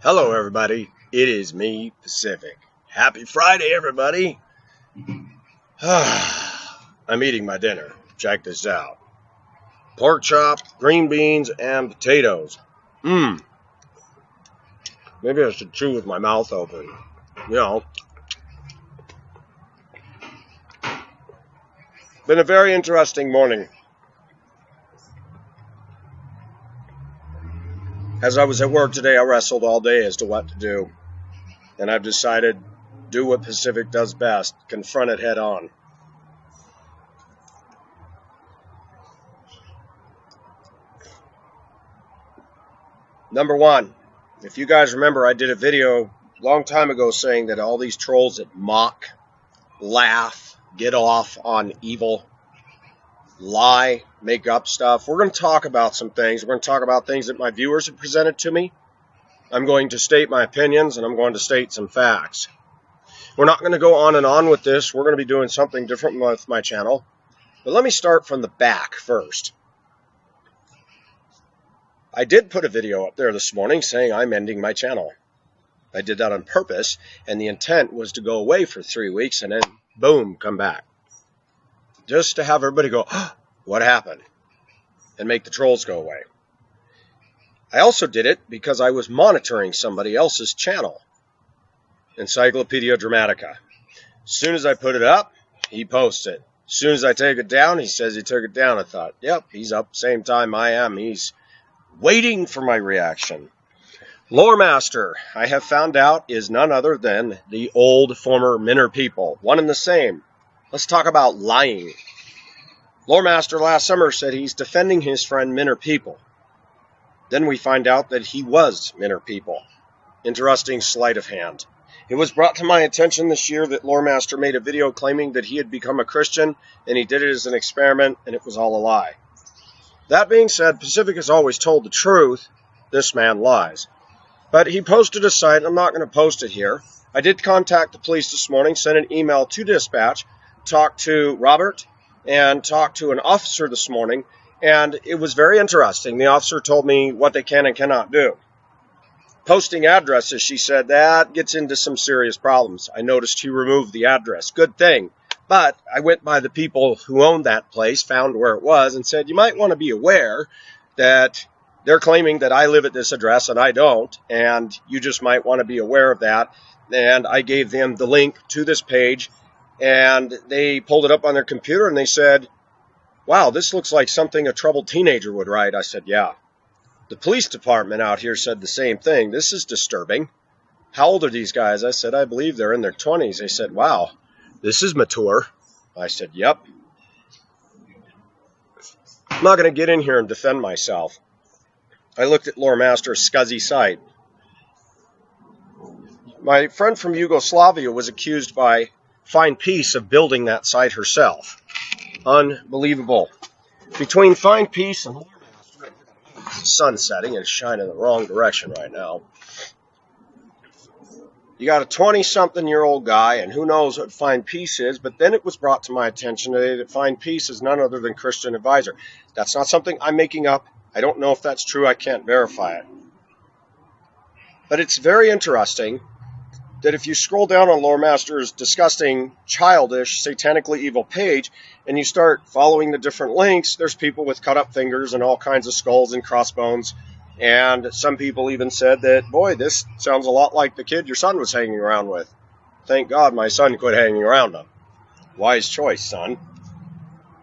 Hello, everybody. It is me, Pacific. Happy Friday, everybody. I'm eating my dinner. Check this out. Pork chop, green beans, and potatoes. Maybe I should chew with my mouth open. Been a very interesting morning. As I was at work today, I wrestled all day as to what to do. And I've decided, do what Pacific does best, confront it head on. Number one, if you guys remember, I did a video a long time ago saying that all these trolls that mock, laugh, get off on evil, lie, make up stuff. We're going to talk about some things. We're going to talk about things that my viewers have presented to me. I'm going to state my opinions, and I'm going to state some facts. We're not going to go on and on with this. We're going to be doing something different with my channel. But let me start from the back first. I did put a video up there this morning saying I'm ending my channel. I did that on purpose, and the intent was to go away for 3 weeks and then, boom, come back. Just to have everybody go, oh, what happened? And make the trolls go away. I also did it because I was monitoring somebody else's channel, Encyclopedia Dramatica. As soon as I put it up, he posts it. As soon as I take it down, he says he took it down. I thought, yep, he's up same time I am. He's waiting for my reaction. Lore Master, I have found out, is none other than the old former Minner people. One and the same. Let's talk about lying. Lore Master last summer said he's defending his friend Minner people. Then we find out that he was Minner people. Interesting sleight of hand. It was brought to my attention this year that Lore Master made a video claiming that he had become a Christian, and he did it as an experiment, and it was all a lie. That being said, Pacific has always told the truth. This man lies. But he posted a site. I'm not going to post it here. I did contact the police this morning, sent an email to dispatch, talked to Robert, and talked to an officer this morning, and it was very interesting. The officer told me what they can and cannot do. Posting addresses, she said, that gets into some serious problems. I noticed he removed the address. Good thing. But I went by the people who owned that place, found where it was, and said, you might want to be aware that they're claiming that I live at this address and I don't, and you just might want to be aware of that. And I gave them the link to this page, and they pulled it up on their computer, and they said, wow, this looks like something a troubled teenager would write. I said, yeah. The police department out here said the same thing. This is disturbing. How old are these guys? I said, I believe they're in their 20s. They said, wow, this is mature. I said, yep. I'm not going to get in here and defend myself. I looked at Lore Master's scuzzy site. My friend from Yugoslavia was accused by Find Peace of building that site herself. Unbelievable. Between Find Peace and Lore Master, the sun's setting and shining in the wrong direction right now. You got a 20-something-year-old guy, and who knows what Find Peace is, but then it was brought to my attention today that Find Peace is none other than Christian Advisor. That's not something I'm making up. I don't know if that's true. I can't verify it. But it's very interesting that if you scroll down on Lore Master's disgusting, childish, satanically evil page, and you start following the different links, there's people with cut-up fingers and all kinds of skulls and crossbones. And some people even said that, boy, this sounds a lot like the kid your son was hanging around with. Thank God my son quit hanging around him. Wise choice, son.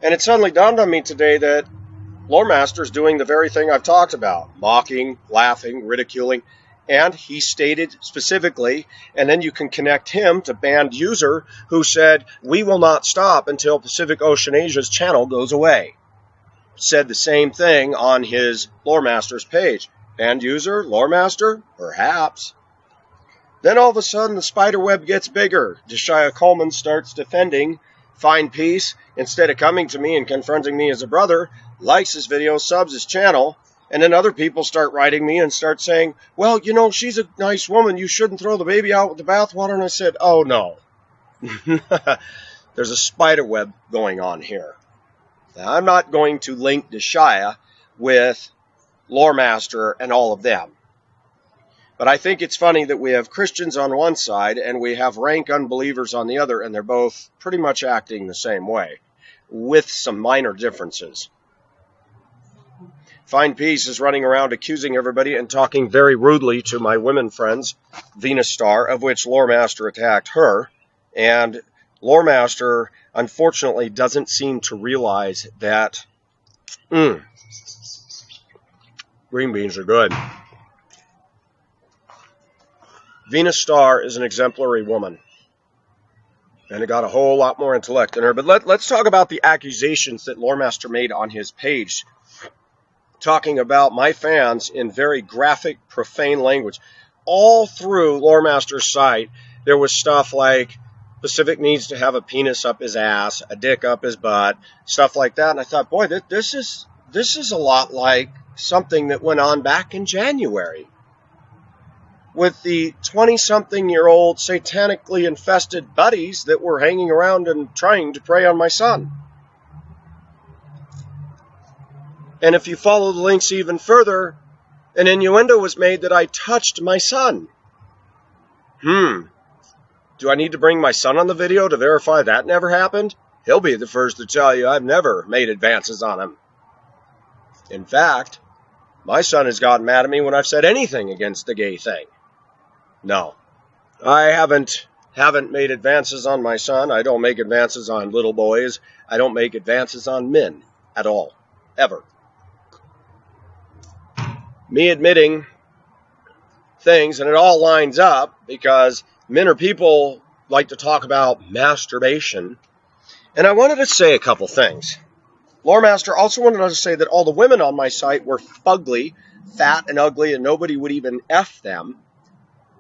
And it suddenly dawned on me today that Lore Master's doing the very thing I've talked about. Mocking, laughing, ridiculing. And he stated specifically, and then you can connect him to Banned User, who said, we will not stop until Pacific Ocean Asia's channel goes away. Said the same thing on his Lore Master's page. Banned User, Lore Master, perhaps. Then all of a sudden the spider web gets bigger. Josiah Coleman starts defending Find Peace. Instead of coming to me and confronting me as a brother, likes his video, subs his channel, and then other people start writing me and start saying, well, you know, she's a nice woman. You shouldn't throw the baby out with the bathwater. And I said, oh, no. There's a spider web going on here. Now, I'm not going to link Deshaya with Lore Master and all of them. But I think it's funny that we have Christians on one side and we have rank unbelievers on the other, and they're both pretty much acting the same way, with some minor differences. Find Peace is running around accusing everybody and talking very rudely to my women friends, Venus Star, of which Loremaster attacked her. And Loremaster, unfortunately, doesn't seem to realize that green beans are good. Venus Star is an exemplary woman, and it got a whole lot more intellect in her. But let's talk about the accusations that Loremaster made on his page, talking about my fans in very graphic, profane language. All through Loremaster's site, there was stuff like Pacific needs to have a penis up his ass, a dick up his butt, stuff like that. And I thought, boy, this is a lot like something that went on back in January with the 20-something-year-old satanically infested buddies that were hanging around and trying to prey on my son. And if you follow the links even further, an innuendo was made that I touched my son. Do I need to bring my son on the video to verify that never happened? He'll be the first to tell you I've never made advances on him. In fact, my son has gotten mad at me when I've said anything against the gay thing. No, I haven't made advances on my son. I don't make advances on little boys. I don't make advances on men at all, ever. Me admitting things, and it all lines up because men or people like to talk about masturbation. And I wanted to say a couple things. Loremaster also wanted to say that all the women on my site were fugly, fat, and ugly, and nobody would even F them.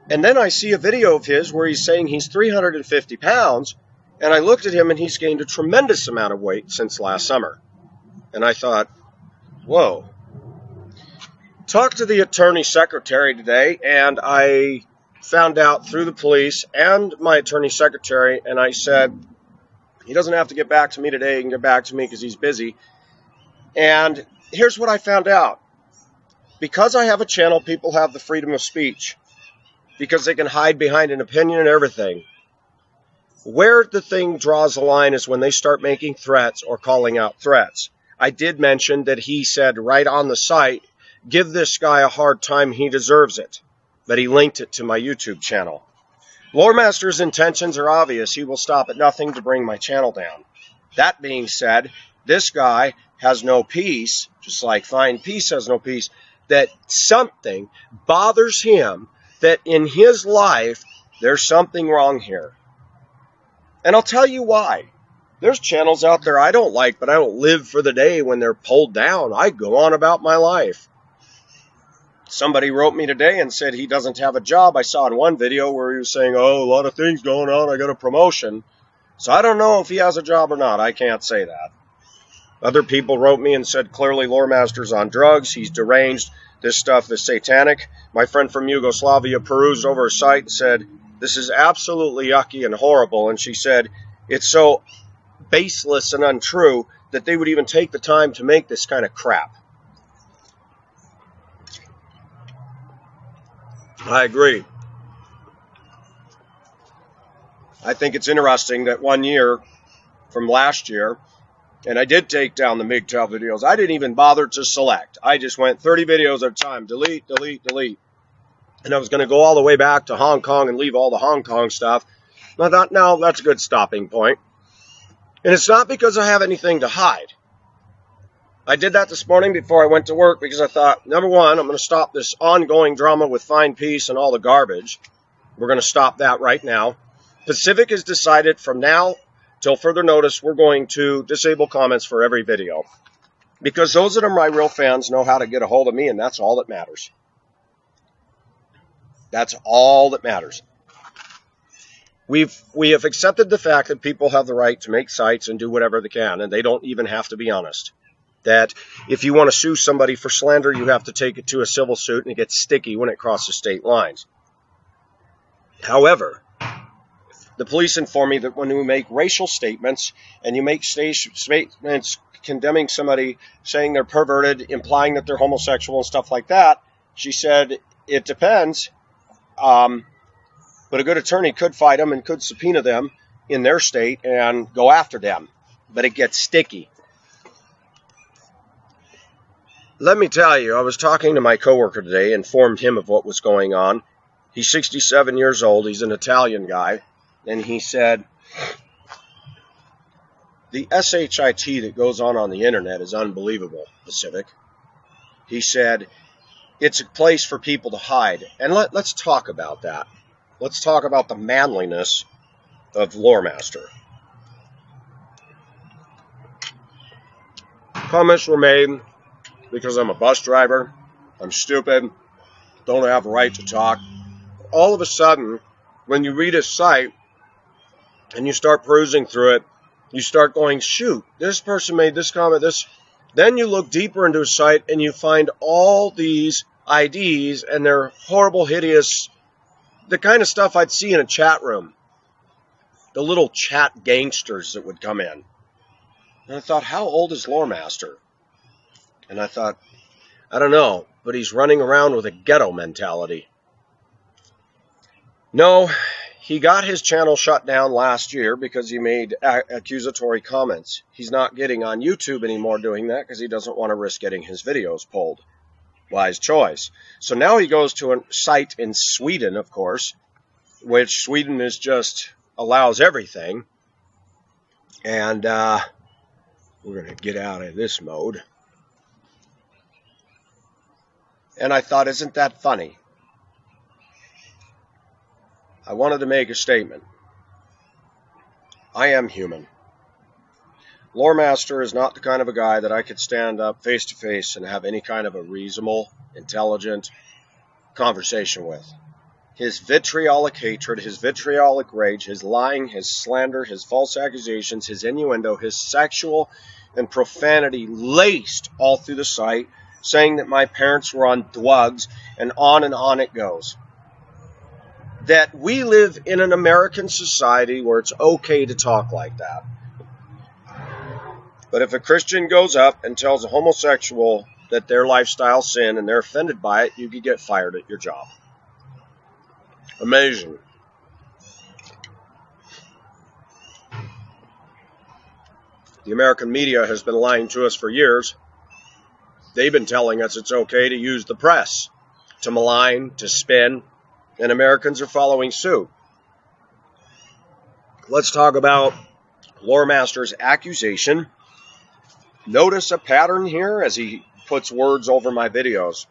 And then I see a video of his where he's saying he's 350 pounds, and I looked at him and he's gained a tremendous amount of weight since last summer. And I thought, whoa. Talked to the attorney secretary today, and I found out through the police and my attorney secretary, and I said, he doesn't have to get back to me today, he can get back to me because he's busy. And here's what I found out. Because I have a channel, people have the freedom of speech. Because they can hide behind an opinion and everything. Where the thing draws a line is when they start making threats or calling out threats. I did mention that he said right on the site, give this guy a hard time, he deserves it. But he linked it to my YouTube channel. Loremaster's intentions are obvious. He will stop at nothing to bring my channel down. That being said, this guy has no peace, just like Find Peace has no peace, that something bothers him, that in his life, there's something wrong here. And I'll tell you why. There's channels out there I don't like, but I don't live for the day when they're pulled down. I go on about my life. Somebody wrote me today and said he doesn't have a job. I saw in one video where he was saying, oh, a lot of things going on, I got a promotion. So I don't know if he has a job or not. I can't say that. Other people wrote me and said, clearly Loremaster's on drugs. He's deranged. This stuff is satanic. My friend from Yugoslavia perused over her site and said, this is absolutely yucky and horrible. And she said, it's so baseless and untrue that they would even take the time to make this kind of crap. I agree. I think it's interesting that 1 year from last year, and I did take down the MGTOW videos. I didn't even bother to select. I just went 30 videos at a time. Delete, delete, delete. And I was going to go all the way back to Hong Kong and leave all the Hong Kong stuff. And I thought, no, that's a good stopping point. And it's not because I have anything to hide. I did that this morning before I went to work because I thought, number one, I'm going to stop this ongoing drama with Find Peace and all the garbage. We're going to stop that right now. Pacific has decided from now till further notice, we're going to disable comments for every video. Because those that are my real fans know how to get a hold of me, and that's all that matters. That's all that matters. We have accepted the fact that people have the right to make sites and do whatever they can, and they don't even have to be honest. That if you want to sue somebody for slander, you have to take it to a civil suit, and it gets sticky when it crosses state lines. However, the police inform me that when you make racial statements and you make statements condemning somebody, saying they're perverted, implying that they're homosexual and stuff like that, she said, it depends. But a good attorney could fight them and could subpoena them in their state and go after them. But it gets sticky. Let me tell you, I was talking to my coworker today, informed him of what was going on. He's 67 years old. He's an Italian guy. And he said, the SHIT that goes on the internet is unbelievable, Pacific. He said, it's a place for people to hide. And let's talk about that. Let's talk about the manliness of Loremaster. Comments were made because I'm a bus driver, I'm stupid, don't have a right to talk. All of a sudden, when you read his site and you start perusing through it, you start going, shoot, this person made this comment, this. Then you look deeper into his site and you find all these IDs and they're horrible, hideous, the kind of stuff I'd see in a chat room. The little chat gangsters that would come in. And I thought, how old is Loremaster? And I thought, I don't know, but he's running around with a ghetto mentality. No, he got his channel shut down last year because he made accusatory comments. He's not getting on YouTube anymore doing that because he doesn't want to risk getting his videos pulled. Wise choice. So now he goes to a site in Sweden, of course, which Sweden is just allows everything. And we're going to get out of this mode. And I thought, isn't that funny? I wanted to make a statement. I am human. Loremaster is not the kind of a guy that I could stand up face to face and have any kind of a reasonable, intelligent conversation with. His vitriolic hatred, his vitriolic rage, his lying, his slander, his false accusations, his innuendo, his sexual and profanity laced all through the site, saying that my parents were on drugs, and on it goes. That we live in an American society where it's okay to talk like that. But if a Christian goes up and tells a homosexual that their lifestyle sin and they're offended by it, you could get fired at your job. Amazing. The American media has been lying to us for years. They've been telling us it's okay to use the press to malign, to spin, and Americans are following suit. Let's talk about Loremaster's accusation. Notice a pattern here as he puts words over my videos.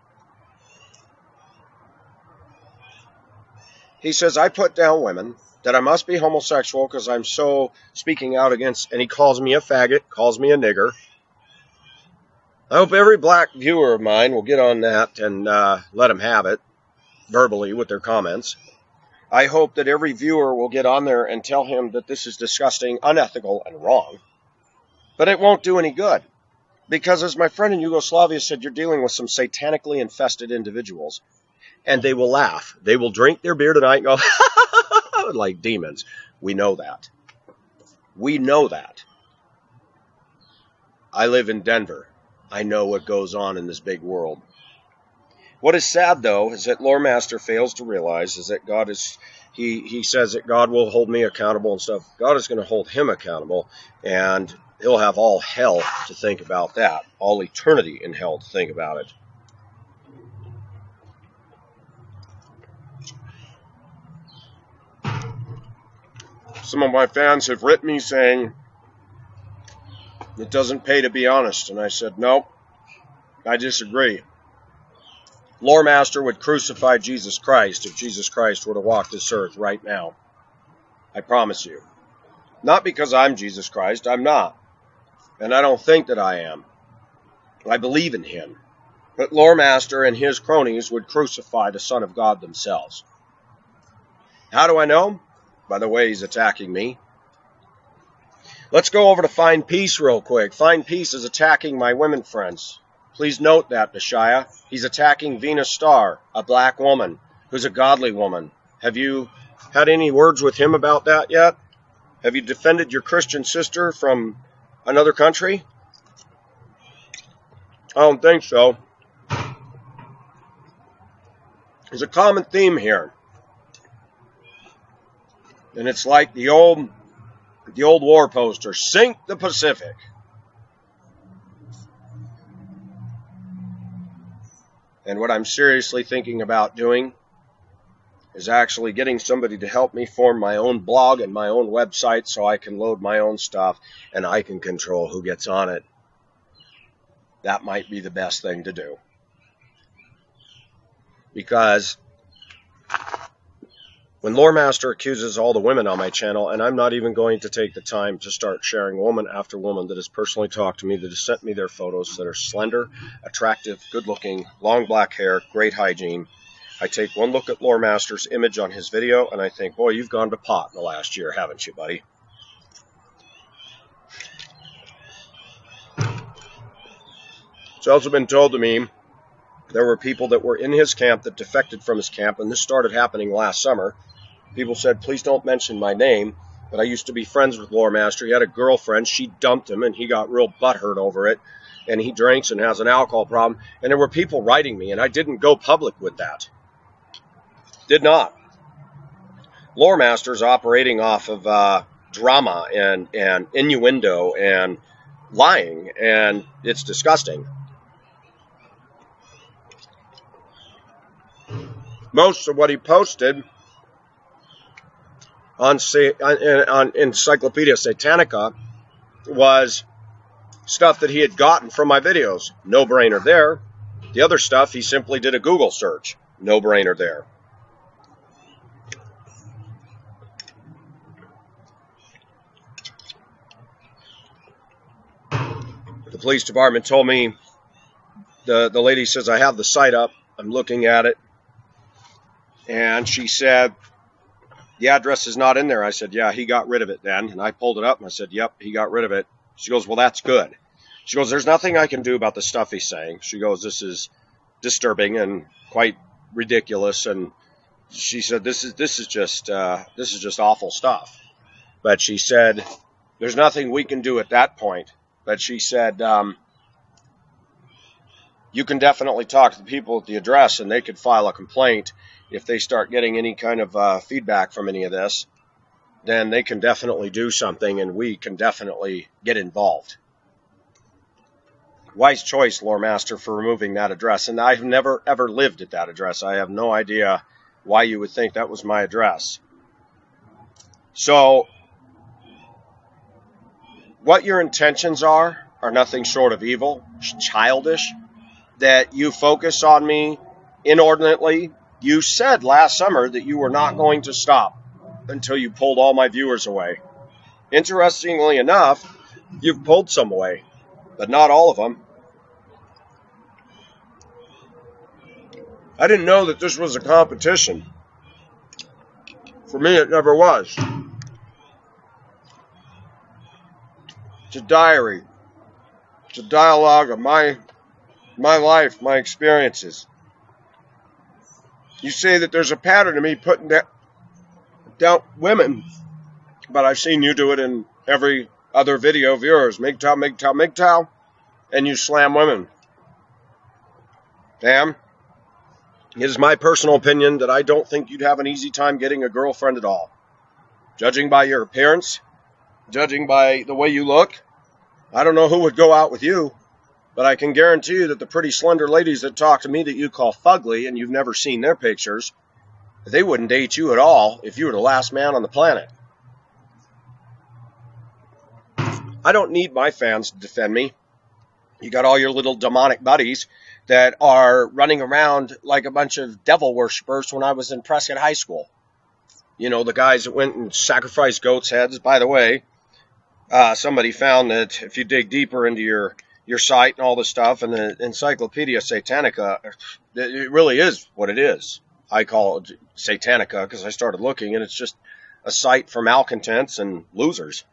He says, I put down women, that I must be homosexual because I'm so speaking out against, and he calls me a faggot, calls me a nigger. I hope every black viewer of mine will get on that and let him have it, verbally with their comments. I hope that every viewer will get on there and tell him that this is disgusting, unethical, and wrong. But it won't do any good. Because as my friend in Yugoslavia said, you're dealing with some satanically infested individuals. And they will laugh. They will drink their beer tonight and go, like demons. We know that. We know that. I live in Denver. I know what goes on in this big world. What is sad, though, is that Loremaster fails to realize is that God is, he says that God will hold me accountable and stuff. God is going to hold him accountable, and he'll have all hell to think about that, all eternity in hell to think about it. Some of my fans have written me saying, it doesn't pay to be honest. And I said, no, I disagree. Loremaster would crucify Jesus Christ if Jesus Christ were to walk this earth right now. I promise you. Not because I'm Jesus Christ. I'm not. And I don't think that I am. I believe in him. But Loremaster and his cronies would crucify the Son of God themselves. How do I know? By the way he's attacking me. Let's go over to Find Peace real quick. Find Peace is attacking my women friends. Please note that, Nashaya. He's attacking Venus Star, a black woman, who's a godly woman. Have you had any words with him about that yet? Have you defended your Christian sister from another country? I don't think so. There's a common theme here. And it's like the old war poster, sink the Pacific. And what I'm seriously thinking about doing is actually getting somebody to help me form my own blog and my own website so I can load my own stuff and I can control who gets on it. That might be the best thing to do. Because when Loremaster accuses all the women on my channel, and I'm not even going to take the time to start sharing woman after woman that has personally talked to me, that has sent me their photos that are slender, attractive, good-looking, long black hair, great hygiene. I take one look at Loremaster's image on his video, and I think, boy, you've gone to pot in the last year, haven't you, buddy? It's also been told to me there were people that were in his camp that defected from his camp, and this started happening last summer. People said, please don't mention my name, but I used to be friends with Loremaster. He had a girlfriend. She dumped him, and he got real butthurt over it, and he drinks and has an alcohol problem. And there were people writing me, and I didn't go public with that. Did not. Loremaster's operating off of drama and innuendo and lying, and it's disgusting. Most of what he posted on Encyclopedia Satanica was stuff that he had gotten from my videos. No brainer there. The other stuff, he simply did a Google search. No brainer there. The police department told me, the lady says, I have the site up. I'm looking at it. And she said, the address is not in there. I said, yeah, he got rid of it then. And I pulled it up and I said, yep, he got rid of it. She goes, well, that's good. She goes, there's nothing I can do about the stuff he's saying. She goes, this is disturbing and quite ridiculous. And she said, this is just awful stuff. But she said, there's nothing we can do at that point. But she said, you can definitely talk to the people at the address and they could file a complaint if they start getting any kind of feedback from any of this. Then they can definitely do something and we can definitely get involved. Wise choice, Loremaster, for removing that address. And I've never, ever lived at that address. I have no idea why you would think that was my address. So, what your intentions are nothing short of evil, childish, that you focus on me inordinately. You said last summer that you were not going to stop until you pulled all my viewers away. Interestingly enough, you've pulled some away, but not all of them. I didn't know that this was a competition. For me, it never was. It's a diary. It's a dialogue of my life, my experiences. You say that there's a pattern of me putting down women, but I've seen you do it in every other video of yours. MGTOW, MGTOW, MGTOW, and you slam women. Damn. It is my personal opinion that I don't think you'd have an easy time getting a girlfriend at all. Judging by your appearance, judging by the way you look, I don't know who would go out with you, but I can guarantee you that the pretty slender ladies that talk to me that you call fugly and you've never seen their pictures, they wouldn't date you at all if you were the last man on the planet. I don't need my fans to defend me. You got all your little demonic buddies that are running around like a bunch of devil worshippers when I was in Prescott High School. You know, the guys that went and sacrificed goats' heads. By the way, somebody found that if you dig deeper into your site and all this stuff, and the Encyclopedia Satanica, it really is what it is. I call it Satanica because I started looking, and it's just a site for malcontents and losers.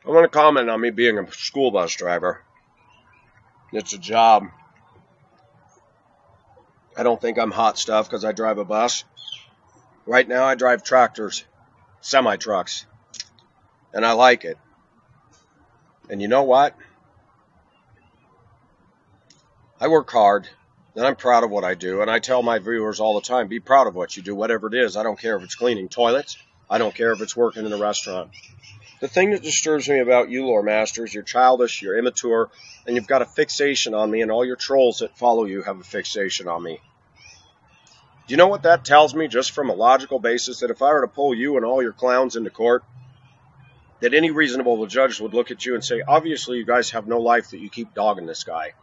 I want to comment on me being a school bus driver. It's a job. I don't think I'm hot stuff because I drive a bus. Right now I drive tractors, semi-trucks, and I like it. And you know what? I work hard. And I'm proud of what I do. And I tell my viewers all the time, be proud of what you do, whatever it is. I don't care if it's cleaning toilets. I don't care if it's working in a restaurant. The thing that disturbs me about you, Lore Masters, you're childish, you're immature, and you've got a fixation on me, and all your trolls that follow you have a fixation on me. Do you know what that tells me, just from a logical basis, that if I were to pull you and all your clowns into court, that any reasonable judge would look at you and say, obviously you guys have no life that you keep dogging this guy.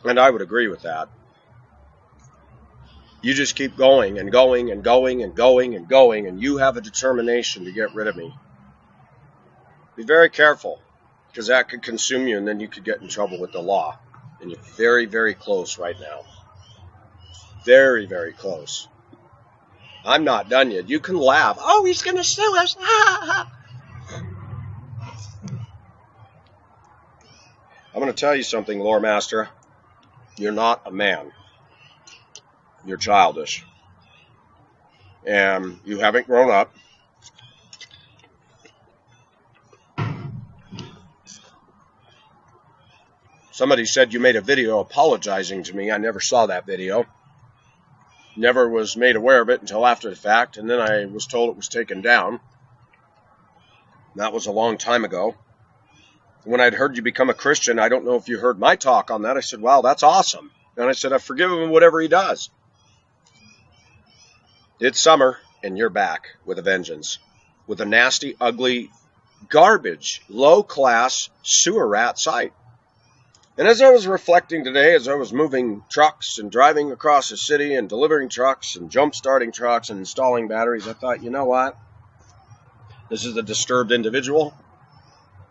And I would agree with that. You just keep going and going and going and going and going, and you have a determination to get rid of me. Be very careful, because that could consume you, and then you could get in trouble with the law. And you're very, very close right now. Very, very close. I'm not done yet. You can laugh. Oh, he's going to sue us. I'm going to tell you something, Lore Master. You're not a man. You're childish. And you haven't grown up. Somebody said you made a video apologizing to me. I never saw that video. Never was made aware of it until after the fact, and then I was told it was taken down. That was a long time ago. When I'd heard you become a Christian, I don't know if you heard my talk on that. I said, wow, that's awesome. And I said, I forgive him whatever he does. It's summer, and you're back with a vengeance. With a nasty, ugly, garbage, low-class sewer rat site. And as I was reflecting today, as I was moving trucks and driving across the city and delivering trucks and jump-starting trucks and installing batteries, I thought, you know what? This is a disturbed individual.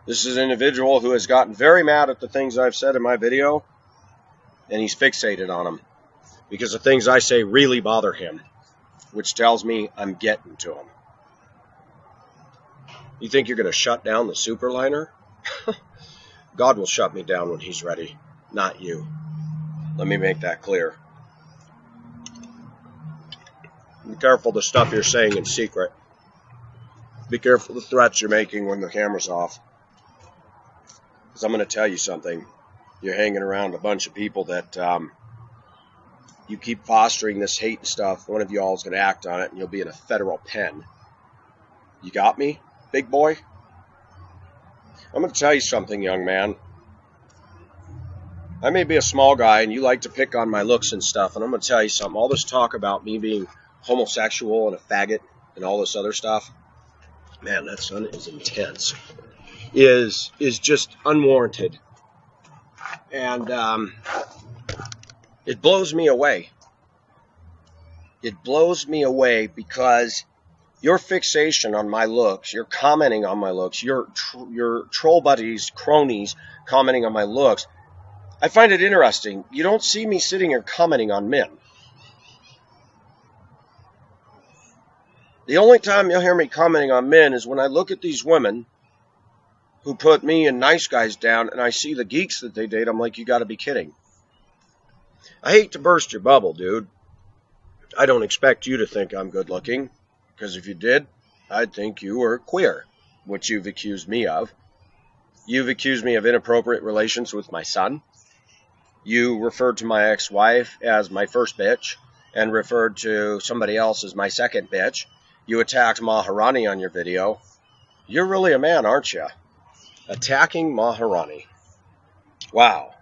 This is an individual who has gotten very mad at the things I've said in my video, and he's fixated on them because the things I say really bother him, which tells me I'm getting to him. You think you're going to shut down the Superliner? God will shut me down when he's ready, not you. Let me make that clear. Be careful the stuff you're saying in secret. Be careful the threats you're making when the camera's off. Because I'm going to tell you something. You're hanging around a bunch of people that you keep fostering this hate and stuff. One of you all is going to act on it, and you'll be in a federal pen. You got me, big boy? I'm going to tell you something, young man. I may be a small guy, and you like to pick on my looks and stuff, and I'm going to tell you something. All this talk about me being homosexual and a faggot and all this other stuff, man, that son is intense. Is just unwarranted. And it blows me away. It blows me away because your fixation on my looks, your commenting on my looks, your troll buddies, cronies commenting on my looks, I find it interesting. You don't see me sitting here commenting on men. The only time you'll hear me commenting on men is when I look at these women who put me and nice guys down, and I see the geeks that they date. I'm like, you got to be kidding. I hate to burst your bubble, dude. I don't expect you to think I'm good looking, because if you did, I'd think you were queer, which you've accused me of. You've accused me of inappropriate relations with my son. You referred to my ex-wife as my first bitch and referred to somebody else as my second bitch. You attacked Maharani on your video. You're really a man, aren't you? Attacking Maharani. Wow.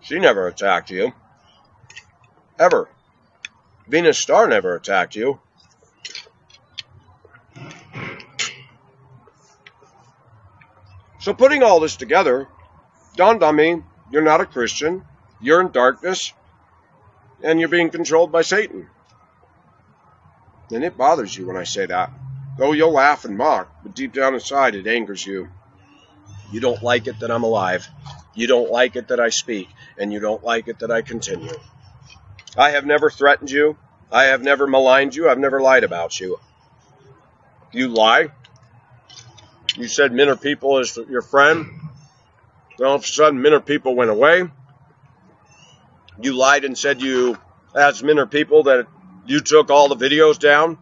She never attacked you. Ever. Venus Star never attacked you. So putting all this together, dawned on me, you're not a Christian, you're in darkness, and you're being controlled by Satan. And it bothers you when I say that. Though you'll laugh and mock, but deep down inside it angers you. You don't like it that I'm alive. You don't like it that I speak, and you don't like it that I continue. I have never threatened you. I have never maligned you. I've never lied about you. You lie. You said men are people as your friend. Then all of a sudden, men are people went away. You lied and said you, as men are people, that you took all the videos down.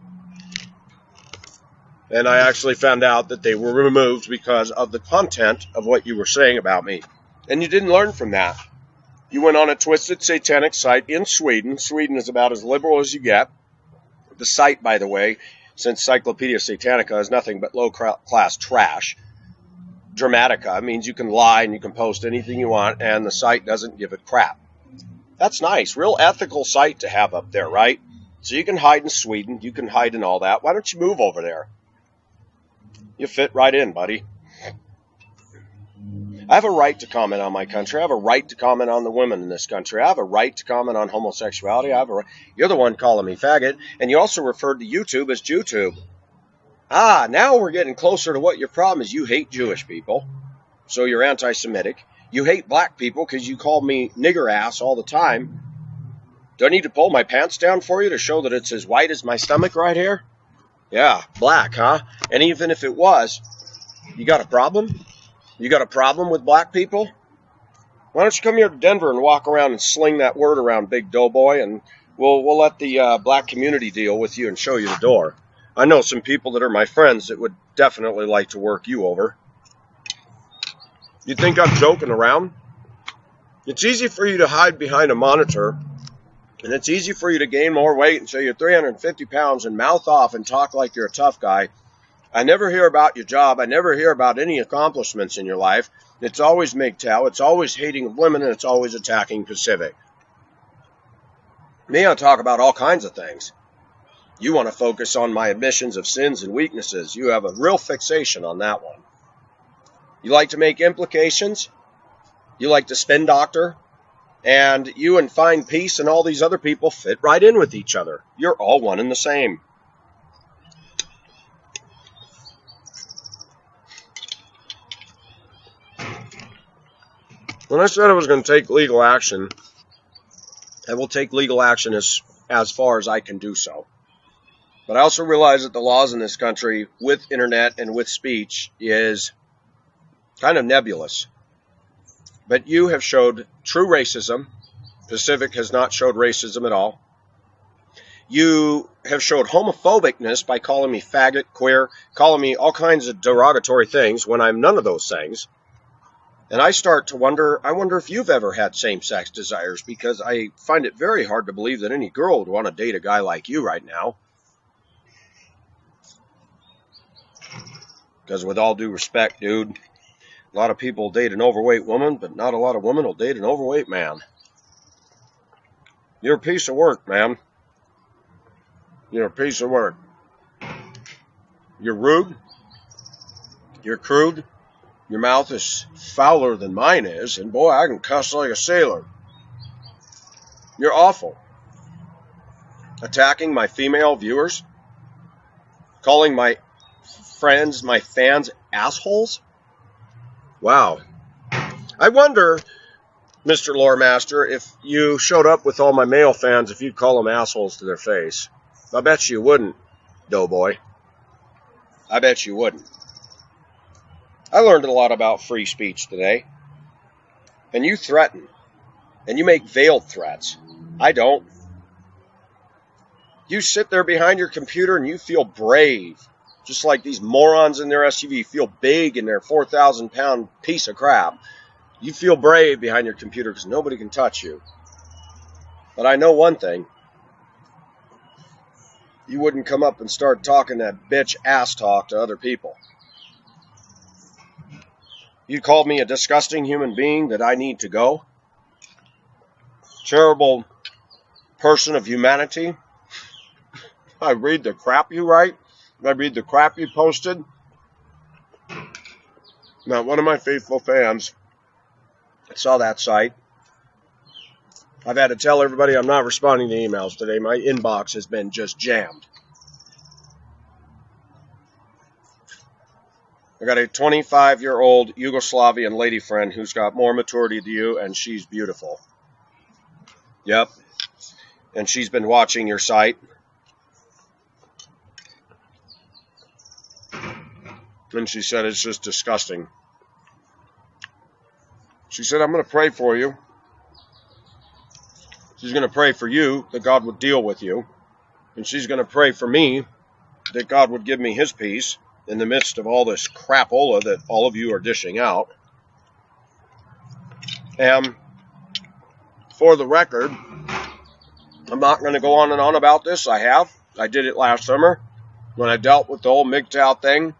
And I actually found out that they were removed because of the content of what you were saying about me. And you didn't learn from that. You went on a twisted satanic site in Sweden. Sweden is about as liberal as you get. The site, by the way, since Cyclopedia Satanica is nothing but low-class trash, Dramatica means you can lie and you can post anything you want, and the site doesn't give a crap. That's nice. Real ethical site to have up there, right? So you can hide in Sweden. You can hide in all that. Why don't you move over there? You fit right in, buddy. I have a right to comment on my country. I have a right to comment on the women in this country. I have a right to comment on homosexuality. I have a right. You're the one calling me faggot, and you also referred to YouTube as JewTube. Ah, now we're getting closer to what your problem is. You hate Jewish people, so you're anti-Semitic. You hate black people because you call me nigger ass all the time. Do I need to pull my pants down for you to show that it's as white as my stomach right here? Yeah, black, huh? And even if it was, you got a problem? You got a problem with black people? Why don't you come here to Denver and walk around and sling that word around, big doughboy, and we'll let the black community deal with you and show you the door. I know some people that are my friends that would definitely like to work you over. You think I'm joking around? It's easy for you to hide behind a monitor, and it's easy for you to gain more weight and say you're 350 pounds and mouth off and talk like you're a tough guy. I never hear about your job. I never hear about any accomplishments in your life. It's always MGTOW. It's always hating of women, and it's always attacking Pacific. Me, I talk about all kinds of things. You want to focus on my admissions of sins and weaknesses. You have a real fixation on that one. You like to make implications. You like to spin doctor. And you and Find Peace and all these other people fit right in with each other. You're all one and the same. When I said I was going to take legal action, I will take legal action as far as I can do so. But I also realize that the laws in this country with internet and with speech is kind of nebulous. But you have showed true racism. Pacific has not showed racism at all. You have showed homophobicness by calling me faggot, queer, calling me all kinds of derogatory things when I'm none of those things. And I start to wonder, I wonder if you've ever had same-sex desires, because I find it very hard to believe that any girl would want to date a guy like you right now. Because with all due respect, dude, a lot of people date an overweight woman, but not a lot of women will date an overweight man. You're a piece of work, man. You're a piece of work. You're rude. You're crude. Your mouth is fouler than mine is, and boy, I can cuss like a sailor. You're awful. Attacking my female viewers? Calling my friends, my fans, assholes? Wow. I wonder, Mr. Lore Master, if you showed up with all my male fans, if you'd call them assholes to their face. I bet you wouldn't, doughboy. I bet you wouldn't. I learned a lot about free speech today. And you threaten. And you make veiled threats. I don't. You sit there behind your computer and you feel brave. Just like these morons in their SUV feel big in their 4,000-pound piece of crap. You feel brave behind your computer because nobody can touch you. But I know one thing. You wouldn't come up and start talking that bitch ass talk to other people. You called me a disgusting human being that I need to go. Terrible person of humanity. I read the crap you write. I read the crap you posted. Now, one of my faithful fans saw that site. I've had to tell everybody I'm not responding to emails today. My inbox has been just jammed. I got a 25-year-old Yugoslavian lady friend who's got more maturity than you, and she's beautiful. Yep. And she's been watching your site. And she said it's just disgusting. She said, I'm going to pray for you. She's going to pray for you that God would deal with you. And she's going to pray for me that God would give me his peace in the midst of all this crapola that all of you are dishing out. And for the record, I'm not going to go on and on about this. I did it last summer when I dealt with the whole MGTOW thing.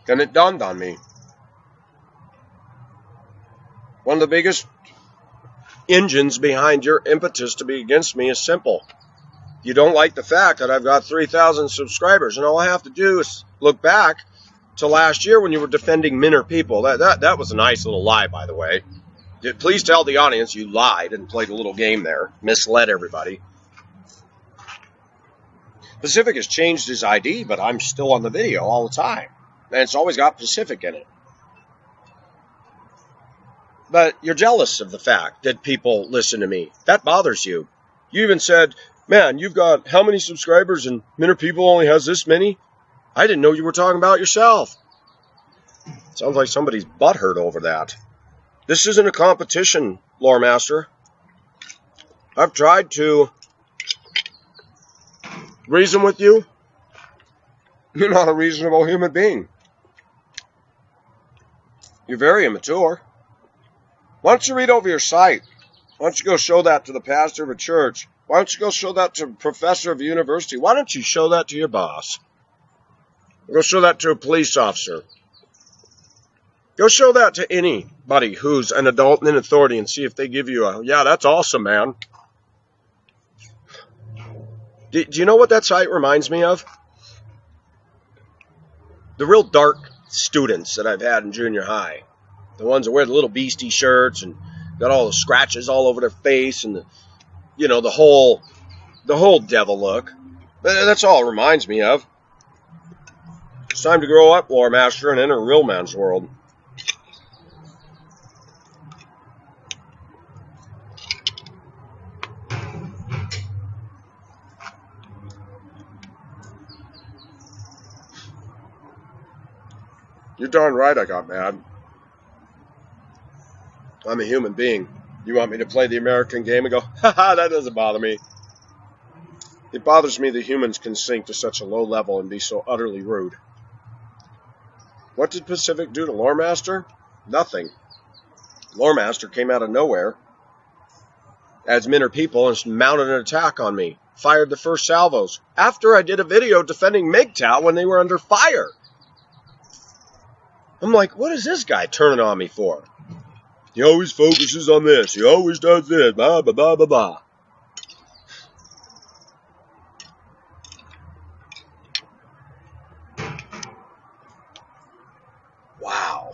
And it dawned on me. One of the biggest engines behind your impetus to be against me is simple. You don't like the fact that I've got 3,000 subscribers, and all I have to do is look back to last year when you were defending Minner people. That was a nice little lie, by the way. Please tell the audience you lied and played a little game there, misled everybody. Pacific has changed his ID, but I'm still on the video all the time. And it's always got Pacific in it. But you're jealous of the fact that people listen to me. That bothers you. You even said, man, you've got how many subscribers and Minner people only has this many? I didn't know you were talking about yourself. Sounds like somebody's butthurt over that. This isn't a competition, Lore Master. I've tried to reason with you. You're not a reasonable human being. You're very immature. Why don't you read over your site? Why don't you go show that to the pastor of a church? Why don't you go show that to a professor of a university? Why don't you show that to your boss? Go show that to a police officer. Go show that to anybody who's an adult and in authority and see if they give you a, yeah, that's awesome, man. Do you know what that site reminds me of? The real dark students that I've had in junior high. The ones that wear the little beastie shirts and got all the scratches all over their face and the whole devil look. That's all it reminds me of. It's time to grow up, Lore Master, and enter a real man's world. You're darn right I got mad. I'm a human being. You want me to play the American game and go, haha, that doesn't bother me. It bothers me that humans can sink to such a low level and be so utterly rude. What did Pacific do to Lore Master? Nothing. Lore Master came out of nowhere as Minner people and mounted an attack on me. Fired the first salvos. After I did a video defending MGTOW when they were under fire. I'm like, what is this guy turning on me for? He always focuses on this. He always does this. Blah, blah, blah, blah, blah. Wow.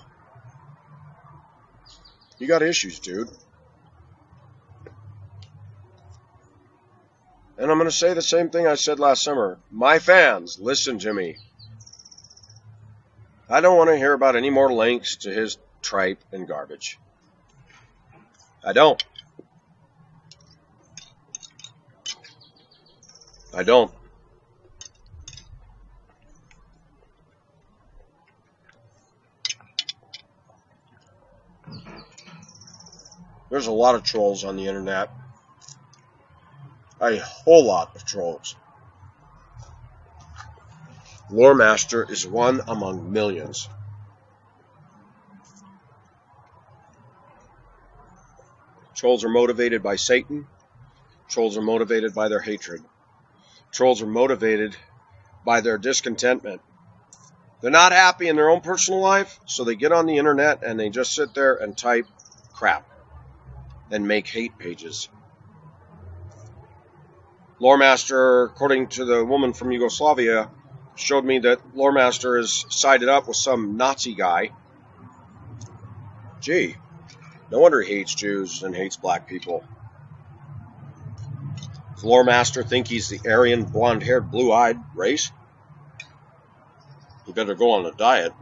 You got issues, dude. And I'm going to say the same thing I said last summer. My fans, listen to me. I don't want to hear about any more links to his tripe and garbage. I don't. I don't. There's a lot of trolls on the internet. A whole lot of trolls. Lore Master is one among millions. Trolls are motivated by Satan. Trolls are motivated by their hatred. Trolls are motivated by their discontentment. They're not happy in their own personal life, so they get on the internet and they just sit there and type crap and make hate pages. Lore Master, according to the woman from Yugoslavia, showed me that Lore Master is sided up with some Nazi guy. Gee, no wonder he hates Jews and hates black people. Does Lore Master think he's the Aryan, blonde-haired, blue-eyed race? He better go on a diet.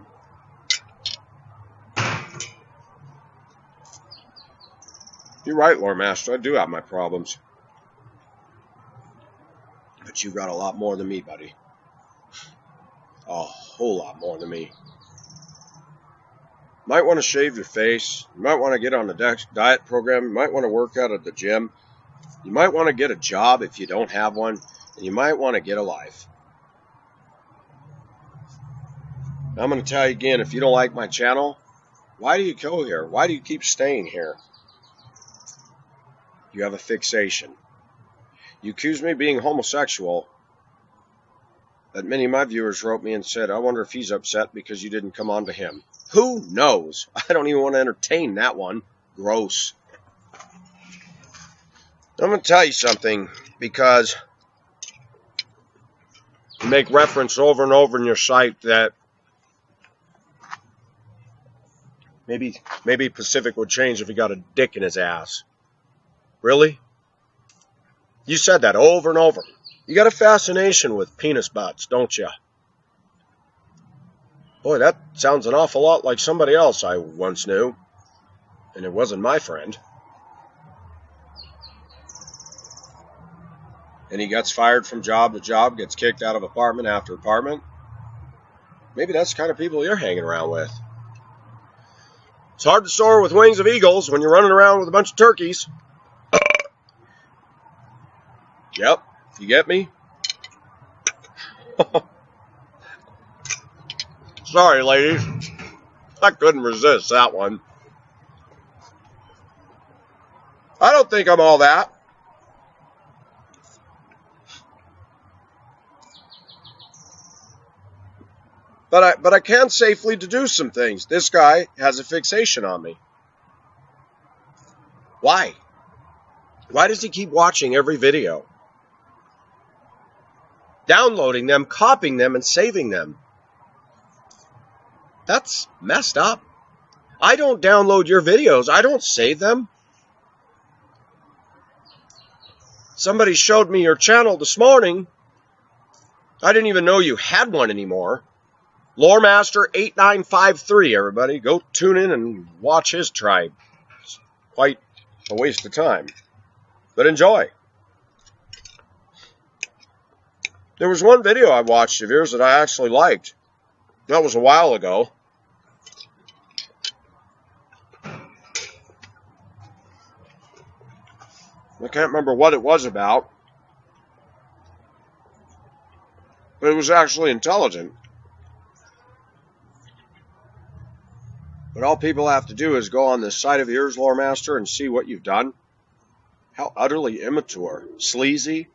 You're right, Lore Master. I do have my problems. But you've got a lot more than me, buddy. A whole lot more than me. Might want to shave your face. You might want to get on the diet program. You might want to work out at the gym. You might want to get a job if you don't have one. And you might want to get a life. I'm going to tell you again, if you don't like my channel, Why do you go here? Why do you keep staying here? You have a fixation. You accuse me of being homosexual. But many of my viewers wrote me and said, I wonder if he's upset because you didn't come on to him. Who knows? I don't even want to entertain that one. Gross. I'm going to tell you something, because you make reference over and over in your site that maybe Pacific would change if he got a dick in his ass. Really? You said that over and over. You got a fascination with penis butts, don't you? Boy, that sounds an awful lot like somebody else I once knew. And it wasn't my friend. And he gets fired from job to job, gets kicked out of apartment after apartment. Maybe that's the kind of people you're hanging around with. It's hard to soar with wings of eagles when you're running around with a bunch of turkeys. Yep, you get me? Sorry, ladies. I couldn't resist that one. I don't think I'm all that. But I can safely deduce some things. This guy has a fixation on me. Why? Why does he keep watching every video? Downloading them, copying them, and saving them. That's messed up. I don't download your videos. I don't save them. Somebody showed me your channel this morning. I didn't even know you had one anymore. Loremaster8953, everybody. Go tune in and watch his tribe. It's quite a waste of time. But enjoy. There was one video I watched of yours that I actually liked. That was a while ago. I can't remember what it was about. But it was actually intelligent. But all people have to do is go on this site of yours, Loremaster, and see what you've done. How utterly immature, sleazy,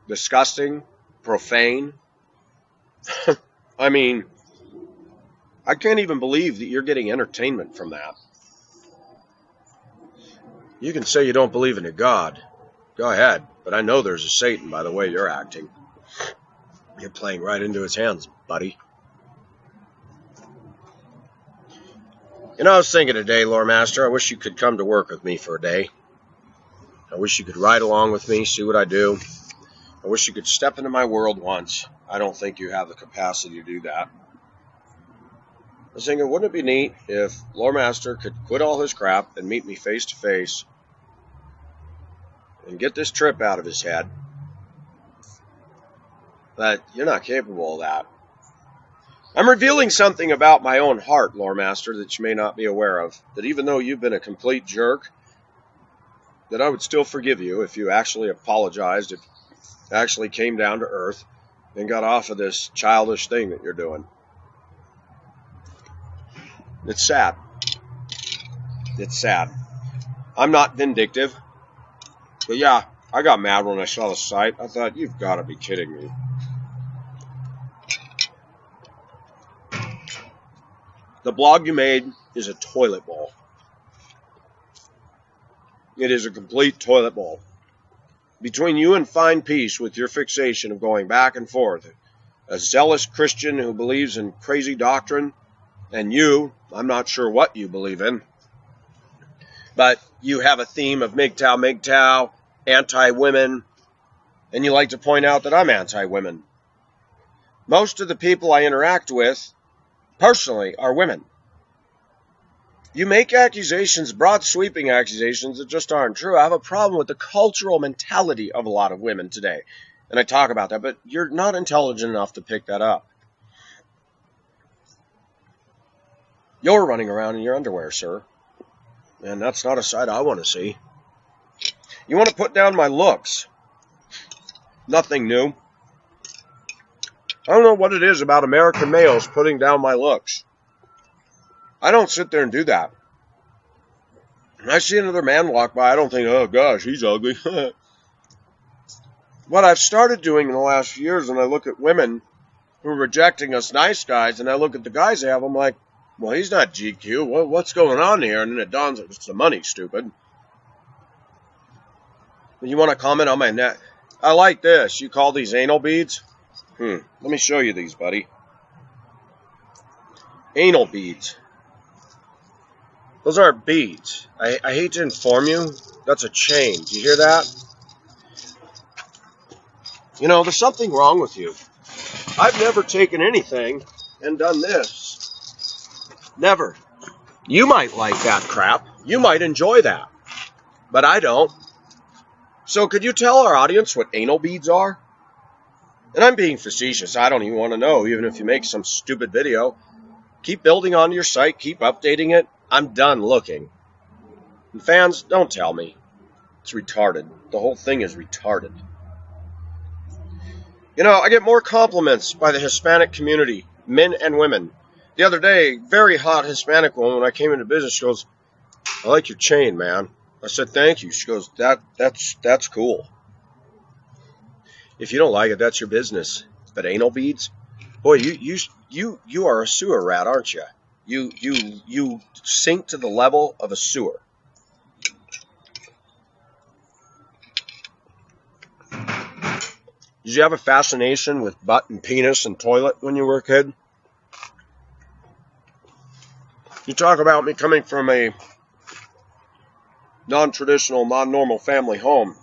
disgusting, profane. I mean, I can't even believe that you're getting entertainment from that. You can say you don't believe in a God. Go ahead, but I know there's a Satan by the way you're acting. You're playing right into his hands, buddy. You know, I was thinking today, Loremaster, I wish you could come to work with me for a day. I wish you could ride along with me, see what I do. I wish you could step into my world once. I don't think you have the capacity to do that. I was thinking, wouldn't it be neat if Loremaster could quit all his crap and meet me face to face and get this trip out of his head? But you're not capable of that. I'm revealing something about my own heart, Loremaster, that you may not be aware of. That even though you've been a complete jerk, that I would still forgive you if you actually apologized, if you actually came down to earth and got off of this childish thing that you're doing. It's sad. It's sad. I'm not vindictive. But yeah, I got mad when I saw the site. I thought, you've got to be kidding me. The blog you made is a toilet bowl. It is a complete toilet bowl. Between you and Find Peace with your fixation of going back and forth, a zealous Christian who believes in crazy doctrine, and you, I'm not sure what you believe in, but you have a theme of MGTOW, anti-women, and you like to point out that I'm anti-women. Most of the people I interact with personally are women. You make accusations, broad sweeping accusations that just aren't true. I have a problem with the cultural mentality of a lot of women today. And I talk about that, but you're not intelligent enough to pick that up. You're running around in your underwear, sir. And that's not a sight I want to see. You want to put down my looks. Nothing new. I don't know what it is about American males putting down my looks. I don't sit there and do that. When I see another man walk by, I don't think, oh gosh, he's ugly. What I've started doing in the last few years, when I look at women who are rejecting us nice guys, and I look at the guys they have, I'm like, well, he's not GQ. What's going on here? And then it dawns on me, it's the money, stupid. You want to comment on my net? I like this. You call these anal beads? Let me show you these, buddy. Anal beads. Those aren't beads. I hate to inform you. That's a chain. Do you hear that? You know, there's something wrong with you. I've never taken anything and done this. Never. You might like that crap. You might enjoy that. But I don't. So could you tell our audience what anal beads are? And I'm being facetious. I don't even want to know, even if you make some stupid video. Keep building on your site. Keep updating it. I'm done looking. And fans, don't tell me. It's retarded. The whole thing is retarded. You know, I get more compliments by the Hispanic community, men and women. The other day, very hot Hispanic woman, when I came into business, she goes, I like your chain, man. I said, thank you. She goes, that's cool. If you don't like it, that's your business. But anal beads? Boy, you are a sewer rat, aren't you? You sink to the level of a sewer. Did you have a fascination with butt and penis and toilet when you were a kid? You talk about me coming from a non-traditional, non-normal family home.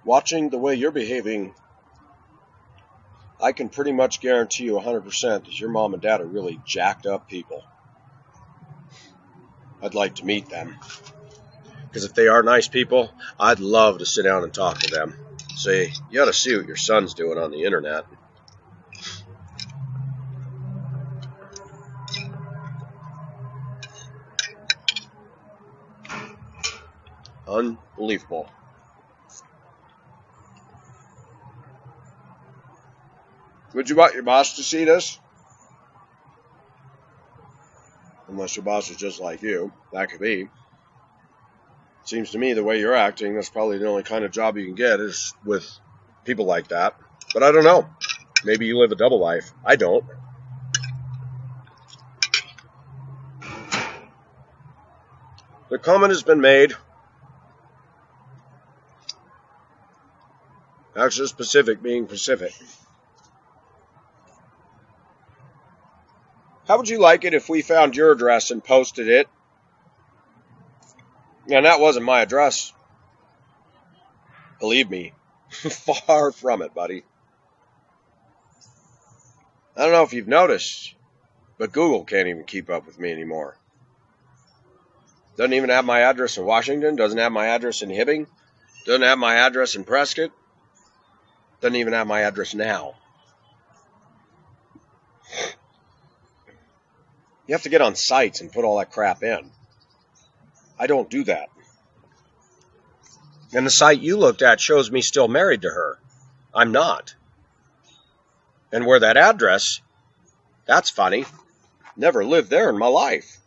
Watching the way you're behaving, I can pretty much guarantee you 100% that your mom and dad are really jacked up people. I'd like to meet them. Because if they are nice people, I'd love to sit down and talk to them. See, you ought to see what your son's doing on the internet. Unbelievable. Would you want your boss to see this? Unless your boss is just like you. That could be. Seems to me the way you're acting, that's probably the only kind of job you can get is with people like that. But I don't know. Maybe you live a double life. I don't. The comment has been made. Actually, Pacific being Pacific. How would you like it if we found your address and posted it? And that wasn't my address. Believe me. Far from it, buddy. I don't know if you've noticed, but Google can't even keep up with me anymore. Doesn't even have my address in Washington. Doesn't have my address in Hibbing. Doesn't have my address in Prescott. Doesn't even have my address now. You have to get on sites and put all that crap in. I don't do that. And the site you looked at shows me still married to her. I'm not. And where that address, that's funny. Never lived there in my life.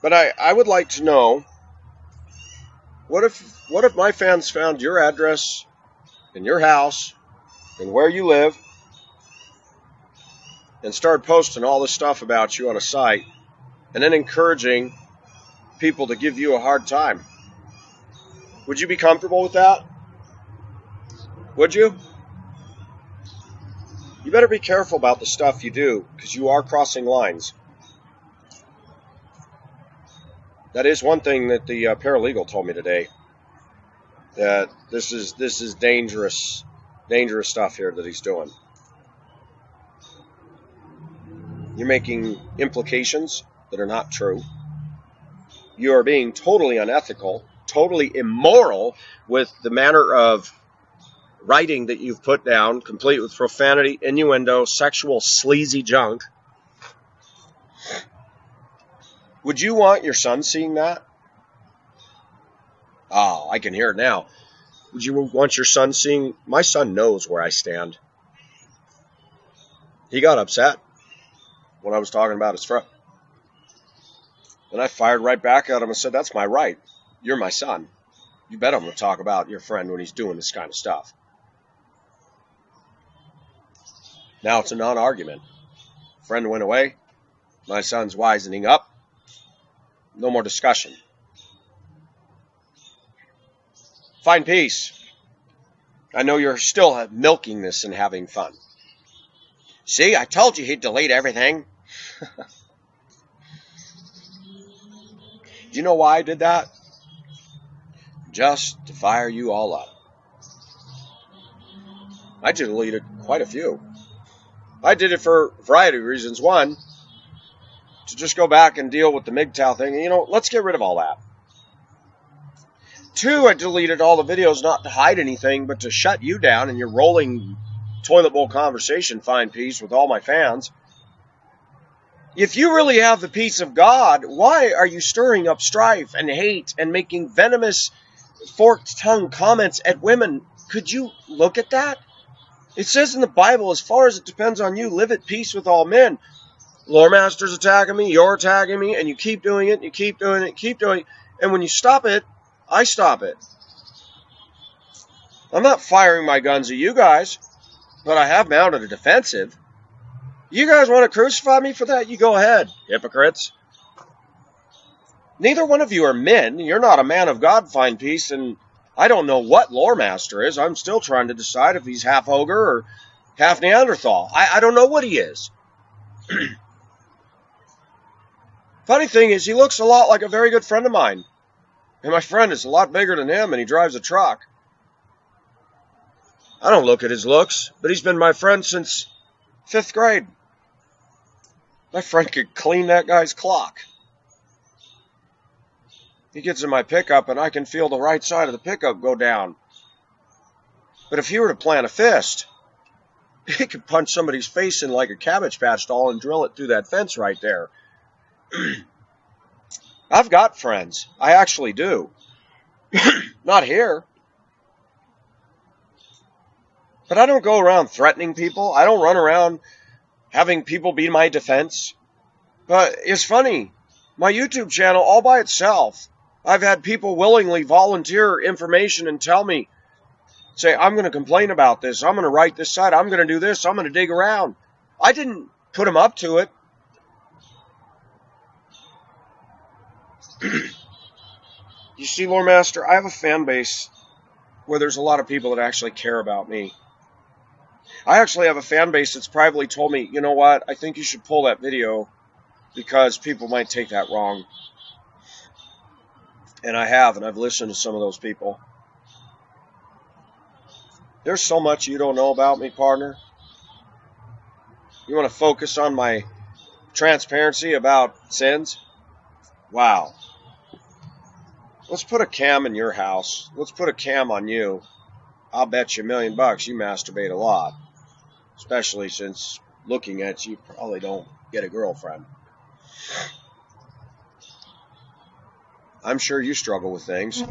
But I would like to know, what if my fans found your address and your house and where you live and started posting all this stuff about you on a site and then encouraging people to give you a hard time? Would you be comfortable with that? Would you? You better be careful about the stuff you do, because you are crossing lines. That is one thing that the paralegal told me today. That this is dangerous stuff here that he's doing. You're making implications that are not true. You are being totally unethical, totally immoral with the manner of writing that you've put down, complete with profanity, innuendo, sexual, sleazy junk. Would you want your son seeing that? Oh, I can hear it now. Would you want your son seeing? My son knows where I stand. He got upset when I was talking about his friend. And I fired right back at him and said, that's my right. You're my son. You bet I'm going to talk about your friend when he's doing this kind of stuff. Now it's a non-argument. Friend went away. My son's wisening up. No more discussion. Find peace. I know you're still milking this and having fun. See, I told you he'd delete everything. Do you know why I did that? Just to fire you all up. I deleted quite a few. I did it for a variety of reasons. One, to just go back and deal with the MGTOW thing. You know, let's get rid of all that. Two, I deleted all the videos not to hide anything, but to shut you down and your rolling toilet bowl conversation, Find Peace, with all my fans. If you really have the peace of God, why are you stirring up strife and hate and making venomous, forked-tongued comments at women? Could you look at that? It says in the Bible, as far as it depends on you, live at peace with all men. Lore Master's attacking me, you're attacking me, and you keep doing it, you keep doing it, keep doing it. And when you stop it, I stop it. I'm not firing my guns at you guys, but I have mounted a defensive. You guys want to crucify me for that? You go ahead, hypocrites. Neither one of you are men. You're not a man of God, Find Peace, and I don't know what Lore Master is. I'm still trying to decide if he's half ogre or half Neanderthal. I don't know what he is. Funny thing is, he looks a lot like a very good friend of mine. And my friend is a lot bigger than him, and he drives a truck. I don't look at his looks, but he's been my friend since 5th grade. My friend could clean that guy's clock. He gets in my pickup, and I can feel the right side of the pickup go down. But if he were to plant a fist, he could punch somebody's face in like a Cabbage Patch doll and drill it through that fence right there. I've got friends. I actually do. Not here. But I don't go around threatening people. I don't run around having people be my defense. But it's funny. My YouTube channel, all by itself, I've had people willingly volunteer information and tell me, say, I'm going to complain about this. I'm going to write this side. I'm going to do this. I'm going to dig around. I didn't put them up to it. You see, Lore Master, I have a fan base where there's a lot of people that actually care about me. I actually have a fan base that's privately told me, you know what, I think you should pull that video because people might take that wrong. And I have, and I've listened to some of those people. There's so much you don't know about me, partner. You want to focus on my transparency about sins? Wow. Let's put a cam in your house. Let's put a cam on you. I'll bet you $1 million you masturbate a lot. Especially since looking at you probably don't get a girlfriend. I'm sure you struggle with things.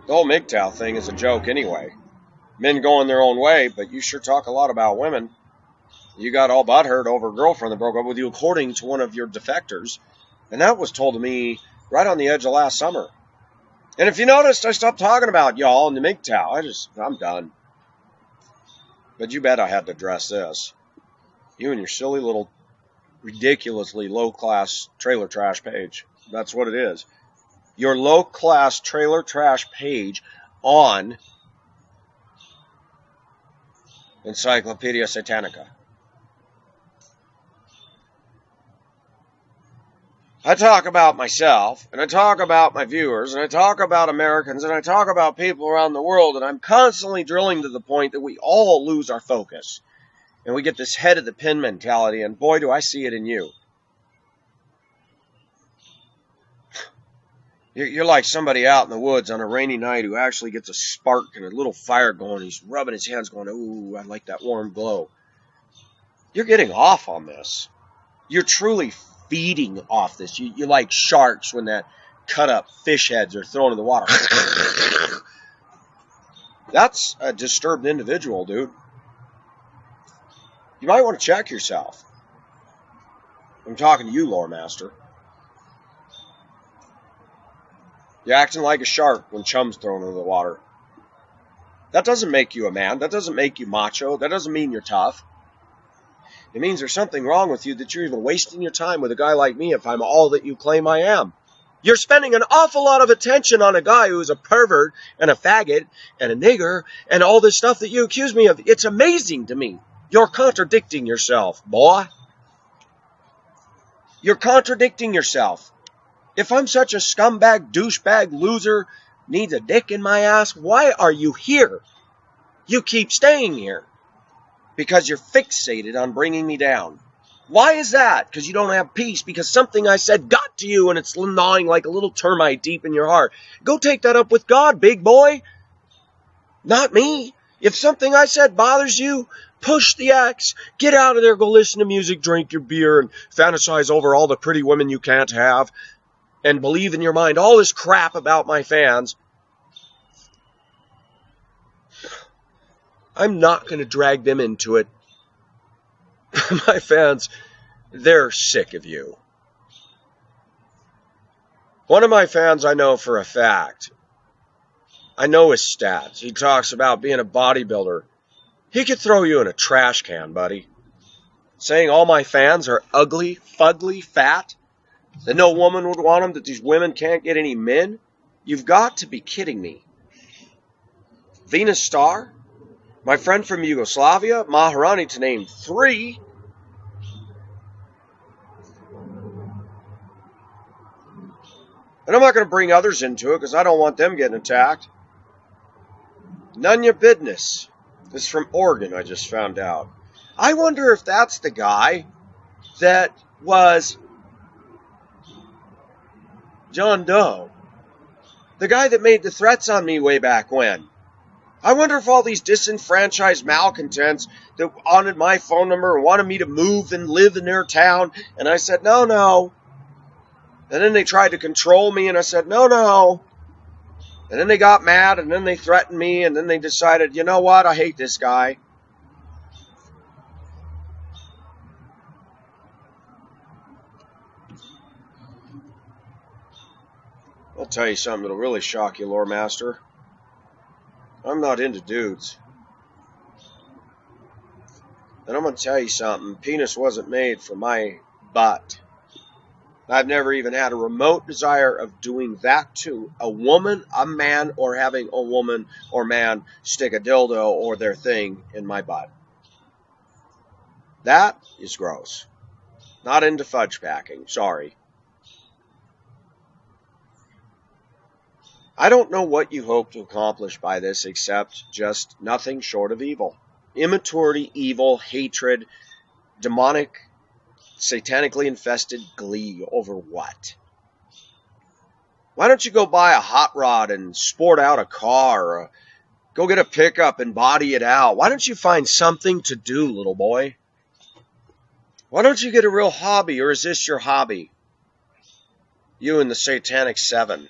The whole MGTOW thing is a joke anyway. Men going their own way, but you sure talk a lot about women. You got all butthurt over a girlfriend that broke up with you according to one of your defectors. And that was told to me right on the edge of last summer. And if you noticed, I stopped talking about y'all and the MGTOW. I'm done. But you bet I had to address this. You and your silly little, ridiculously low-class trailer trash page. That's what it is. Your low-class trailer trash page on Encyclopedia Satanica. I talk about myself, and I talk about my viewers, and I talk about Americans, and I talk about people around the world, and I'm constantly drilling to the point that we all lose our focus. And we get this head of the pin mentality, and boy, do I see it in you. You're like somebody out in the woods on a rainy night who actually gets a spark and a little fire going. He's rubbing his hands going, ooh, I like that warm glow. You're getting off on this. You're truly feeding off this. You're like sharks when that cut up fish heads are thrown in the water. That's a disturbed individual, dude. You might want to check yourself. I'm talking to you, Lore Master. You're acting like a shark when chum's thrown into the water. That doesn't make you a man. That doesn't make you macho. That doesn't mean you're tough. It means there's something wrong with you that you're even wasting your time with a guy like me if I'm all that you claim I am. You're spending an awful lot of attention on a guy who's a pervert and a faggot and a nigger and all this stuff that you accuse me of. It's amazing to me. You're contradicting yourself, boy. You're contradicting yourself. If I'm such a scumbag, douchebag, loser, needs a dick in my ass, why are you here? You keep staying here. Because you're fixated on bringing me down. Why is that? Because you don't have peace. Because something I said got to you and it's gnawing like a little termite deep in your heart. Go take that up with God, big boy. Not me. If something I said bothers you, push the X. Get out of there, go listen to music, drink your beer, and fantasize over all the pretty women you can't have. And believe in your mind all this crap about my fans. I'm not going to drag them into it. My fans, they're sick of you. One of my fans I know for a fact. I know his stats. He talks about being a bodybuilder. He could throw you in a trash can, buddy. Saying all my fans are ugly, fugly, fat. That no woman would want them, that these women can't get any men. You've got to be kidding me. Venus Star? My friend from Yugoslavia, Maharani, to name 3. And I'm not going to bring others into it because I don't want them getting attacked. Nunya Bidness. This is from Oregon, I just found out. I wonder if that's the guy that was John Doe. The guy that made the threats on me way back when. I wonder if all these disenfranchised malcontents that wanted my phone number and wanted me to move and live in their town, and I said, no, no. And then they tried to control me, and I said, no, no. And then they got mad, and then they threatened me, and then they decided, you know what, I hate this guy. I'll tell you something that'll really shock you, Lore Master. I'm not into dudes. And I'm going to tell you something. Penis wasn't made for my butt. I've never even had a remote desire of doing that to a woman, a man, or having a woman or man stick a dildo or their thing in my butt. That is gross. Not into fudge packing. Sorry. I don't know what you hope to accomplish by this except just nothing short of evil. Immaturity, evil, hatred, demonic, satanically infested glee over what? Why don't you go buy a hot rod and sport out a car, or go get a pickup and body it out? Why don't you find something to do, little boy? Why don't you get a real hobby, or is this your hobby? You and the Satanic Seven.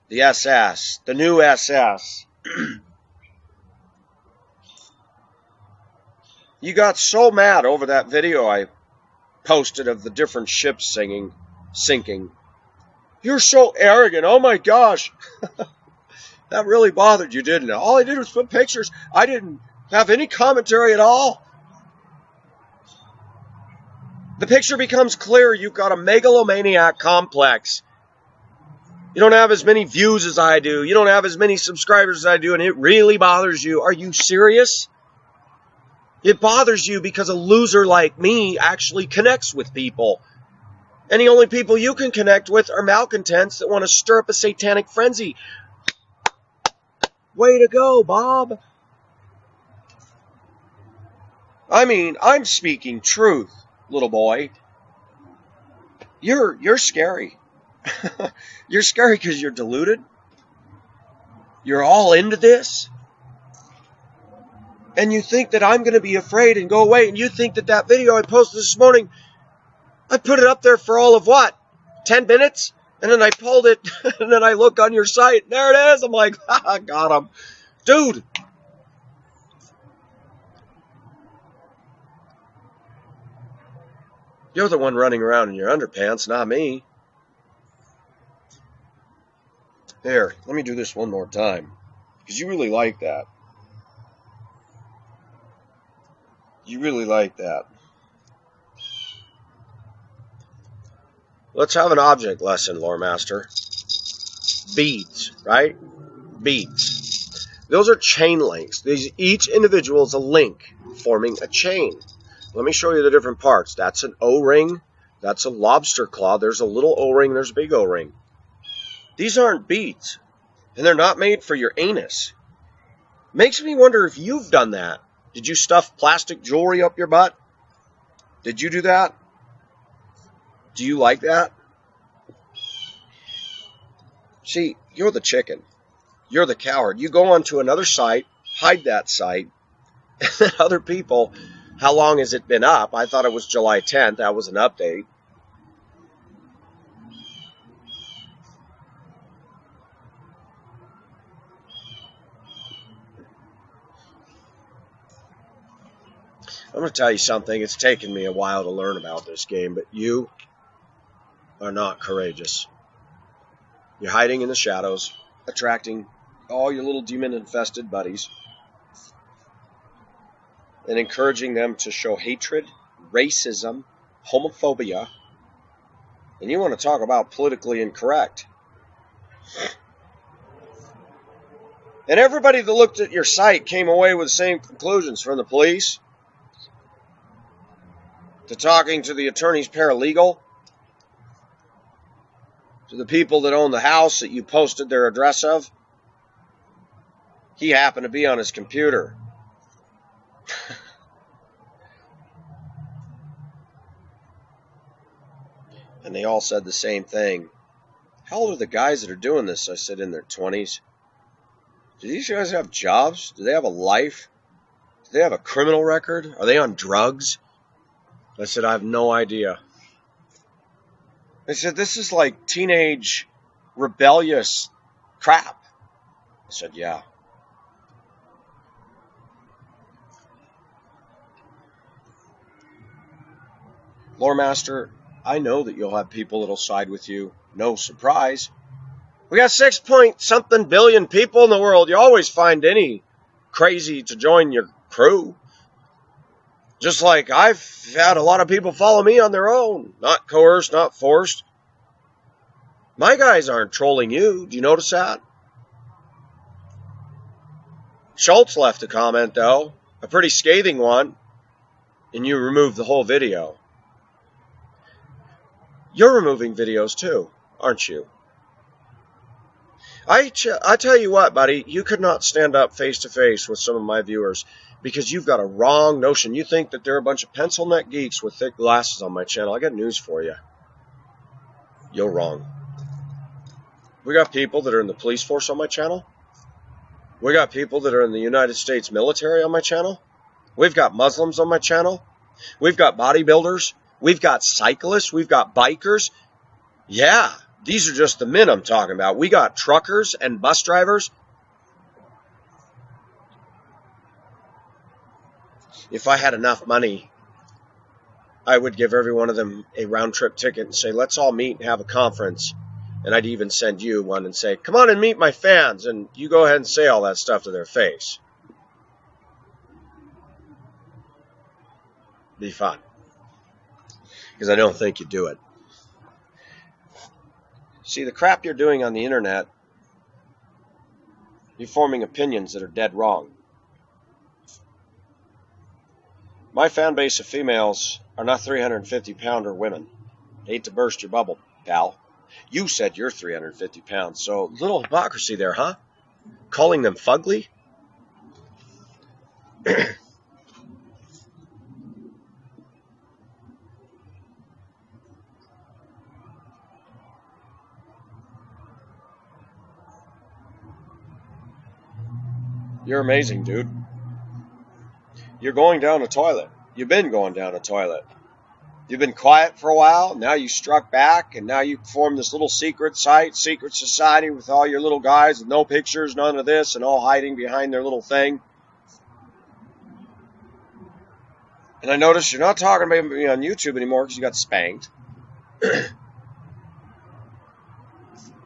The SS. The new SS. You got so mad over that video I posted of the different ships sinking. You're so arrogant. Oh my gosh. That really bothered you, didn't it? All I did was put pictures. I didn't have any commentary at all. The picture becomes clear. You've got a megalomaniac complex. You don't have as many views as I do. You don't have as many subscribers as I do, and it really bothers you. Are you serious? It bothers you because a loser like me actually connects with people. And the only people you can connect with are malcontents that want to stir up a satanic frenzy. Way to go, Bob. I mean, I'm speaking truth, little boy. You're scary. You're scary because you're deluded. You're all into this. And you think that I'm going to be afraid and go away. And you think that that video I posted this morning, I put it up there for all of what? 10 minutes? And then I pulled it, and then I look on your site, there it is. I'm like, ha, got him. Dude. You're the one running around in your underpants, not me. Here, let me do this one more time. Because you really like that. You really like that. Let's have an object lesson, Lore Master. Beads, right? Beads. Those are chain links. Each individual is a link forming a chain. Let me show you the different parts. That's an O-ring. That's a lobster claw. There's a little O-ring. There's a big O-ring. These aren't beads. And they're not made for your anus. Makes me wonder if you've done that. Did you stuff plastic jewelry up your butt? Did you do that? Do you like that? See, you're the chicken. You're the coward. You go onto another site, hide that site, and then other people, how long has it been up? I thought it was July 10th. That was an update. I'm going to tell you something. It's taken me a while to learn about this game, but you are not courageous. You're hiding in the shadows, attracting all your little demon-infested buddies, and encouraging them to show hatred, racism, homophobia, and you want to talk about politically incorrect. And everybody that looked at your site came away with the same conclusions, from the police to talking to the attorney's paralegal, to the people that own the house that you posted their address of. He happened to be on his computer. And they all said the same thing. How old are the guys that are doing this? I said, in their 20s. Do these guys have jobs? Do they have a life? Do they have a criminal record? Are they on drugs? I said, I have no idea. They said, this is like teenage rebellious crap. I said, yeah. Lore Master, I know that you'll have people that'll side with you. No surprise. We got 6-point-something billion people in the world. You always find any crazy to join your crew. Just like I've had a lot of people follow me on their own. Not coerced, not forced. My guys aren't trolling you. Do you notice that? Schultz left a comment, though. A pretty scathing one. And you removed the whole video. You're removing videos, too, aren't you? I tell you what, buddy. You could not stand up face-to-face with some of my viewers, because you've got a wrong notion. You think that they're a bunch of pencil neck geeks with thick glasses on my channel. I got news for you. You're wrong. We got people that are in the police force on my channel. We got people that are in the United States military on my channel. We've got Muslims on my channel. We've got bodybuilders. We've got cyclists. We've got bikers. Yeah, these are just the men I'm talking about. We got truckers and bus drivers. If I had enough money, I would give every one of them a round-trip ticket and say, let's all meet and have a conference. And I'd even send you one and say, come on and meet my fans. And you go ahead and say all that stuff to their face. Be fun. Because I don't think you do it. See, the crap you're doing on the internet, you're forming opinions that are dead wrong. My fan base of females are not 350-pounder women. Hate to burst your bubble, pal. You said you're 350 pounds, so little hypocrisy there, huh? Calling them fugly? You're amazing, dude. You're going down a toilet. You've been going down a toilet. You've been quiet for a while. Now you struck back, and now you formed this little secret site, secret society with all your little guys with no pictures, none of this, and all hiding behind their little thing. And I noticed you're not talking about me on YouTube anymore because you got spanked.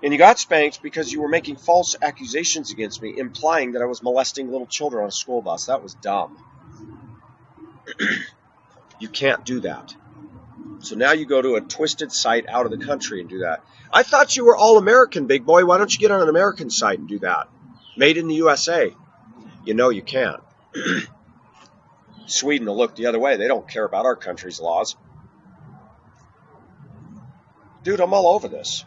And you got spanked because you were making false accusations against me, implying that I was molesting little children on a school bus. That was dumb. You can't do that. So now you go to a twisted site out of the country and do that. I thought you were all American, big boy. Why don't you get on an American site and do that? Made in the USA. You know you can't. Sweden will look the other way. They don't care about our country's laws. Dude, I'm all over this.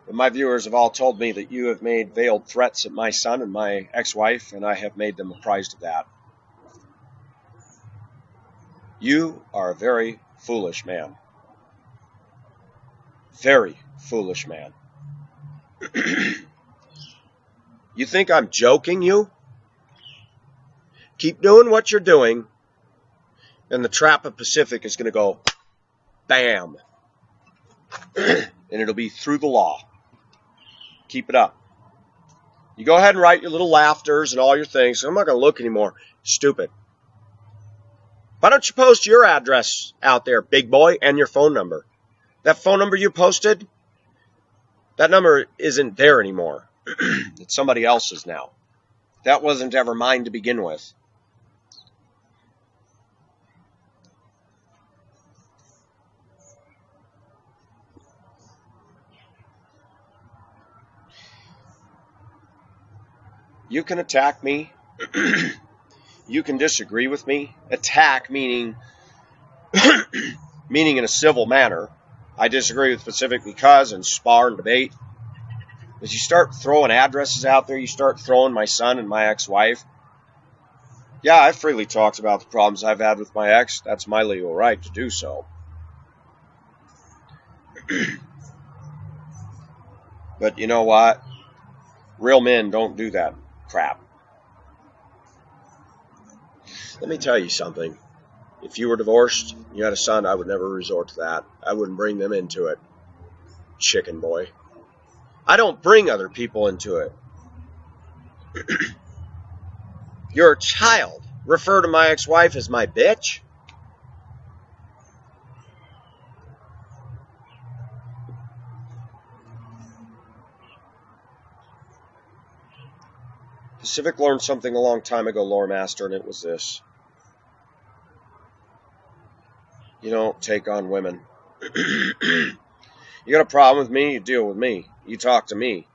But my viewers have all told me that you have made veiled threats at my son and my ex-wife, and I have made them apprised of that. You are a very foolish man. Very foolish man. You think I'm joking you? Keep doing what you're doing, and the trap of Pacific is going to go bam. And it'll be through the law. Keep it up. You go ahead and write your little laughters and all your things. I'm not going to look anymore. Stupid. Why don't you post your address out there, big boy, and your phone number? That phone number you posted, that number isn't there anymore. It's somebody else's now. That wasn't ever mine to begin with. You can attack me. You can disagree with me. Attack meaning meaning in a civil manner. I disagree with Pacific because, and spar and debate. As you start throwing addresses out there, you start throwing my son and my ex-wife. Yeah, I freely talked about the problems I've had with my ex. That's my legal right to do so. But you know what? Real men don't do that crap. Let me tell you something. If you were divorced, you had a son, I would never resort to that. I wouldn't bring them into it. Chicken boy. I don't bring other people into it. You're a child. Refer to my ex-wife as my bitch? Pacific learned something a long time ago, Lore Master, and it was this. You don't take on women. You got a problem with me, you deal with me. You talk to me.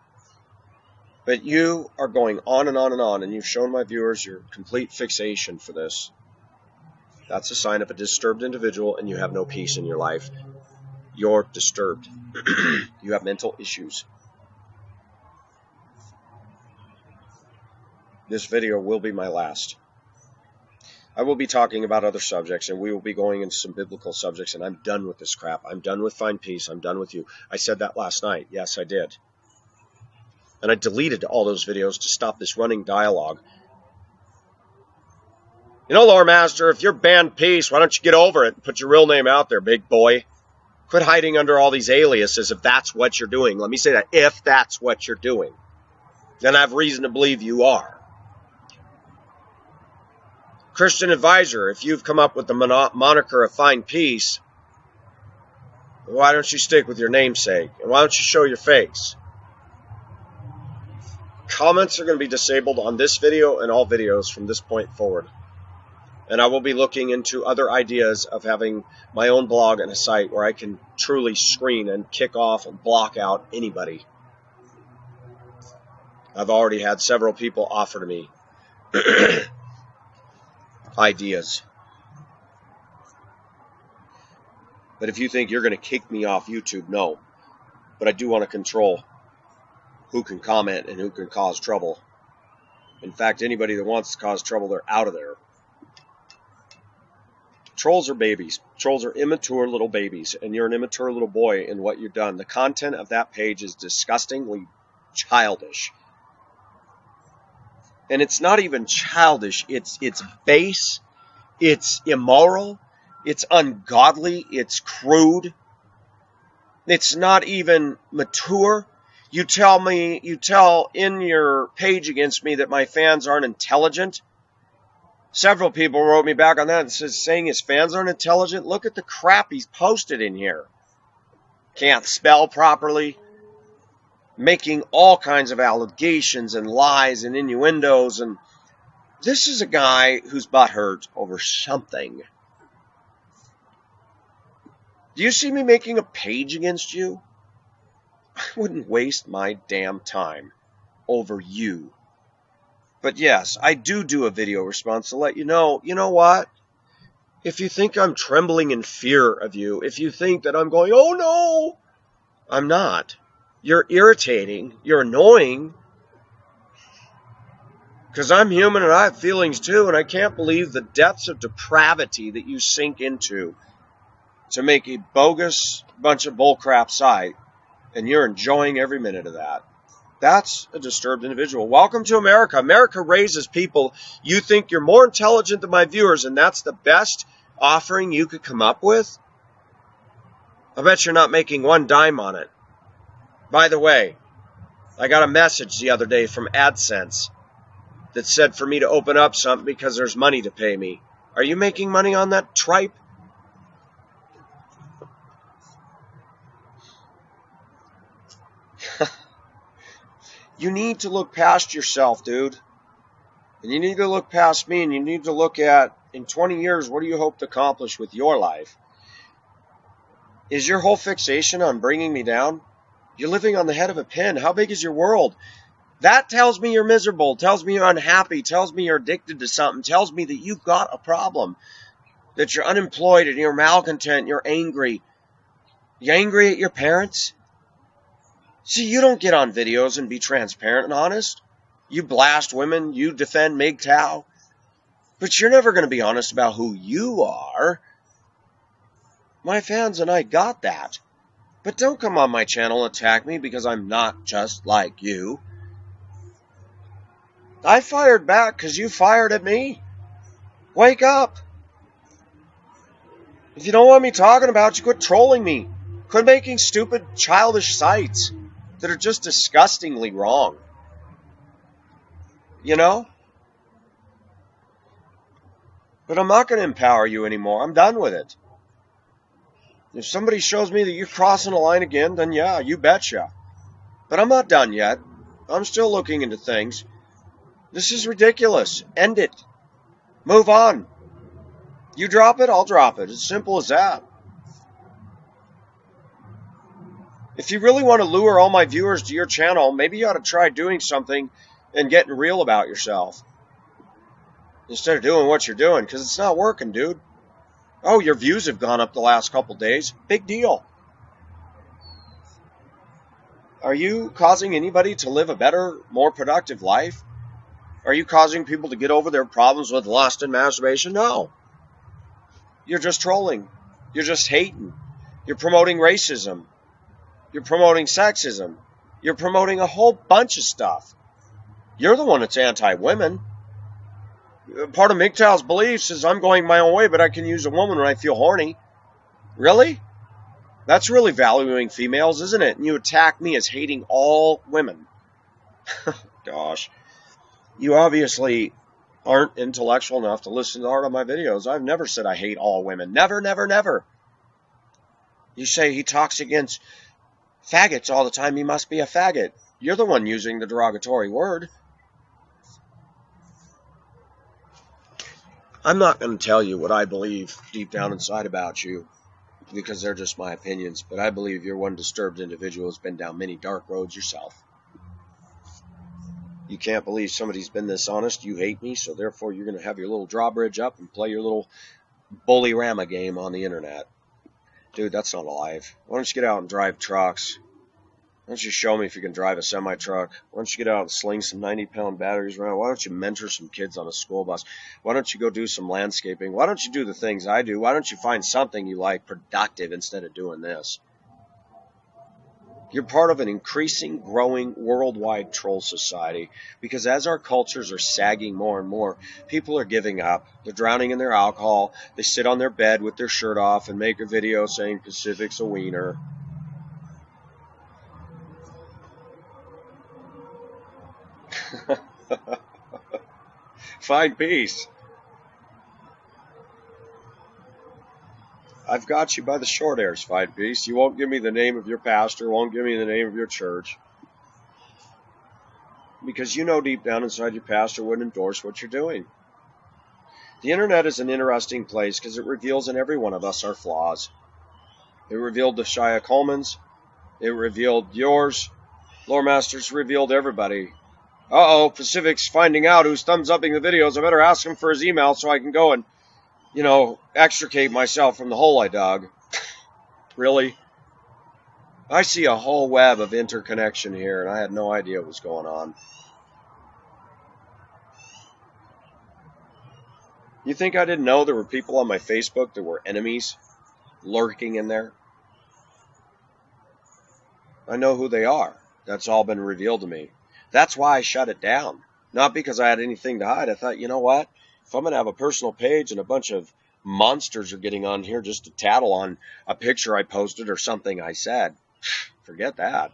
But you are going on and on and on, and you've shown my viewers your complete fixation for this. That's a sign of a disturbed individual, and you have no peace in your life. You're disturbed. You have mental issues. This video will be my last. I will be talking about other subjects, and we will be going into some biblical subjects, and I'm done with this crap. I'm done with Find Peace. I'm done with you. I said that last night. Yes, I did. And I deleted all those videos to stop this running dialogue. You know, Lore Master, if you're banned peace, why don't you get over it and put your real name out there, big boy? Quit hiding under all these aliases if that's what you're doing. Let me say that. If that's what you're doing. Then I have reason to believe you are. Christian Advisor, if you've come up with the moniker of Find Peace, why don't you stick with your namesake? And why don't you show your face? Comments are going to be disabled on this video and all videos from this point forward. And I will be looking into other ideas of having my own blog and a site where I can truly screen and kick off and block out anybody. I've already had several people offer to me ideas. But if you think you're going to kick me off YouTube, no. But I do want to control who can comment and who can cause trouble. In fact, anybody that wants to cause trouble, they're out of there. Trolls are babies. Trolls are immature little babies, and you're an immature little boy in what you've done. The content of that page is disgustingly childish. And it's not even childish. It's base. It's immoral. It's ungodly. It's crude. It's not even mature. You tell in your page against me that my fans aren't intelligent. Several people wrote me back on that and saying his fans aren't intelligent. Look at the crap he's posted in here. Can't spell properly. Making all kinds of allegations and lies and innuendos. And this is a guy who's butthurt over something. Do you see me making a page against you? I wouldn't waste my damn time over you. But yes, I do a video response to let you know what? If you think I'm trembling in fear of you, if you think that I'm going, oh no, I'm not. You're irritating. You're annoying. Because I'm human and I have feelings too, and I can't believe the depths of depravity that you sink into to make a bogus bunch of bullcrap site, and you're enjoying every minute of that. That's a disturbed individual. Welcome to America. America raises people. You think you're more intelligent than my viewers, and that's the best offering you could come up with? I bet you're not making one dime on it. By the way, I got a message the other day from AdSense that said for me to open up something because there's money to pay me. Are you making money on that tripe? You need to look past yourself, dude. And you need to look past me, and you need to look at, in 20 years, what do you hope to accomplish with your life? Is your whole fixation on bringing me down? You're living on the head of a pin. How big is your world? That tells me you're miserable, tells me you're unhappy, tells me you're addicted to something, tells me that you've got a problem, that you're unemployed and you're malcontent, you're angry. You angry at your parents? See, you don't get on videos and be transparent and honest. You blast women, you defend MGTOW, but you're never going to be honest about who you are. My fans and I got that. But don't come on my channel and attack me because I'm not just like you. I fired back because you fired at me. Wake up. If you don't want me talking about you, quit trolling me. Quit making stupid, childish sites that are just disgustingly wrong. You know? But I'm not going to empower you anymore. I'm done with it. If somebody shows me that you're crossing a line again, then yeah, you betcha. But I'm not done yet. I'm still looking into things. This is ridiculous. End it. Move on. You drop it, I'll drop it. As simple as that. If you really want to lure all my viewers to your channel, maybe you ought to try doing something and getting real about yourself. Instead of doing what you're doing, because it's not working, dude. Oh, your views have gone up the last couple days. Big deal. Are you causing anybody to live a better, more productive life? Are you causing people to get over their problems with lust and masturbation? No. You're just trolling. You're just hating. You're promoting racism. You're promoting sexism. You're promoting a whole bunch of stuff. You're the one that's anti-women. Part of MGTOW's beliefs is I'm going my own way, but I can use a woman when I feel horny. Really? That's really valuing females, isn't it? And you attack me as hating all women. Gosh. You obviously aren't intellectual enough to listen to art of my videos. I've never said I hate all women. Never, never, never. You say he talks against faggots all the time. He must be a faggot. You're the one using the derogatory word. I'm not going to tell you what I believe deep down inside about you, because they're just my opinions, but I believe you're one disturbed individual who's been down many dark roads yourself. You can't believe somebody's been this honest. You hate me, so therefore you're going to have your little drawbridge up and play your little bully-rama game on the internet. Dude, that's not alive. Why don't you get out and drive trucks? Why don't you show me if you can drive a semi-truck? Why don't you get out and sling some 90-pound batteries around? Why don't you mentor some kids on a school bus? Why don't you go do some landscaping? Why don't you do the things I do? Why don't you find something you like productive instead of doing this? You're part of an increasing, growing worldwide troll society because as our cultures are sagging more and more, people are giving up. They're drowning in their alcohol. They sit on their bed with their shirt off and make a video saying Pacific's a wiener. Find peace. I've got you by the short hairs, Find Peace. You won't give me the name of your pastor, won't give me the name of your church. Because you know deep down inside your pastor wouldn't endorse what you're doing. The internet is an interesting place because it reveals in every one of us our flaws. It revealed the Shia Coleman's. It revealed yours. Lore Masters revealed everybody. Uh-oh, Pacific's finding out who's thumbs upping the videos. I better ask him for his email so I can go and, extricate myself from the hole I dug. Really? I see a whole web of interconnection here, and I had no idea what was going on. You think I didn't know there were people on my Facebook that were enemies lurking in there? I know who they are. That's all been revealed to me. That's why I shut it down. Not because I had anything to hide. I thought, you know what? If I'm going to have a personal page and a bunch of monsters are getting on here just to tattle on a picture I posted or something I said, forget that.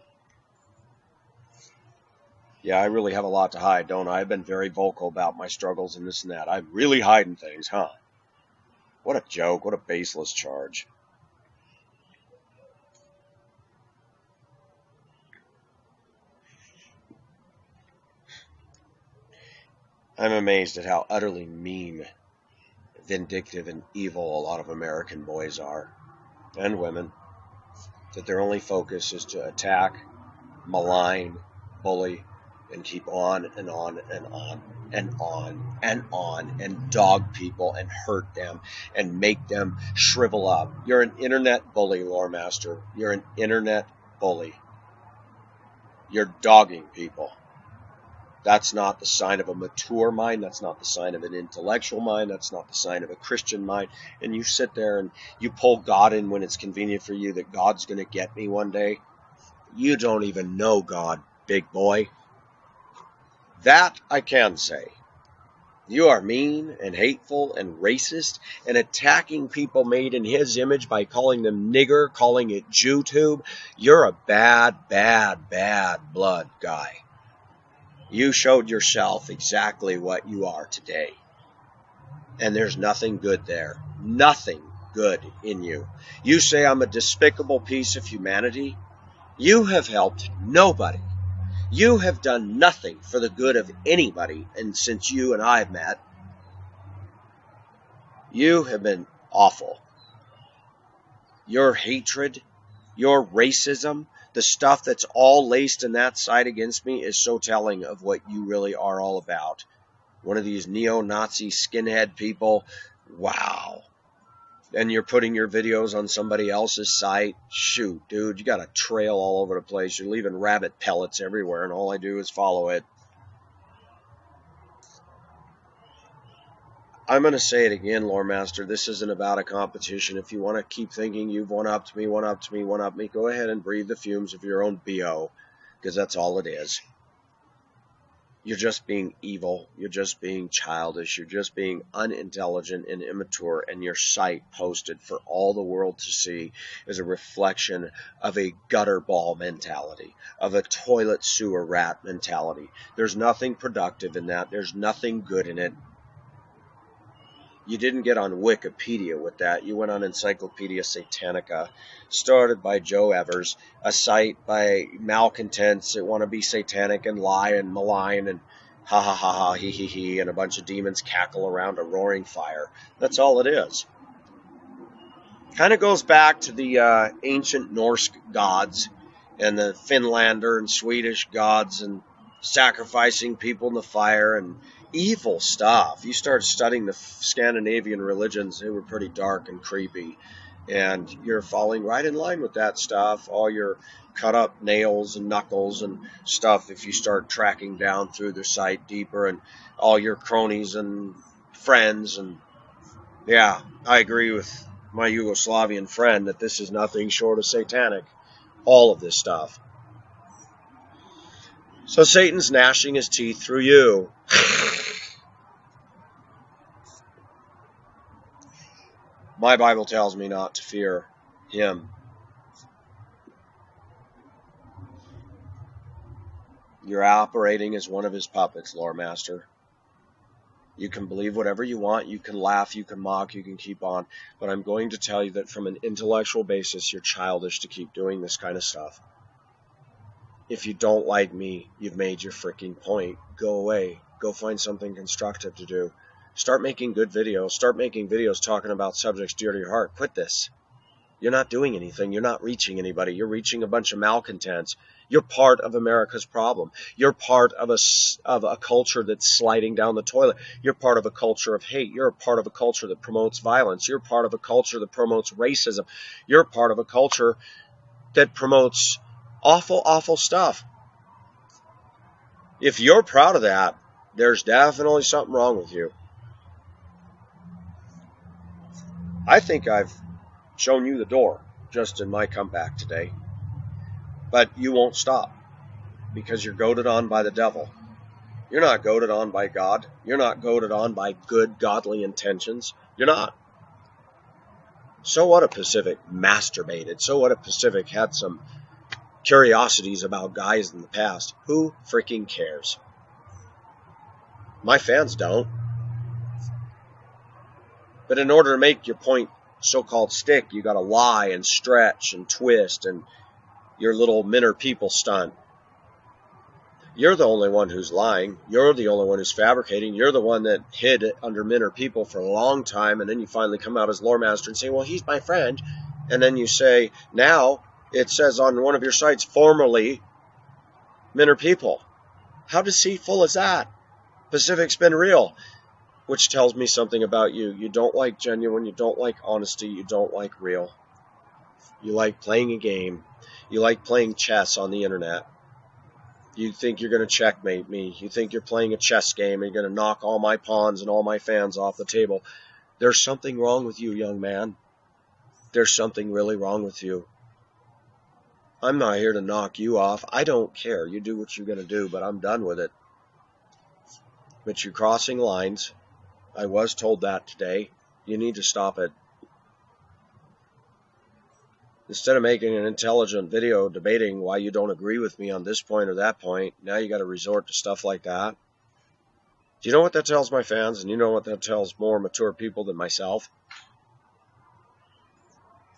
Yeah, I really have a lot to hide, don't I? I've been very vocal about my struggles and this and that. I'm really hiding things, huh? What a joke. What a baseless charge. I'm amazed at how utterly mean, vindictive, and evil a lot of American boys are, and women, that their only focus is to attack, malign, bully, and keep on and on and on and on and on and dog people and hurt them and make them shrivel up. You're an internet bully, Lore Master. You're an internet bully. You're dogging people. That's not the sign of a mature mind. That's not the sign of an intellectual mind. That's not the sign of a Christian mind. And you sit there and you pull God in when it's convenient for you that God's going to get me one day. You don't even know God, big boy. That I can say. You are mean and hateful and racist and attacking people made in his image by calling them nigger, calling it Jew-tube. You're a bad, bad, bad blood guy. You showed yourself exactly what you are today. And there's nothing good there. Nothing good in you. You say I'm a despicable piece of humanity. You have helped nobody. You have done nothing for the good of anybody, and since you and I have met, you have been awful. Your hatred, your racism, the stuff that's all laced in that side against me is so telling of what you really are all about. One of these neo-Nazi skinhead people, wow. And you're putting your videos on somebody else's site. Shoot, dude, you got a trail all over the place. You're leaving rabbit pellets everywhere, and all I do is follow it. I'm going to say it again, Lore Master. This isn't about a competition. If you want to keep thinking you've one-upped me, one-upped me, one-upped me, go ahead and breathe the fumes of your own BO, because that's all it is. You're just being evil. You're just being childish. You're just being unintelligent and immature, and your site posted for all the world to see is a reflection of a gutter ball mentality, of a toilet sewer rat mentality. There's nothing productive in that. There's nothing good in it. You didn't get on Wikipedia with that. You went on Encyclopedia Satanica, started by Joe Evers, a site by malcontents that want to be satanic and lie and malign and ha ha ha ha he he he, and a bunch of demons cackle around a roaring fire. That's all it is. Kind of goes back to the ancient Norse gods and the Finlander and Swedish gods and sacrificing people in the fire and evil stuff. You start studying the Scandinavian religions, they were pretty dark and creepy, and you're falling right in line with that stuff. All your cut up nails and knuckles and stuff, if you start tracking down through the site deeper, and all your cronies and friends. And yeah, I agree with my Yugoslavian friend that this is nothing short of satanic, all of this stuff. So Satan's gnashing his teeth through you. My Bible tells me not to fear him. You're operating as one of his puppets, Lore Master. You can believe whatever you want, you can laugh, you can mock, you can keep on, but I'm going to tell you that from an intellectual basis, you're childish to keep doing this kind of stuff. If you don't like me, you've made your freaking point. Go away. Go find something constructive to do. Start making good videos. Start making videos talking about subjects dear to your heart. Quit this. You're not doing anything. You're not reaching anybody. You're reaching a bunch of malcontents. You're part of America's problem. You're part of a culture that's sliding down the toilet. You're part of a culture of hate. You're a part of a culture that promotes violence. You're part of a culture that promotes racism. You're part of a culture that promotes awful, awful stuff. If you're proud of that, there's definitely something wrong with you. I think I've shown you the door just in my comeback today. But you won't stop because you're goaded on by the devil. You're not goaded on by God. You're not goaded on by good, godly intentions. You're not. So what if Pacific masturbated? So what if Pacific had some curiosities about guys in the past? Who freaking cares? My fans don't. But in order to make your point so-called stick, you got to lie and stretch and twist and your little Minner people stunt. You're the only one who's lying. You're the only one who's fabricating. You're the one that hid under Minner people for a long time, and then you finally come out as Lore Master and say, well, he's my friend. And then you say, now it says on one of your sites, formerly Minner people. How deceitful is that? Pacific's been real, which tells me something about you. You don't like genuine. You don't like honesty. You don't like real. You like playing a game. You like playing chess on the internet. You think you're going to checkmate me. You think you're playing a chess game and you're going to knock all my pawns and all my fans off the table. There's something wrong with you, young man. There's something really wrong with you. I'm not here to knock you off. I don't care. You do what you're going to do, but I'm done with it. But you're crossing lines. I was told that today. You need to stop it. Instead of making an intelligent video debating why you don't agree with me on this point or that point, now you got to resort to stuff like that. Do you know what that tells my fans? And you know what that tells more mature people than myself?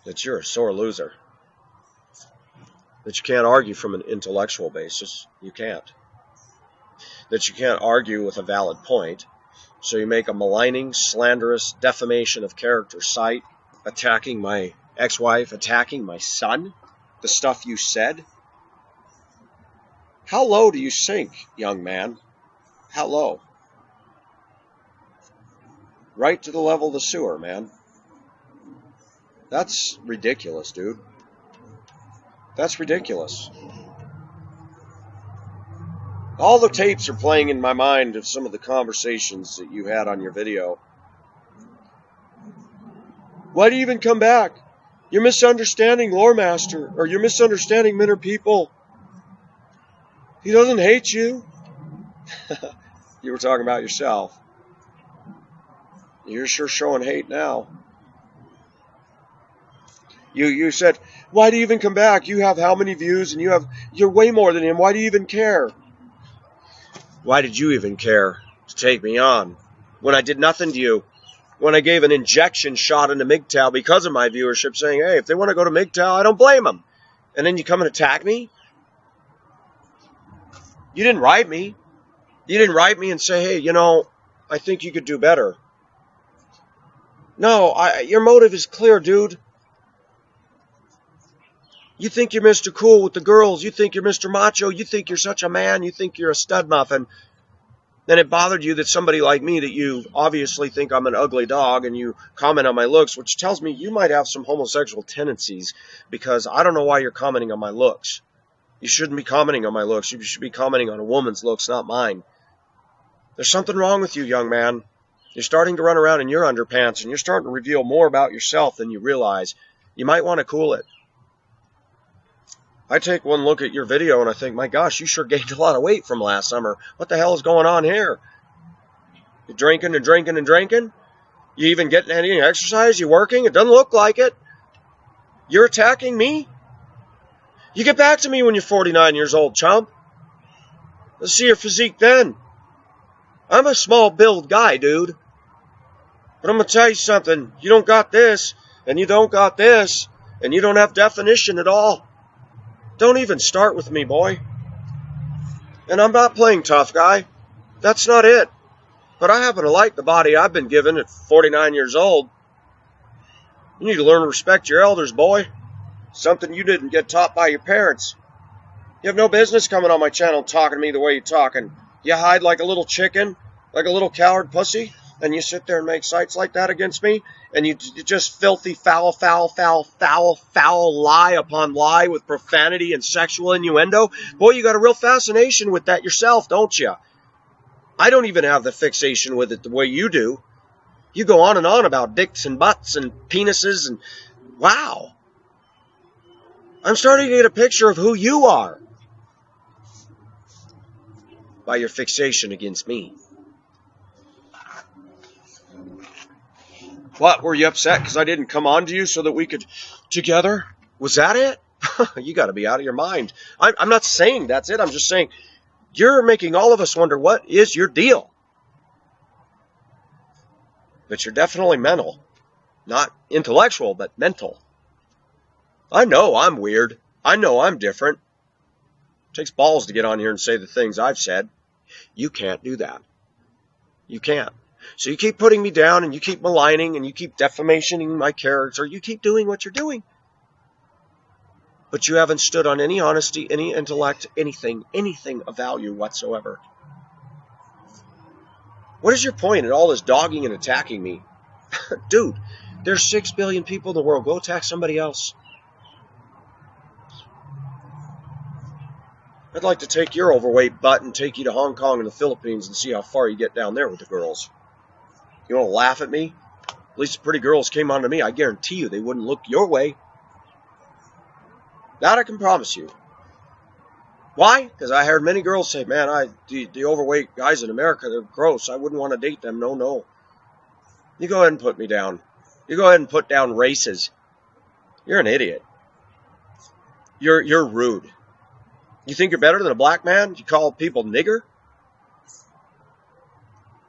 That you're a sore loser. That you can't argue from an intellectual basis. You can't. That you can't argue with a valid point. So you make a maligning, slanderous, defamation of character site, attacking my ex-wife, attacking my son, the stuff you said. How low do you sink, young man? How low? Right to the level of the sewer, man. That's ridiculous, dude. That's ridiculous. All the tapes are playing in my mind of some of the conversations that you had on your video. Why do you even come back? You're misunderstanding Lore Master, or you're misunderstanding Minner people. He doesn't hate you. You were talking about yourself. You're sure showing hate now. You said, why do you even come back? You have how many views, and you're way more than him. Why do you even care? Why did you even care to take me on when I did nothing to you? When I gave an injection shot into MGTOW because of my viewership, saying, hey, if they want to go to MGTOW, I don't blame them. And then you come and attack me? You didn't write me. You didn't write me and say, hey, you know, I think you could do better. No, your motive is clear, dude. You think you're Mr. Cool with the girls. You think you're Mr. Macho. You think you're such a man. You think you're a stud muffin. Then it bothered you that somebody like me, that you obviously think I'm an ugly dog, and you comment on my looks, which tells me you might have some homosexual tendencies, because I don't know why you're commenting on my looks. You shouldn't be commenting on my looks. You should be commenting on a woman's looks, not mine. There's something wrong with you, young man. You're starting to run around in your underpants, and you're starting to reveal more about yourself than you realize. You might want to cool it. I take one look at your video and I think, my gosh, you sure gained a lot of weight from last summer. What the hell is going on here? You drinking and drinking and drinking? You even getting any exercise? You working? It doesn't look like it. You're attacking me? You get back to me when you're 49 years old, chump. Let's see your physique then. I'm a small build guy, dude. But I'm going to tell you something. You don't got this, and you don't got this, and you don't have definition at all. Don't even start with me, boy. And I'm not playing tough guy. That's not it. But I happen to like the body I've been given at 49 years old. You need to learn to respect your elders, boy. Something you didn't get taught by your parents. You have no business coming on my channel talking to me the way you're talking. You hide like a little chicken, like a little coward pussy, and you sit there and make sights like that against me, and you just filthy, foul lie upon lie with profanity and sexual innuendo. Boy, you got a real fascination with that yourself, don't you? I don't even have the fixation with it the way you do. You go on and on about dicks and butts and penises and... Wow. I'm starting to get a picture of who you are by your fixation against me. What, were you upset because I didn't come on to you so that we could together? Was that it? You got to be out of your mind. I'm not saying that's it. I'm just saying you're making all of us wonder what is your deal. But you're definitely mental. Not intellectual, but mental. I know I'm weird. I know I'm different. It takes balls to get on here and say the things I've said. You can't do that. You can't. So you keep putting me down and you keep maligning and you keep defamationing my character. You keep doing what you're doing. But you haven't stood on any honesty, any intellect, anything of value whatsoever. What is your point in all this dogging and attacking me? Dude, there's 6 billion people in the world. Go attack somebody else. I'd like to take your overweight butt and take you to Hong Kong and the Philippines and see how far you get down there with the girls. You want to laugh at me? At least the pretty girls came on to me. I guarantee you they wouldn't look your way. That I can promise you. Why? Because I heard many girls say, man, the overweight guys in America, they're gross. I wouldn't want to date them. No. You go ahead and put me down. You go ahead and put down races. You're an idiot. You're rude. You think you're better than a black man? You call people nigger?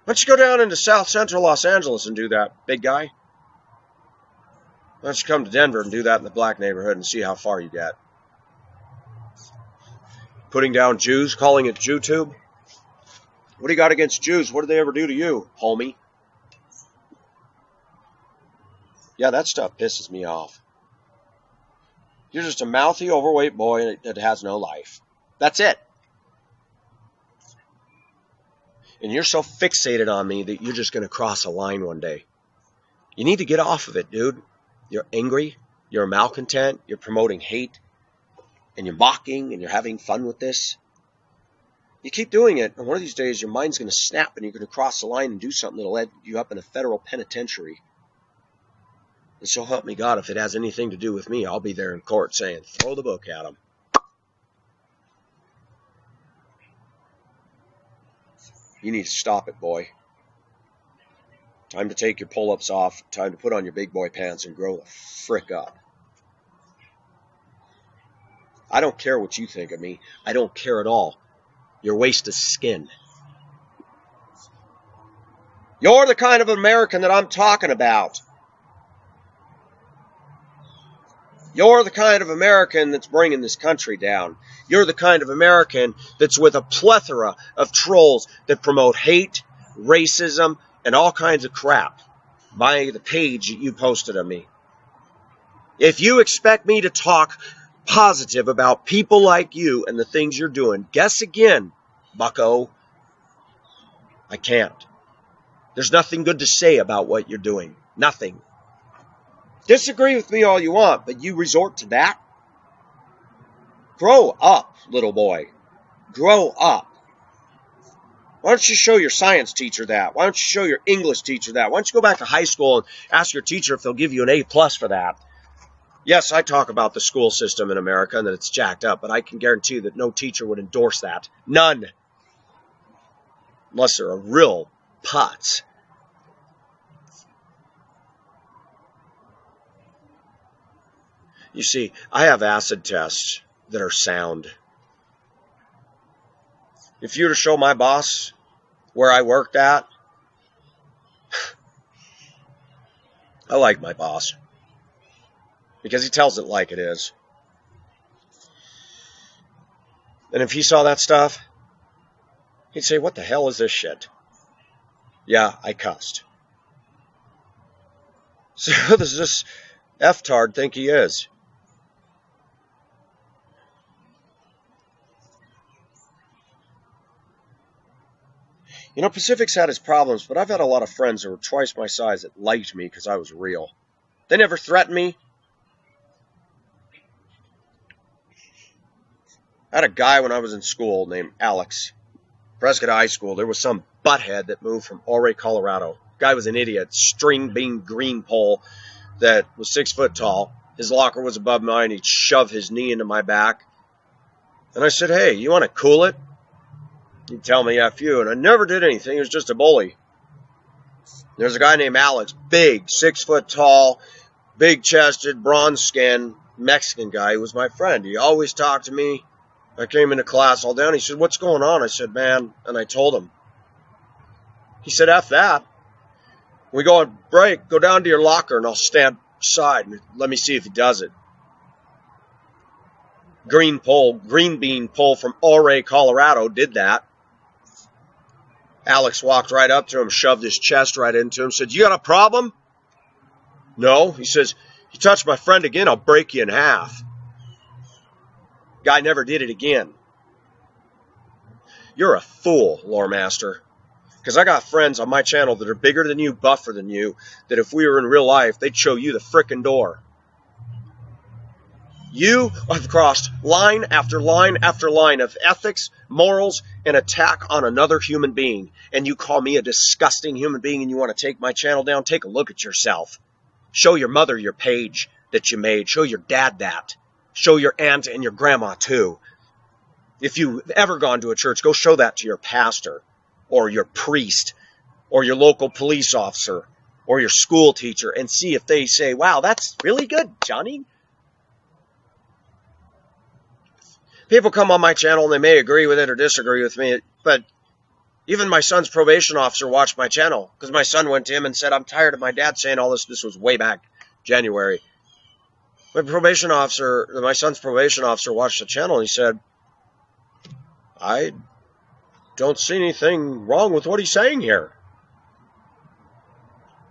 Why don't you go down into South Central Los Angeles and do that, big guy? Why don't you come to Denver and do that in the black neighborhood and see how far you get? Putting down Jews, calling it JewTube? What do you got against Jews? What did they ever do to you, homie? Yeah, that stuff pisses me off. You're just a mouthy, overweight boy that has no life. That's it. And you're so fixated on me that you're just going to cross a line one day. You need to get off of it, dude. You're angry. You're a malcontent. You're promoting hate. And you're mocking and you're having fun with this. You keep doing it, and one of these days your mind's going to snap and you're going to cross the line and do something that'll end you up in a federal penitentiary. And so help me God, if it has anything to do with me, I'll be there in court saying, throw the book at him. You need to stop it, boy. Time to take your pull-ups off. Time to put on your big boy pants and grow the frick up. I don't care what you think of me. I don't care at all. Your waist is skin. You're the kind of American that I'm talking about. You're the kind of American that's bringing this country down. You're the kind of American that's with a plethora of trolls that promote hate, racism, and all kinds of crap by the page that you posted of me. If you expect me to talk positive about people like you and the things you're doing, guess again, bucko. I can't. There's nothing good to say about what you're doing. Nothing. Disagree with me all you want, but you resort to that? Grow up, little boy. Grow up. Why don't you show your science teacher that? Why don't you show your English teacher that? Why don't you go back to high school and ask your teacher if they'll give you an A+ for that? Yes, I talk about the school system in America and that it's jacked up, but I can guarantee you that no teacher would endorse that. None. Unless they're a real putz. You see, I have acid tests that are sound. If you were to show my boss where I worked at, I like my boss because he tells it like it is. And if he saw that stuff, he'd say, what the hell is this shit? Yeah, I cussed. So who does this F-tard think he is? You know, Pacific's had his problems, but I've had a lot of friends who were twice my size that liked me because I was real. They never threatened me. I had a guy when I was in school named Alex. Prescott High School, there was some butthead that moved from Ouray, Colorado. Guy was an idiot, string bean green pole that was 6 foot tall. His locker was above mine. He'd shove his knee into my back. And I said, hey, you want to cool it? He'd tell me F you, and I never did anything. He was just a bully. There's a guy named Alex, big, 6 foot tall, big chested, bronze skin, Mexican guy. He was my friend. He always talked to me. I came into class all down. He said, what's going on? I said, man, and I told him. He said, F that. We go on break, go down to your locker, and I'll stand aside and let me see if he does it. Green bean pole from Ouray, Colorado, did that. Alex walked right up to him, shoved his chest right into him, said, you got a problem? No. He says, you touch my friend again, I'll break you in half. Guy never did it again. You're a fool, Lore Master. Because I got friends on my channel that are bigger than you, buffer than you, that if we were in real life, they'd show you the frickin' door. You have crossed line after line after line of ethics, morals, and attack on another human being. And you call me a disgusting human being and you want to take my channel down? Take a look at yourself. Show your mother your page that you made. Show your dad that. Show your aunt and your grandma too. If you've ever gone to a church, go show that to your pastor or your priest or your local police officer or your school teacher and see if they say, wow, that's really good, Johnny. People come on my channel and they may agree with it or disagree with me, but even my son's probation officer watched my channel because my son went to him and said, I'm tired of my dad saying all this. This was way back January. My son's probation officer watched the channel and he said, I don't see anything wrong with what he's saying here.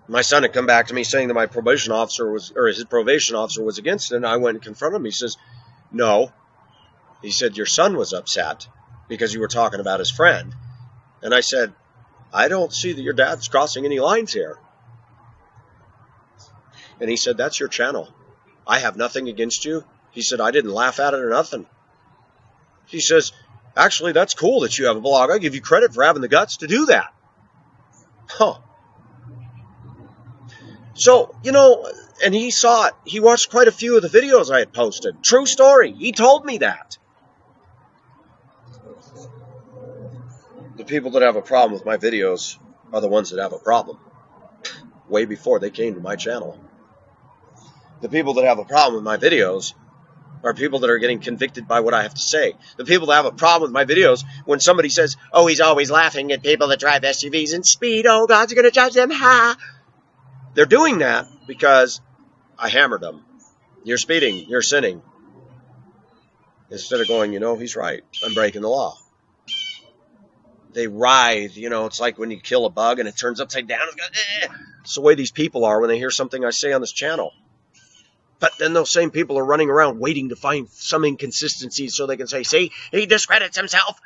My son had come back to me saying that my probation officer his probation officer was against it, and I went and confronted him. He says, no. He said, your son was upset because you were talking about his friend. And I said, I don't see that your dad's crossing any lines here. And he said, that's your channel. I have nothing against you. He said, I didn't laugh at it or nothing. He says, actually, that's cool that you have a blog. I give you credit for having the guts to do that. Huh. So, you know, and he saw it. He watched quite a few of the videos I had posted. True story. He told me that. The people that have a problem with my videos are the ones that have a problem. Way before they came to my channel. The people that have a problem with my videos are people that are getting convicted by what I have to say. The people that have a problem with my videos, when somebody says, oh, he's always laughing at people that drive SUVs and speed, oh, God's going to judge them, ha! They're doing that because I hammered them. You're speeding, you're sinning. Instead of going, you know, he's right, I'm breaking the law. They writhe, you know, it's like when you kill a bug and it turns upside down. It's the way these people are when they hear something I say on this channel. But then those same people are running around waiting to find some inconsistencies so they can say, see, he discredits himself.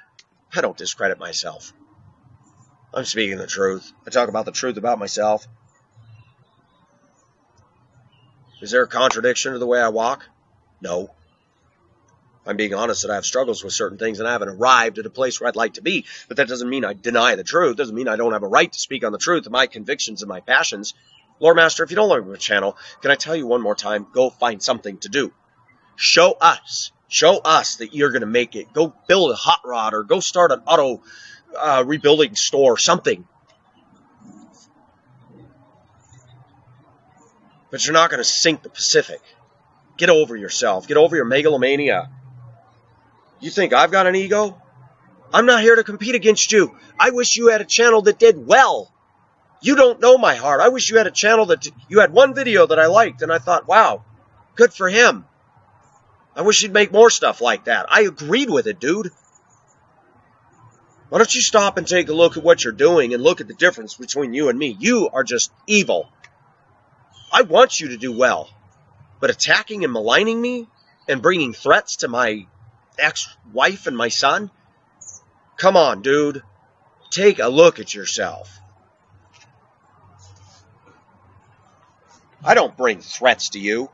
I don't discredit myself. I'm speaking the truth. I talk about the truth about myself. Is there a contradiction to the way I walk? No. I'm being honest that I have struggles with certain things and I haven't arrived at a place where I'd like to be. But that doesn't mean I deny the truth. It doesn't mean I don't have a right to speak on the truth of my convictions and my passions. Lore Master, if you don't like my channel, can I tell you one more time, go find something to do. Show us that you're going to make it. Go build a hot rod or go start an auto rebuilding store, something. But you're not going to sink the Pacific. Get over yourself. Get over your megalomania. You think I've got an ego? I'm not here to compete against you. I wish you had a channel that did well. You don't know my heart. I wish you had a channel that you had one video that I liked and I thought, wow, good for him. I wish you'd make more stuff like that. I agreed with it, dude. Why don't you stop and take a look at what you're doing and look at the difference between you and me? You are just evil. I want you to do well. But attacking and maligning me and bringing threats to my ex-wife and my son? Come on, dude. Take a look at yourself. I don't bring threats to you.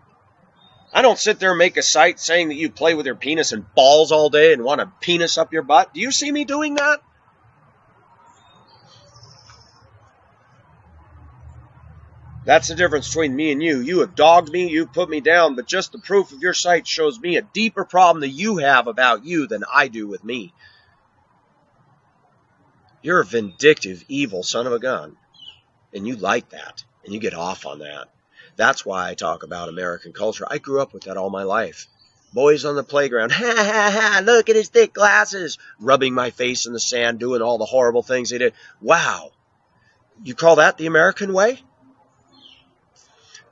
I don't sit there and make a site saying that you play with your penis and balls all day and want a penis up your butt. Do you see me doing that? That's the difference between me and you. You have dogged me, you put me down, but just the proof of your site shows me a deeper problem that you have about you than I do with me. You're a vindictive, evil son of a gun. And you like that. And you get off on that. That's why I talk about American culture. I grew up with that all my life. Boys on the playground, ha ha ha, look at his thick glasses, rubbing my face in the sand, doing all the horrible things they did. Wow. You call that the American way?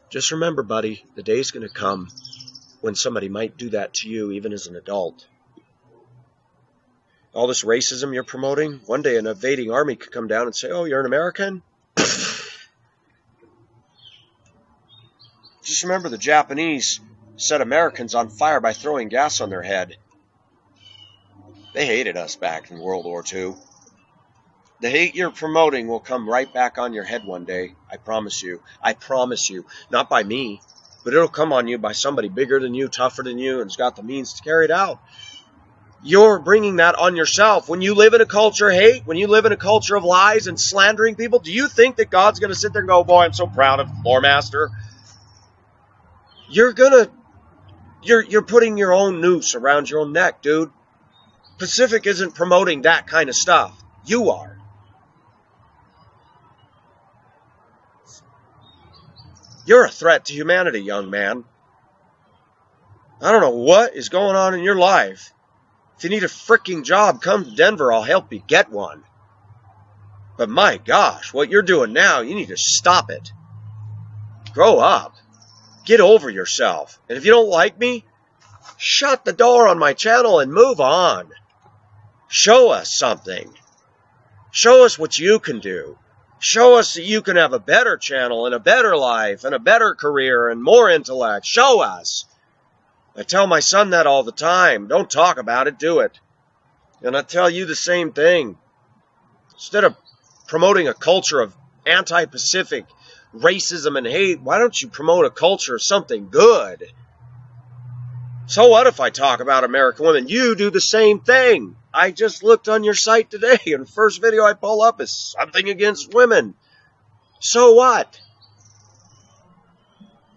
Just remember, buddy, the day's going to come when somebody might do that to you, even as an adult. All this racism you're promoting, one day an invading army could come down and say, oh, you're an American? Just remember the Japanese set Americans on fire by throwing gas on their head. They hated us back in World War II. The hate you're promoting will come right back on your head one day. I promise you. I promise you. Not by me, but it'll come on you by somebody bigger than you, tougher than you, and has got the means to carry it out. You're bringing that on yourself. When you live in a culture of hate, when you live in a culture of lies and slandering people, do you think that God's going to sit there and go, boy, I'm so proud of Lore Master? You're putting your own noose around your own neck, dude. Pacific isn't promoting that kind of stuff. You are. You're a threat to humanity, young man. I don't know what is going on in your life. If you need a freaking job, come to Denver. I'll help you get one. But my gosh, what you're doing now, you need to stop it. Grow up. Get over yourself. And if you don't like me, shut the door on my channel and move on. Show us something. Show us what you can do. Show us that you can have a better channel and a better life and a better career and more intellect. Show us. I tell my son that all the time. Don't talk about it, do it. And I tell you the same thing. Instead of promoting a culture of anti-Pacific racism and hate, why don't you promote a culture of something good? So what if I talk about American women? You do the same thing. I just looked on your site today, and the first video I pull up is something against women. So what?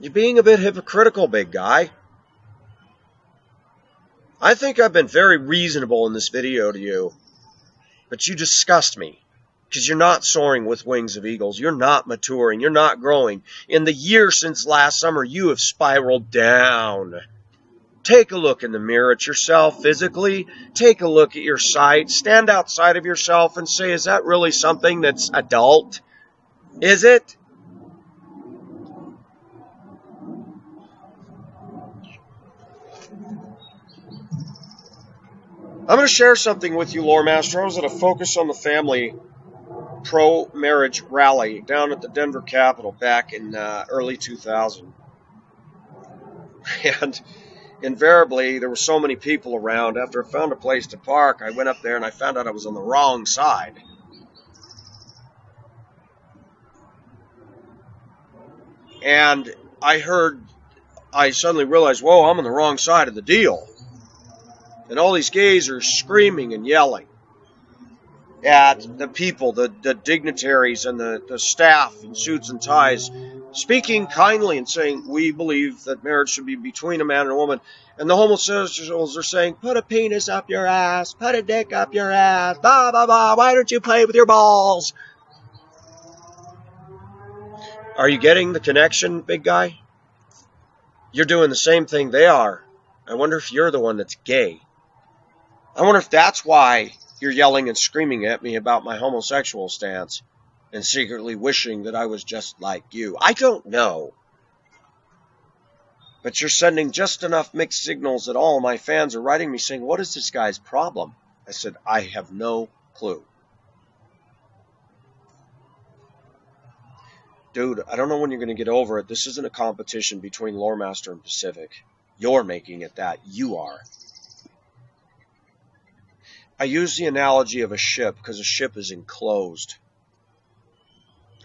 You're being a bit hypocritical, big guy. I think I've been very reasonable in this video to you, but you disgust me. Because you're not soaring with wings of eagles. You're not maturing. You're not growing. In the year since last summer, you have spiraled down. Take a look in the mirror at yourself physically. Take a look at your site. Stand outside of yourself and say, is that really something that's adult? Is it? I'm going to share something with you, Lore Master. I was at a Focus on the Family pro-marriage rally down at the Denver Capitol back in early 2000. And invariably, there were so many people around. After I found a place to park, I went up there and I found out I was on the wrong side. And I suddenly realized, whoa, I'm on the wrong side of the deal. And all these gays are screaming and yelling at the people, the dignitaries and the staff in suits and ties speaking kindly and saying, we believe that marriage should be between a man and a woman. And the homosexuals are saying, put a penis up your ass, put a dick up your ass, blah, blah, blah, why don't you play with your balls? Are you getting the connection, big guy? You're doing the same thing they are. I wonder if you're the one that's gay. I wonder if that's why you're yelling and screaming at me about my homosexual stance and secretly wishing that I was just like you. I don't know. But you're sending just enough mixed signals that all of my fans are writing me saying, what is this guy's problem? I said, I have no clue. Dude, I don't know when you're going to get over it. This isn't a competition between Loremaster and Pacific. You're making it that. You are. I use the analogy of a ship because a ship is enclosed.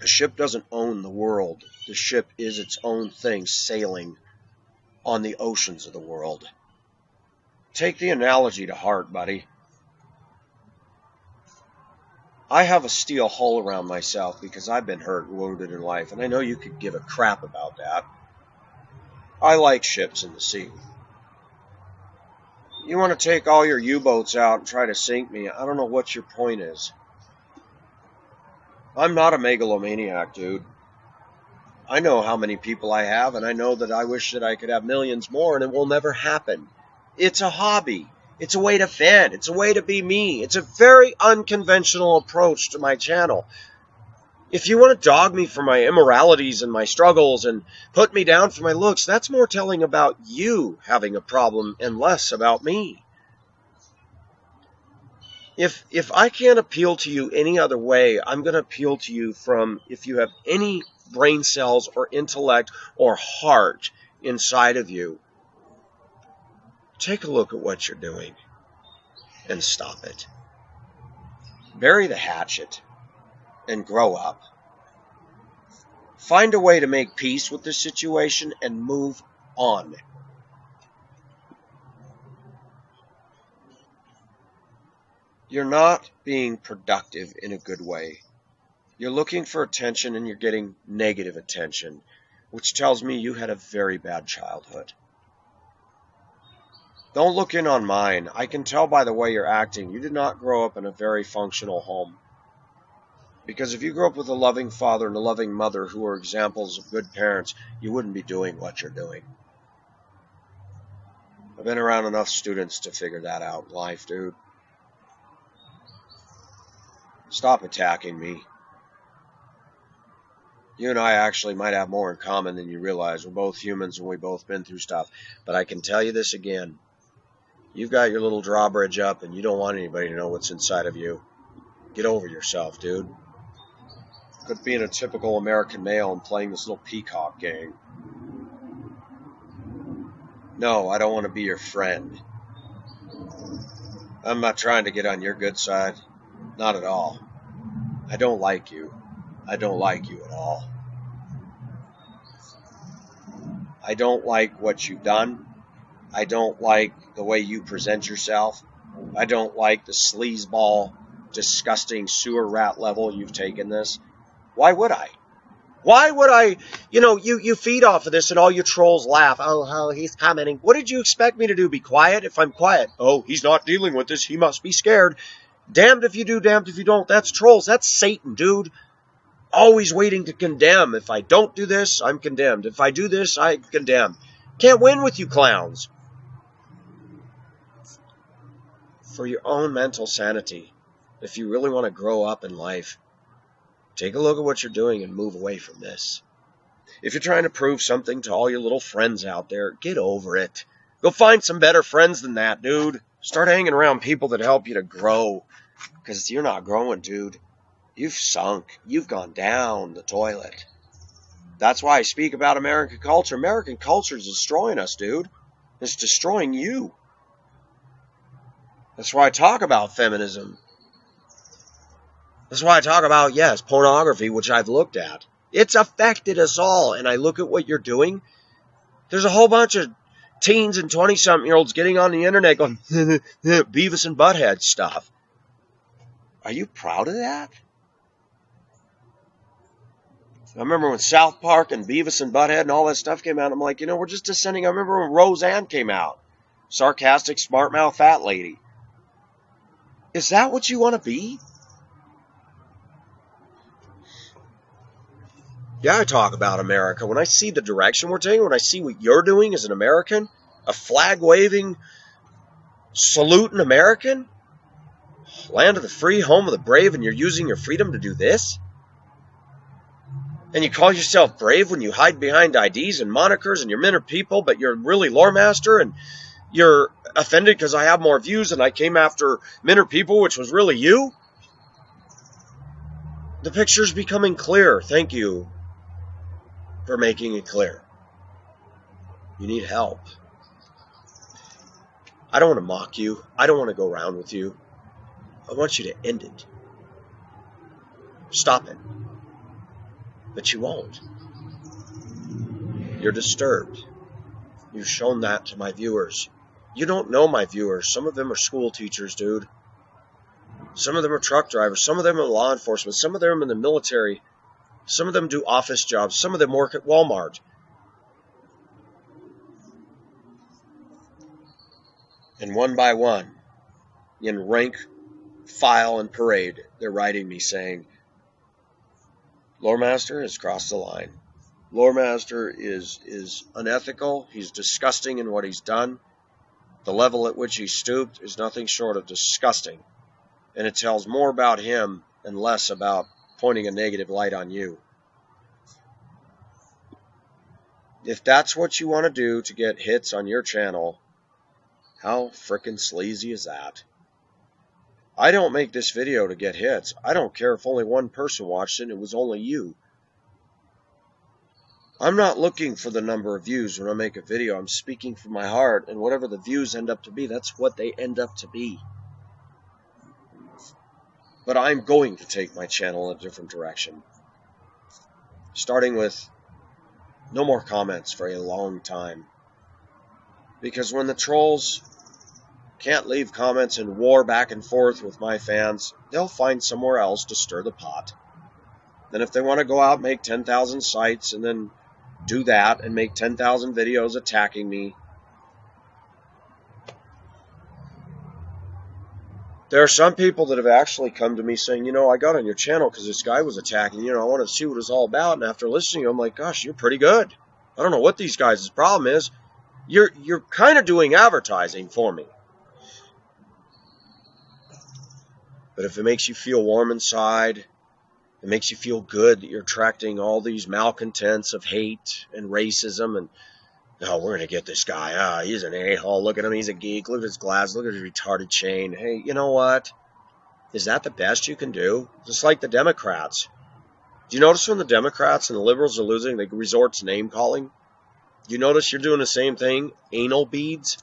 A ship doesn't own the world. The ship is its own thing sailing on the oceans of the world. Take the analogy to heart, buddy. I have a steel hull around myself because I've been hurt and wounded in life, and I know you could give a crap about that. I like ships in the sea. You want to take all your U-boats out and try to sink me, I don't know what your point is. I'm not a megalomaniac, dude. I know how many people I have, and I know that I wish that I could have millions more, and it will never happen. It's a hobby. It's a way to vent. It's a way to be me. It's a very unconventional approach to my channel. If you want to dog me for my immoralities and my struggles and put me down for my looks, that's more telling about you having a problem and less about me. If I can't appeal to you any other way, I'm going to appeal to you from if you have any brain cells or intellect or heart inside of you. Take a look at what you're doing and stop it. Bury the hatchet and grow up. Find a way to make peace with this situation and move on. You're not being productive in a good way. You're looking for attention and you're getting negative attention, which tells me you had a very bad childhood. Don't look in on mine. I can tell by the way you're acting. You did not grow up in a very functional home. Because if you grew up with a loving father and a loving mother who are examples of good parents, you wouldn't be doing what you're doing. I've been around enough students to figure that out in life, dude. Stop attacking me. You and I actually might have more in common than you realize. We're both humans and we've both been through stuff. But I can tell you this again. You've got your little drawbridge up and you don't want anybody to know what's inside of you. Get over yourself, dude. Quit being a typical American male and playing this little peacock game. No, I don't want to be your friend. I'm not trying to get on your good side. Not at all. I don't like you. I don't like you at all. I don't like what you've done. I don't like the way you present yourself. I don't like the sleazeball, disgusting sewer rat level you've taken this. Why would I? Why would I? You know, you feed off of this and all you trolls laugh. Oh, he's commenting. What did you expect me to do? Be quiet? If I'm quiet, oh, he's not dealing with this. He must be scared. Damned if you do, damned if you don't. That's trolls. That's Satan, dude. Always waiting to condemn. If I don't do this, I'm condemned. If I do this, I condemn. Can't win with you clowns. For your own mental sanity, if you really want to grow up in life, take a look at what you're doing and move away from this. If you're trying to prove something to all your little friends out there, get over it. Go find some better friends than that, dude. Start hanging around people that help you to grow. Because you're not growing, dude. You've sunk. You've gone down the toilet. That's why I speak about American culture. American culture is destroying us, dude. It's destroying you. That's why I talk about feminism. That's why I talk about, yes, pornography, which I've looked at. It's affected us all. And I look at what you're doing. There's a whole bunch of teens and 20-something-year-olds getting on the internet going, Beavis and Butthead stuff. Are you proud of that? I remember when South Park and Beavis and Butthead and all that stuff came out, I'm like, we're just descending. I remember when Roseanne came out. Sarcastic, smart mouth, fat lady. Is that what you want to be? Yeah, I talk about America. When I see the direction we're taking, when I see what you're doing as an American, a flag-waving, saluting American, land of the free, home of the brave, and you're using your freedom to do this? And you call yourself brave when you hide behind IDs and monikers and you're men are people, but you're really lore master, and you're offended because I have more views and I came after men are people, which was really you? The picture's becoming clear. Thank you for making it clear. You need help. I don't want to mock you. I don't want to go around with you. I want you to end it. Stop it. But you won't. You're disturbed. You've shown that to my viewers. You don't know my viewers. Some of them are school teachers, dude. Some of them are truck drivers. Some of them are law enforcement. Some of them are in the military. Some of them do office jobs. Some of them work at Walmart. And one by one, in rank, file, and parade, they're writing me saying, Lore Master has crossed the line. Lore Master is unethical. He's disgusting in what he's done. The level at which he stooped is nothing short of disgusting. And it tells more about him and less about pointing a negative light on you. If that's what you want to do to get hits on your channel, how frickin' sleazy is that? I don't make this video to get hits. I don't care if only one person watched it and it was only you. I'm not looking for the number of views when I make a video. I'm speaking from my heart, and whatever the views end up to be, that's what they end up to be. But I'm going to take my channel in a different direction. Starting with no more comments for a long time. Because when the trolls can't leave comments and war back and forth with my fans, they'll find somewhere else to stir the pot. Then if they want to go out and make 10,000 sites and then do that and make 10,000 videos attacking me, there are some people that have actually come to me saying, I got on your channel because this guy was attacking, I wanted to see what it's all about. And after listening, I'm like, gosh, you're pretty good. I don't know what these guys' problem is. You're kind of doing advertising for me. But if it makes you feel warm inside, it makes you feel good that you're attracting all these malcontents of hate and racism and, we're going to get this guy. He's an a-hole. Look at him. He's a geek. Look at his glasses. Look at his retarded chain. Hey, you know what? Is that the best you can do? Just like the Democrats. Do you notice when the Democrats and the liberals are losing, they resort to name-calling? Do you notice you're doing the same thing? Anal beads?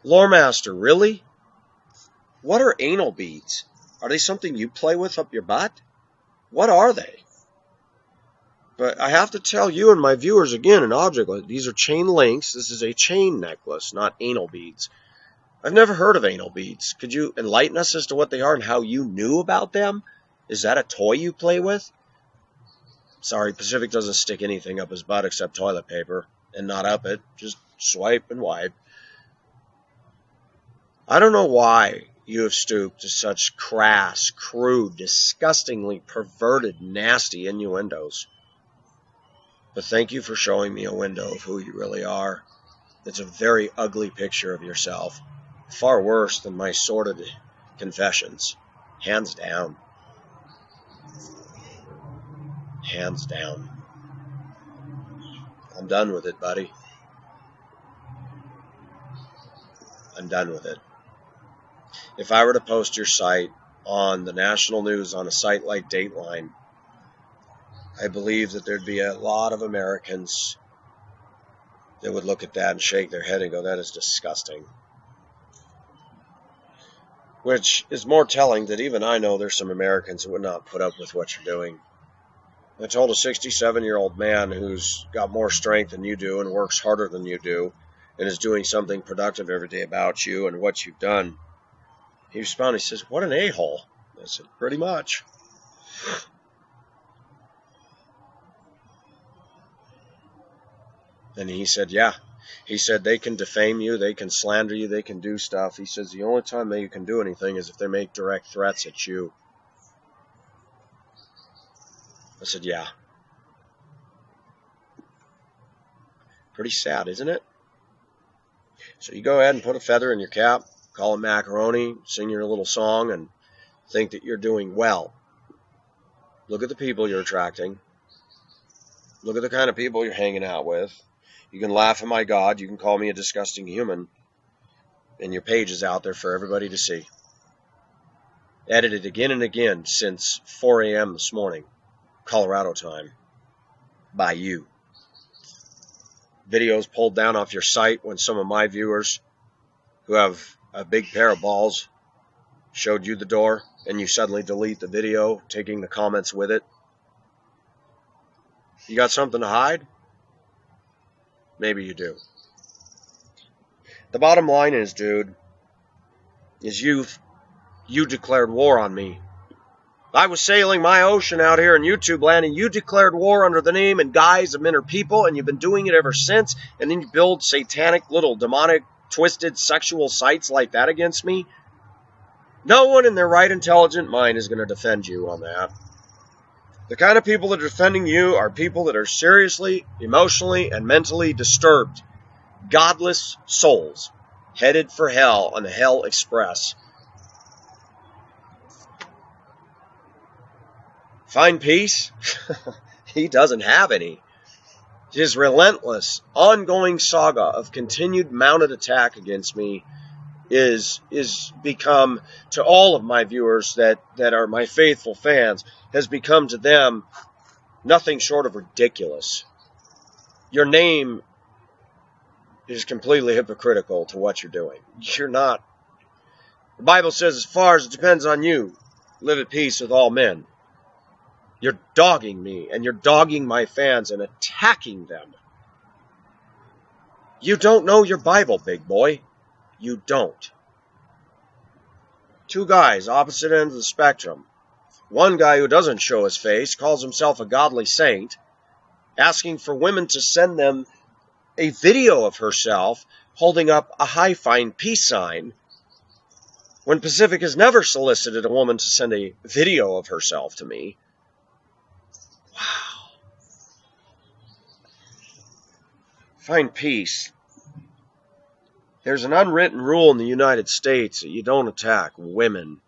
Lore Master, really? What are anal beads? Are they something you play with up your butt? What are they? But I have to tell you and my viewers again, an object, these are chain links. This is a chain necklace, not anal beads. I've never heard of anal beads. Could you enlighten us as to what they are and how you knew about them? Is that a toy you play with? Sorry, Pacific doesn't stick anything up his butt except toilet paper. And not up it. Just swipe and wipe. I don't know why you have stooped to such crass, crude, disgustingly perverted, nasty innuendos. But thank you for showing me a window of who you really are. It's a very ugly picture of yourself. Far worse than my sordid confessions. Hands down. Hands down. I'm done with it, buddy. I'm done with it. If I were to post your site on the national news on a site like Dateline, I believe that there'd be a lot of Americans that would look at that and shake their head and go, that is disgusting. Which is more telling that even I know there's some Americans who would not put up with what you're doing. I told a 67-year-old man who's got more strength than you do and works harder than you do and is doing something productive every day about you and what you've done. He responded, he says, what an a-hole. I said, pretty much. And he said, yeah. He said, they can defame you, they can slander you, they can do stuff. He says, the only time they can do anything is if they make direct threats at you. I said, yeah. Pretty sad, isn't it? So you go ahead and put a feather in your cap, call it macaroni, sing your little song, and think that you're doing well. Look at the people you're attracting. Look at the kind of people you're hanging out with. You can laugh at my God. You can call me a disgusting human. And your page is out there for everybody to see. Edited again and again since 4 a.m. this morning, Colorado time, by you. Videos pulled down off your site when some of my viewers who have a big pair of balls showed you the door, and you suddenly delete the video, taking the comments with it. You got something to hide? Maybe you do. The bottom line is, dude, is you declared war on me. I was sailing my ocean out here in YouTube land, and you declared war under the name and guise of inner people, and you've been doing it ever since, and then you build satanic, little demonic, twisted sexual sites like that against me. No one in their right intelligent mind is going to defend you on that. The kind of people that are defending you are people that are seriously, emotionally, and mentally disturbed. Godless souls headed for hell on the Hell Express. Find peace? He doesn't have any. His relentless, ongoing saga of continued mounted attack against me is become, to all of my viewers that are my faithful fans, has become to them nothing short of ridiculous. Your name is completely hypocritical to what you're doing. You're not. The Bible says, as far as it depends on you, live at peace with all men. You're dogging me, and you're dogging my fans and attacking them. You don't know your Bible, big boy. You don't. Two guys, opposite ends of the spectrum. One guy who doesn't show his face, calls himself a godly saint, asking for women to send them a video of herself holding up a high-fine peace sign, when Pacific has never solicited a woman to send a video of herself to me. Wow. Find peace. There's an unwritten rule in the United States that you don't attack women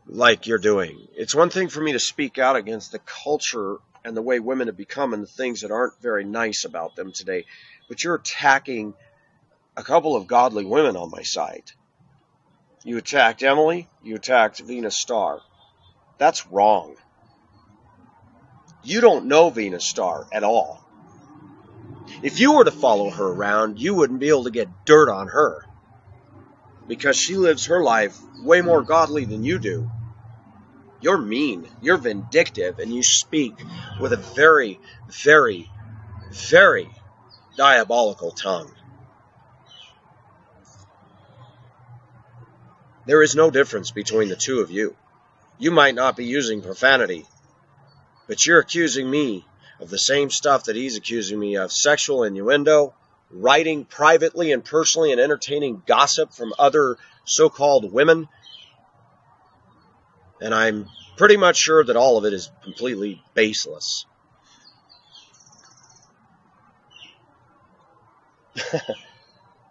like you're doing. It's one thing for me to speak out against the culture and the way women have become and the things that aren't very nice about them today, but you're attacking a couple of godly women on my site. You attacked Emily, you attacked Venus Star. That's wrong. You don't know Venus Star at all. If you were to follow her around, you wouldn't be able to get dirt on her, because she lives her life way more godly than you do. You're mean, you're vindictive, and you speak with a very, very, very diabolical tongue. There is no difference between the two of you. You might not be using profanity, but you're accusing me of the same stuff that he's accusing me of: sexual innuendo, writing privately and personally, and entertaining gossip from other so-called women. And I'm pretty much sure that all of it is completely baseless.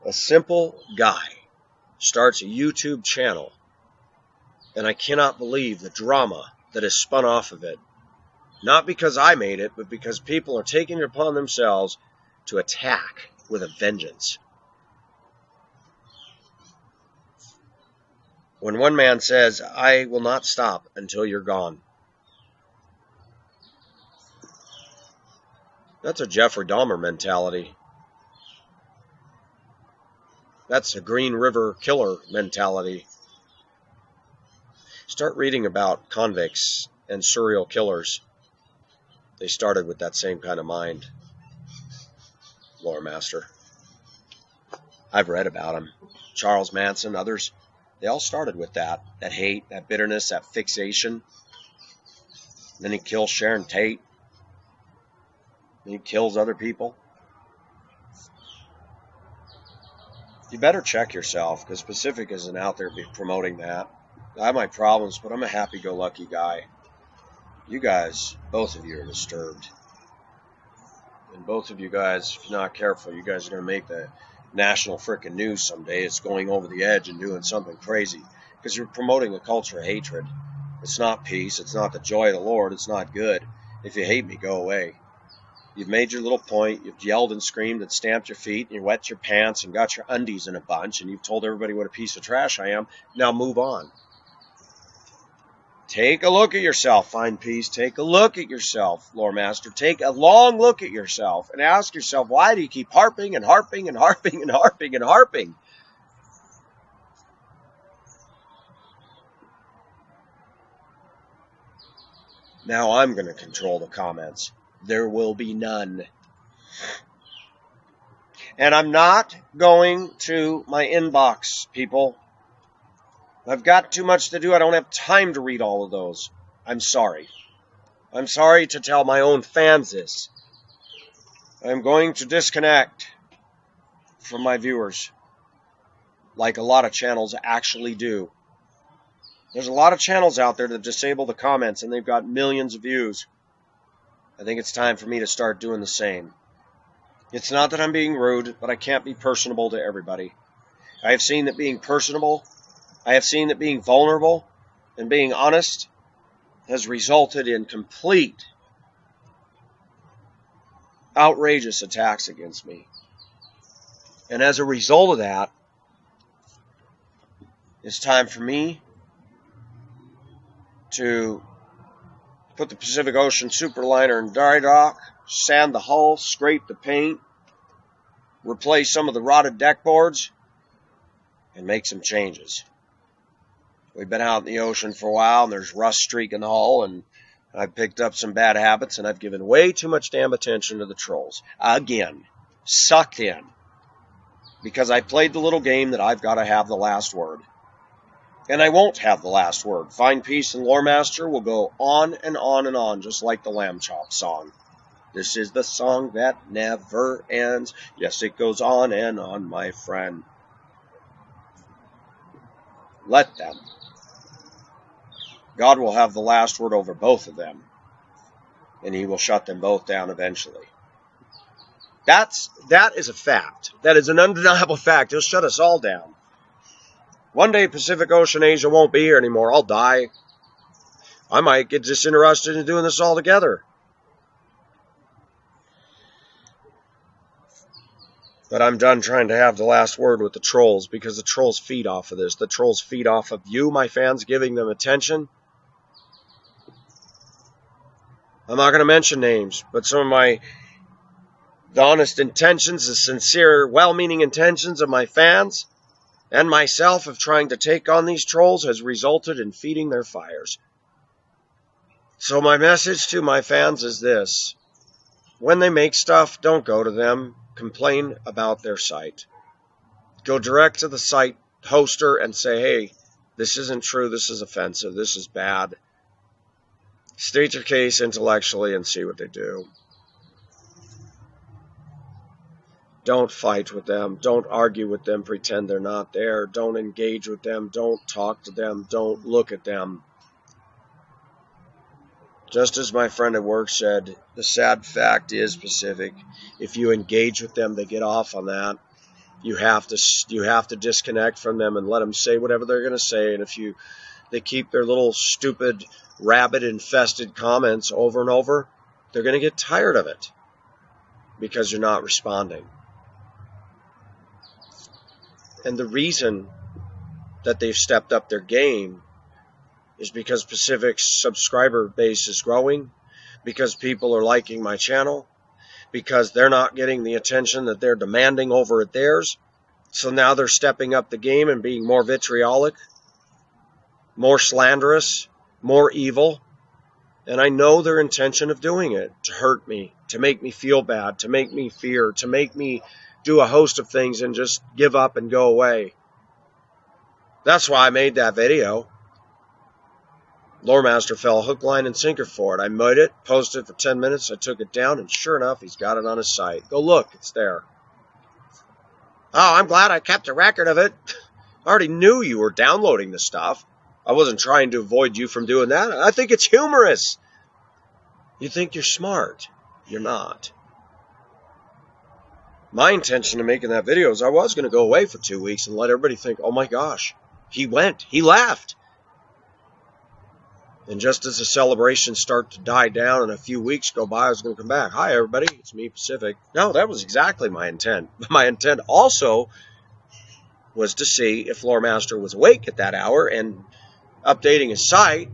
A simple guy starts a YouTube channel, and I cannot believe the drama that is spun off of it. Not because I made it, but because people are taking it upon themselves to attack with a vengeance. When one man says, "I will not stop until you're gone," that's a Jeffrey Dahmer mentality. That's a Green River Killer mentality. Start reading about convicts and serial killers. They started with that same kind of mind. Lore Master. I've read about them. Charles Manson, others. They all started with that hate, that bitterness, that fixation. Then he kills Sharon Tate. Then he kills other people. You better check yourself, because Pacific isn't out there promoting that. I have my problems, but I'm a happy-go-lucky guy. You guys, both of you are disturbed. And both of you guys, if you're not careful, you guys are going to make the national frickin' news someday. It's going over the edge and doing something crazy. Because you're promoting a culture of hatred. It's not peace. It's not the joy of the Lord. It's not good. If you hate me, go away. You've made your little point. You've yelled and screamed and stamped your feet. And you wet your pants and got your undies in a bunch. And you've told everybody what a piece of trash I am. Now move on. Take a look at yourself, Find Peace. Take a look at yourself, Lore Master. Take a long look at yourself and ask yourself, why do you keep harping and harping and harping and harping and harping? Now I'm going to control the comments. There will be none. And I'm not going to my inbox, people. I've got too much to do. I don't have time to read all of those. I'm sorry. I'm sorry to tell my own fans this. I'm going to disconnect from my viewers, like a lot of channels actually do. There's a lot of channels out there that disable the comments, and they've got millions of views. I think it's time for me to start doing the same. It's not that I'm being rude, but I can't be personable to everybody. I have seen that being personable, I have seen that being vulnerable and being honest has resulted in complete, outrageous attacks against me. And as a result of that, it's time for me to put the Pacific Ocean Superliner in dry dock, sand the hull, scrape the paint, replace some of the rotted deck boards, and make some changes. We've been out in the ocean for a while, and there's rust streaking the hull, and I've picked up some bad habits, and I've given way too much damn attention to the trolls. Again, sucked in. Because I played the little game that I've got to have the last word. And I won't have the last word. Find Peace and Lore Master will go on and on and on, just like the Lamb Chop song. This is the song that never ends. Yes, it goes on and on, my friend. Let them. God will have the last word over both of them. And he will shut them both down eventually. That is a fact. That is an undeniable fact. He'll shut us all down. One day Pacific Ocean Asia won't be here anymore. I'll die. I might get disinterested in doing this altogether. But I'm done trying to have the last word with the trolls, because the trolls feed off of this. The trolls feed off of you, my fans, giving them attention. I'm not going to mention names, but some of the honest intentions, the sincere, well-meaning intentions of my fans and myself of trying to take on these trolls has resulted in feeding their fires. So my message to my fans is this. When they make stuff, don't go to them. Complain about their site. Go direct to the site hoster and say, hey, this isn't true, this is offensive, this is bad. State your case intellectually and see what they do. Don't fight with them. Don't argue with them, pretend they're not there. Don't engage with them. Don't talk to them. Don't look at them. Just as my friend at work said, the sad fact is, Pacific, if you engage with them, they get off on that. You have to disconnect from them and let them say whatever they're going to say. And if they keep their little stupid, rabbit-infested comments over and over, they're going to get tired of it because you're not responding. And the reason that they've stepped up their game is because Pacific's subscriber base is growing, because people are liking my channel, because they're not getting the attention that they're demanding over at theirs. So now they're stepping up the game and being more vitriolic, more slanderous, more evil. And I know their intention of doing it, to hurt me, to make me feel bad, to make me fear, to make me do a host of things and just give up and go away. That's why I made that video. Lore Master fell hook, line, and sinker for it. I made it, posted it for 10 minutes, I took it down, and sure enough, he's got it on his site. Go look, it's there. Oh, I'm glad I kept a record of it. I already knew you were downloading the stuff. I wasn't trying to avoid you from doing that. I think it's humorous. You think you're smart. You're not. My intention in making that video is I was going to go away for 2 weeks and let everybody think, oh my gosh, he went, he left. And just as the celebrations start to die down and a few weeks go by, I was going to come back. Hi, everybody. It's me, Pacific. No, that was exactly my intent. My intent also was to see if Loremaster was awake at that hour and updating his site.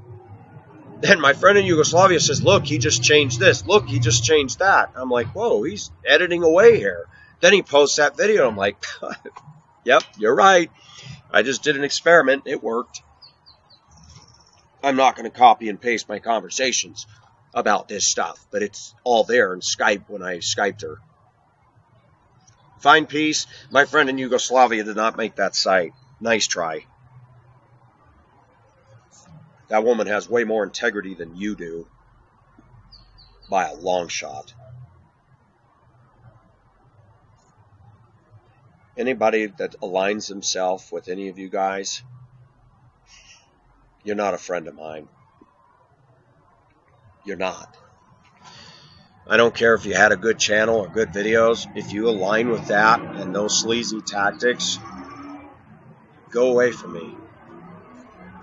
Then my friend in Yugoslavia says, look, he just changed this. Look, he just changed that. I'm like, whoa, he's editing away here. Then he posts that video. I'm like, yep, you're right. I just did an experiment. It worked. I'm not going to copy and paste my conversations about this stuff, but it's all there in Skype when I Skyped her. Find peace. My friend in Yugoslavia did not make that site. Nice try. That woman has way more integrity than you do. By a long shot. Anybody that aligns himself with any of you guys, you're not a friend of mine. You're not. I don't care if you had a good channel or good videos. If you align with that and those sleazy tactics, go away from me.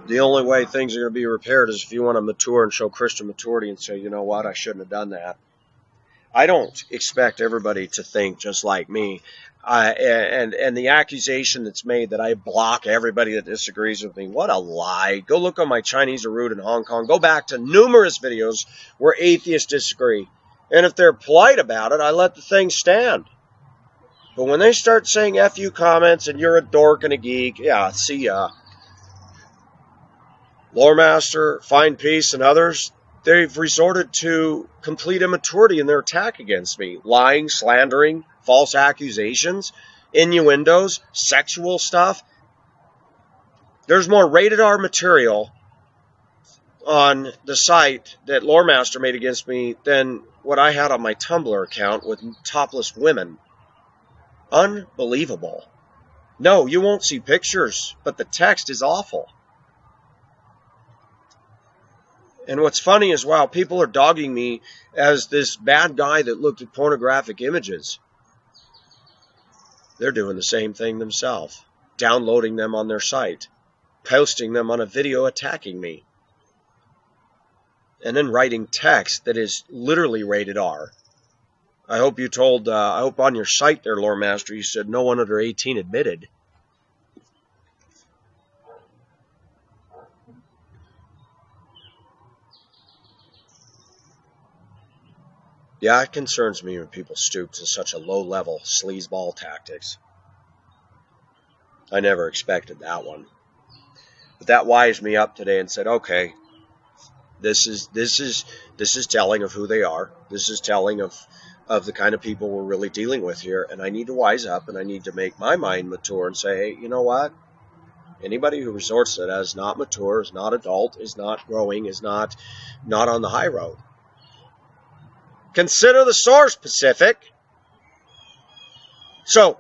The only way things are going to be repaired is if you want to mature and show Christian maturity and say, you know what, I shouldn't have done that. I don't expect everybody to think just like me. And the accusation that's made that I block everybody that disagrees with me, what a lie. Go look on my Chinese root in Hong Kong. Go back to numerous videos where atheists disagree. And if they're polite about it, I let the thing stand. But when they start saying F you comments and you're a dork and a geek, yeah, see ya. Loremaster, Find Peace, and others, they've resorted to complete immaturity in their attack against me. Lying, slandering, false accusations, innuendos, sexual stuff. There's more rated R material on the site that Loremaster made against me than what I had on my Tumblr account with topless women. Unbelievable. No, you won't see pictures, but the text is awful. And what's funny is, wow, people are dogging me as this bad guy that looked at pornographic images. They're doing the same thing themselves, downloading them on their site, posting them on a video attacking me, and then writing text that is literally rated R. I hope you told, I hope on your site there, Loremaster, you said no one under 18 admitted. Yeah, it concerns me when people stoop to such a low-level sleazeball tactics. I never expected that one. But that wised me up today and said, okay, this is telling of who they are. This is telling of the kind of people we're really dealing with here. And I need to wise up and I need to make my mind mature and say, hey, you know what? Anybody who resorts to that is not mature, is not adult, is not growing, is not on the high road. Consider the source, Pacific. So,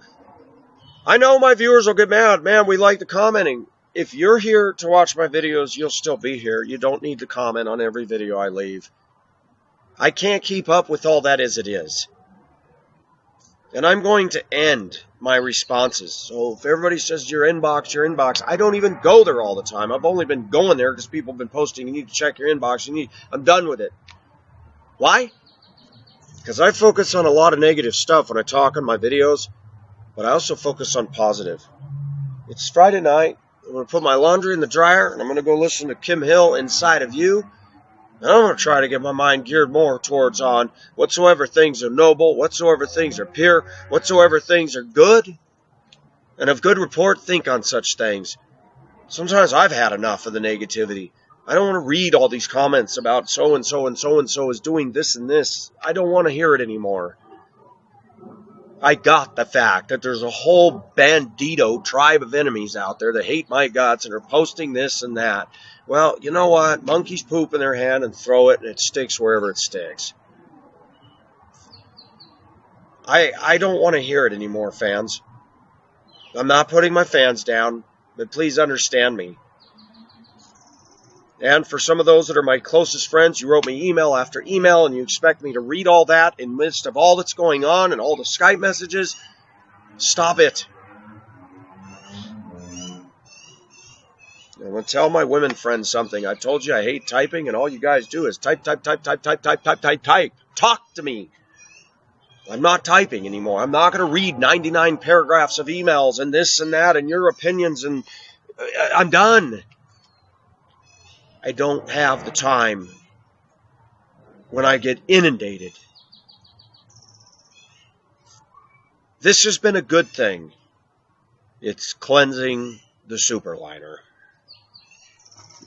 I know my viewers will get mad. Man, we like the commenting. If you're here to watch my videos, you'll still be here. You don't need to comment on every video I leave. I can't keep up with all that as it is. And I'm going to end my responses. So if everybody says your inbox, I don't even go there all the time. I've only been going there because people have been posting, you need to check your inbox. I'm done with it. Why? Because I focus on a lot of negative stuff when I talk on my videos, but I also focus on positive. It's Friday night. I'm going to put my laundry in the dryer, and I'm going to go listen to Kim Hill, Inside of You. And I'm going to try to get my mind geared more towards on whatsoever things are noble, whatsoever things are pure, whatsoever things are good, and of good report, think on such things. Sometimes I've had enough of the negativity. I don't want to read all these comments about so-and-so and so-and-so is doing this and this. I don't want to hear it anymore. I got the fact that there's a whole bandito tribe of enemies out there that hate my guts and are posting this and that. Well, you know what? Monkeys poop in their hand and throw it, and it sticks wherever it sticks. I don't want to hear it anymore, fans. I'm not putting my fans down, but please understand me. And for some of those that are my closest friends, you wrote me email after email, and you expect me to read all that in the midst of all that's going on and all the Skype messages. Stop it. I'm going to tell my women friends something. I've told you I hate typing, and all you guys do is type, type, type, type, type, type, type, type, type. Talk to me. I'm not typing anymore. I'm not going to read 99 paragraphs of emails and this and that and your opinions, and I'm done. I don't have the time when I get inundated. This has been a good thing. It's cleansing the superliner.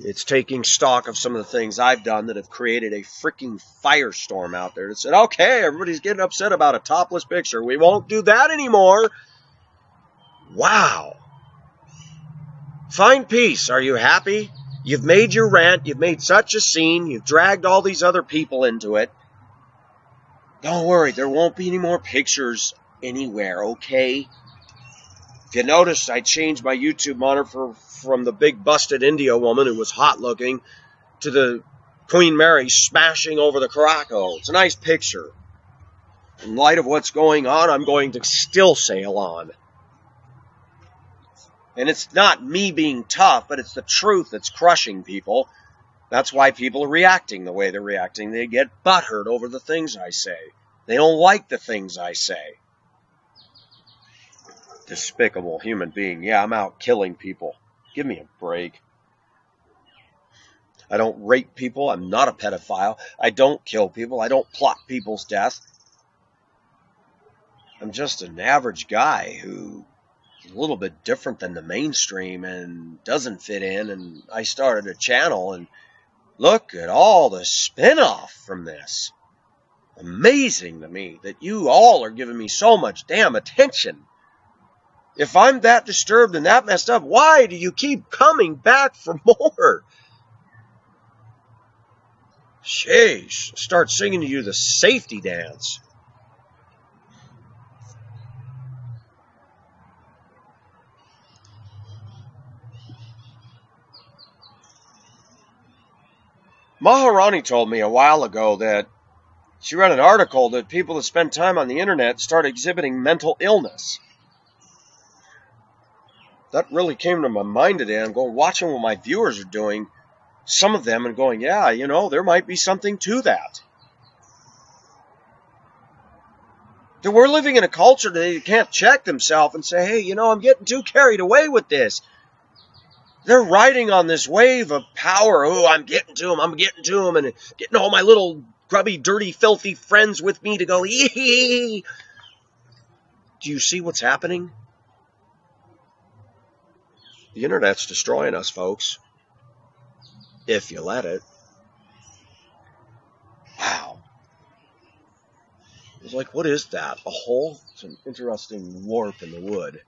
It's taking stock of some of the things I've done that have created a freaking firestorm out there that said, okay, everybody's getting upset about a topless picture. We won't do that anymore. Wow. Find peace. Are you happy? You've made your rant. You've made such a scene. You've dragged all these other people into it. Don't worry. There won't be any more pictures anywhere, okay? If you noticed, I changed my YouTube monitor from the big busted India woman who was hot looking to the Queen Mary smashing over the Caraco. It's a nice picture. In light of what's going on, I'm going to still sail on. And it's not me being tough, but it's the truth that's crushing people. That's why people are reacting the way they're reacting. They get butthurt over the things I say. They don't like the things I say. Despicable human being. Yeah, I'm out killing people. Give me a break. I don't rape people. I'm not a pedophile. I don't kill people. I don't plot people's death. I'm just an average guy who is a little bit different than the mainstream and doesn't fit in. And I started a channel, and look at all the spin-off from this. Amazing to me that you all are giving me so much damn attention. If I'm that disturbed and that messed up, why do you keep coming back for more? Sheesh, start singing to you the safety dance. Maharani told me a while ago that she read an article that people that spend time on the internet start exhibiting mental illness. That really came to my mind today. I'm going watching what my viewers are doing, some of them, and going, yeah, you know, there might be something to that. That we're living in a culture today that can't check themselves and say, hey, you know, I'm getting too carried away with this. They're riding on this wave of power. Oh, I'm getting to them, and getting all my little grubby, dirty, filthy friends with me to go, ee. Do you see what's happening? The internet's destroying us, folks. If you let it. Wow. It's like, what is that? A hole? It's an interesting warp in the wood.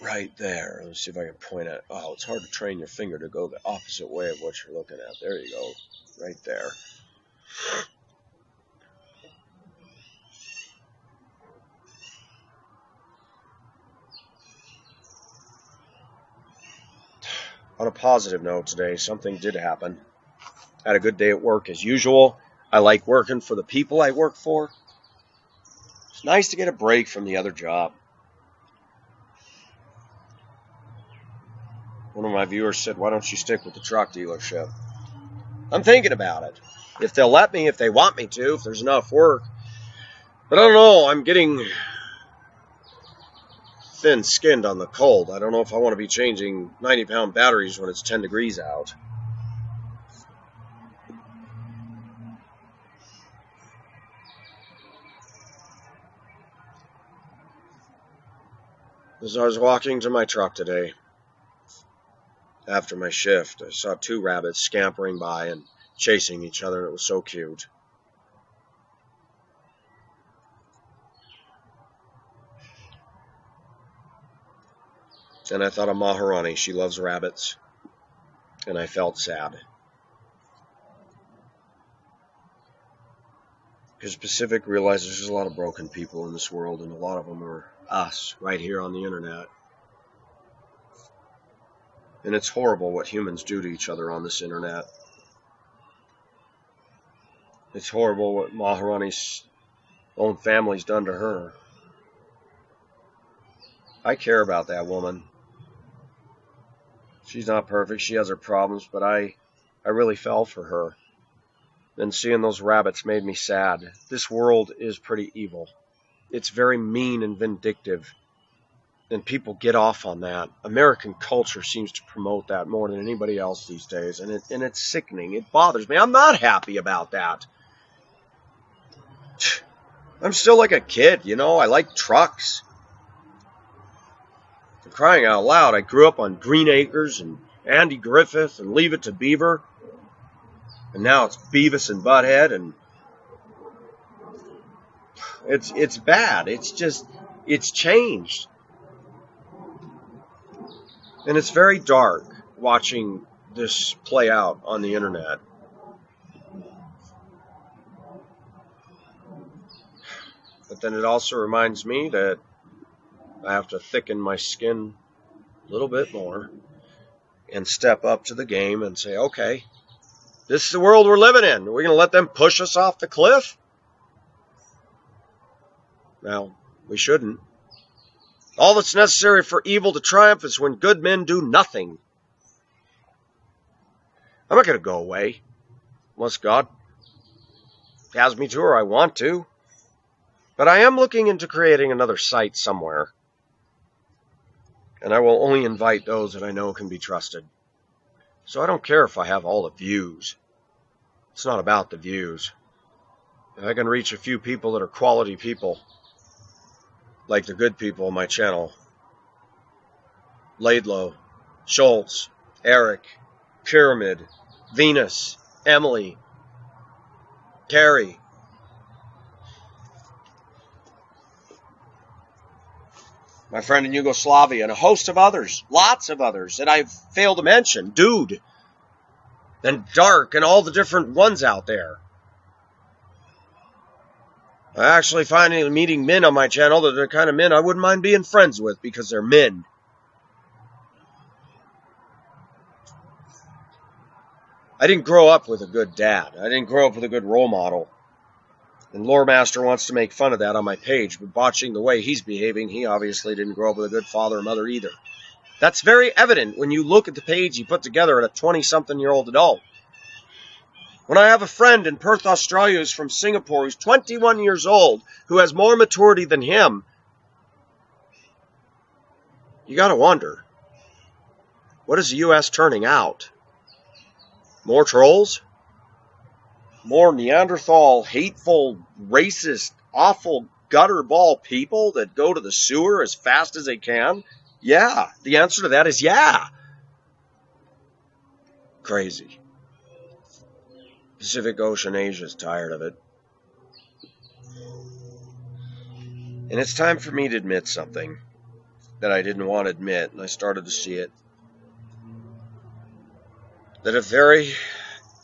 Right there. Let's see if I can point at. Oh, it's hard to train your finger to go the opposite way of what you're looking at. There you go. Right there. On a positive note today, something did happen. Had a good day at work as usual. I like working for the people I work for. It's nice to get a break from the other job. One of my viewers said, why don't you stick with the truck dealership? I'm thinking about it. If they'll let me, if they want me to, if there's enough work. But I don't know, I'm getting thin-skinned on the cold. I don't know if I want to be changing 90-pound batteries when it's 10 degrees out. As I was walking to my truck today, after my shift, I saw two rabbits scampering by and chasing each other, and it was so cute. And I thought of Maharani. She loves rabbits. And I felt sad. Because Pacific realizes there's a lot of broken people in this world, and a lot of them are us right here on the internet. And it's horrible what humans do to each other on this internet. It's horrible what Maharani's own family's done to her. I care about that woman. She's not perfect. She has her problems, but I really fell for her. And seeing those rabbits made me sad. This world is pretty evil. It's very mean and vindictive. And people get off on that. American culture seems to promote that more than anybody else these days. And it's sickening. It bothers me. I'm not happy about that. I'm still like a kid, you know. I like trucks. For crying out loud, I grew up on Green Acres and Andy Griffith and Leave It to Beaver. And now it's Beavis and Butthead, and it's bad. It's changed. And it's very dark watching this play out on the internet. But then it also reminds me that I have to thicken my skin a little bit more and step up to the game and say, okay, this is the world we're living in. Are we going to let them push us off the cliff? Well, we shouldn't. All that's necessary for evil to triumph is when good men do nothing. I'm not going to go away unless God has me to or I want to. But I am looking into creating another site somewhere. And I will only invite those that I know can be trusted. So I don't care if I have all the views. It's not about the views. If I can reach a few people that are quality people, like the good people on my channel, Laidlow, Schultz, Eric, Pyramid, Venus, Emily, Terry, my friend in Yugoslavia, and a host of others, lots of others that I've failed to mention, Dude, and Dark, and all the different ones out there. I actually find meeting men on my channel that are the kind of men I wouldn't mind being friends with because they're men. I didn't grow up with a good dad. I didn't grow up with a good role model. And Lore Master wants to make fun of that on my page, but watching the way he's behaving, he obviously didn't grow up with a good father or mother either. That's very evident when you look at the page he put together at a 20-something-year-old adult. When I have a friend in Perth, Australia, who's from Singapore, who's 21 years old, who has more maturity than him, you got to wonder, what is the U.S. turning out? More trolls? More Neanderthal, hateful, racist, awful, gutterball people that go to the sewer as fast as they can? Yeah, the answer to that is yeah. Crazy. Pacific Ocean Asia's tired of it. And it's time for me to admit something that I didn't want to admit, and I started to see it. That a very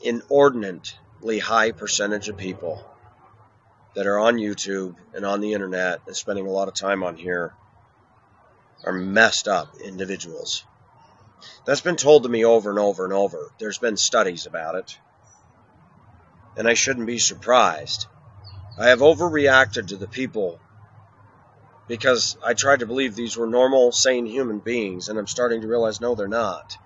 inordinately high percentage of people that are on YouTube and on the internet and spending a lot of time on here are messed up individuals. That's been told to me over and over and over. There's been studies about it. And I shouldn't be surprised. I have overreacted to the people because I tried to believe these were normal, sane human beings, and I'm starting to realize, no, they're not.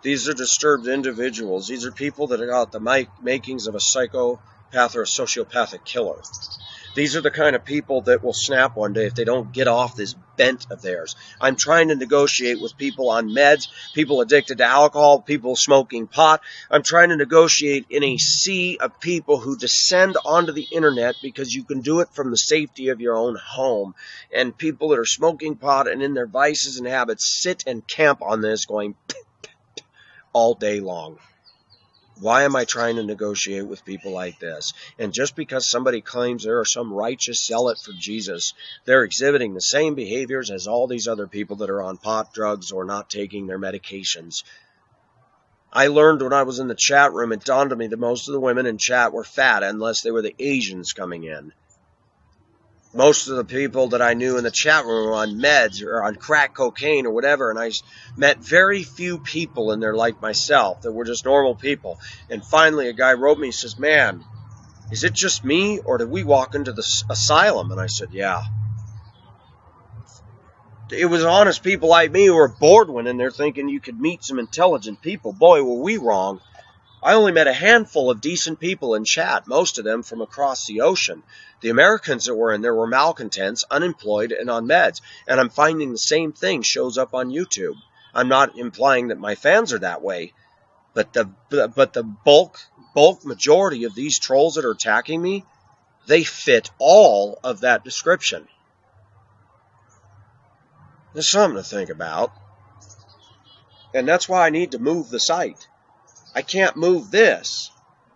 These are disturbed individuals. These are people that got the makings of a psychopath or a sociopathic killer. These are the kind of people that will snap one day if they don't get off this bent of theirs. I'm trying to negotiate with people on meds, people addicted to alcohol, people smoking pot. I'm trying to negotiate in a sea of people who descend onto the internet because you can do it from the safety of your own home. And people that are smoking pot and in their vices and habits sit and camp on this going all day long. Why am I trying to negotiate with people like this? And just because somebody claims they're some righteous zealot for Jesus, they're exhibiting the same behaviors as all these other people that are on pot, drugs, or not taking their medications. I learned when I was in the chat room, it dawned on me that most of the women in chat were fat unless they were the Asians coming in. Most of the people that I knew in the chat room were on meds or on crack cocaine or whatever, and I met very few people in there like myself that were just normal people. And finally a guy wrote me, he says, man, is it just me or did we walk into the asylum? And I said, yeah. It was honest people like me who were bored went in there thinking you could meet some intelligent people. Boy, were we wrong. I only met a handful of decent people in chat, most of them from across the ocean. The Americans that were in there were malcontents, unemployed, and on meds. And I'm finding the same thing shows up on YouTube. I'm not implying that my fans are that way, but the bulk majority of these trolls that are attacking me, they fit all of that description. There's something to think about. And that's why I need to move the site. I can't move this,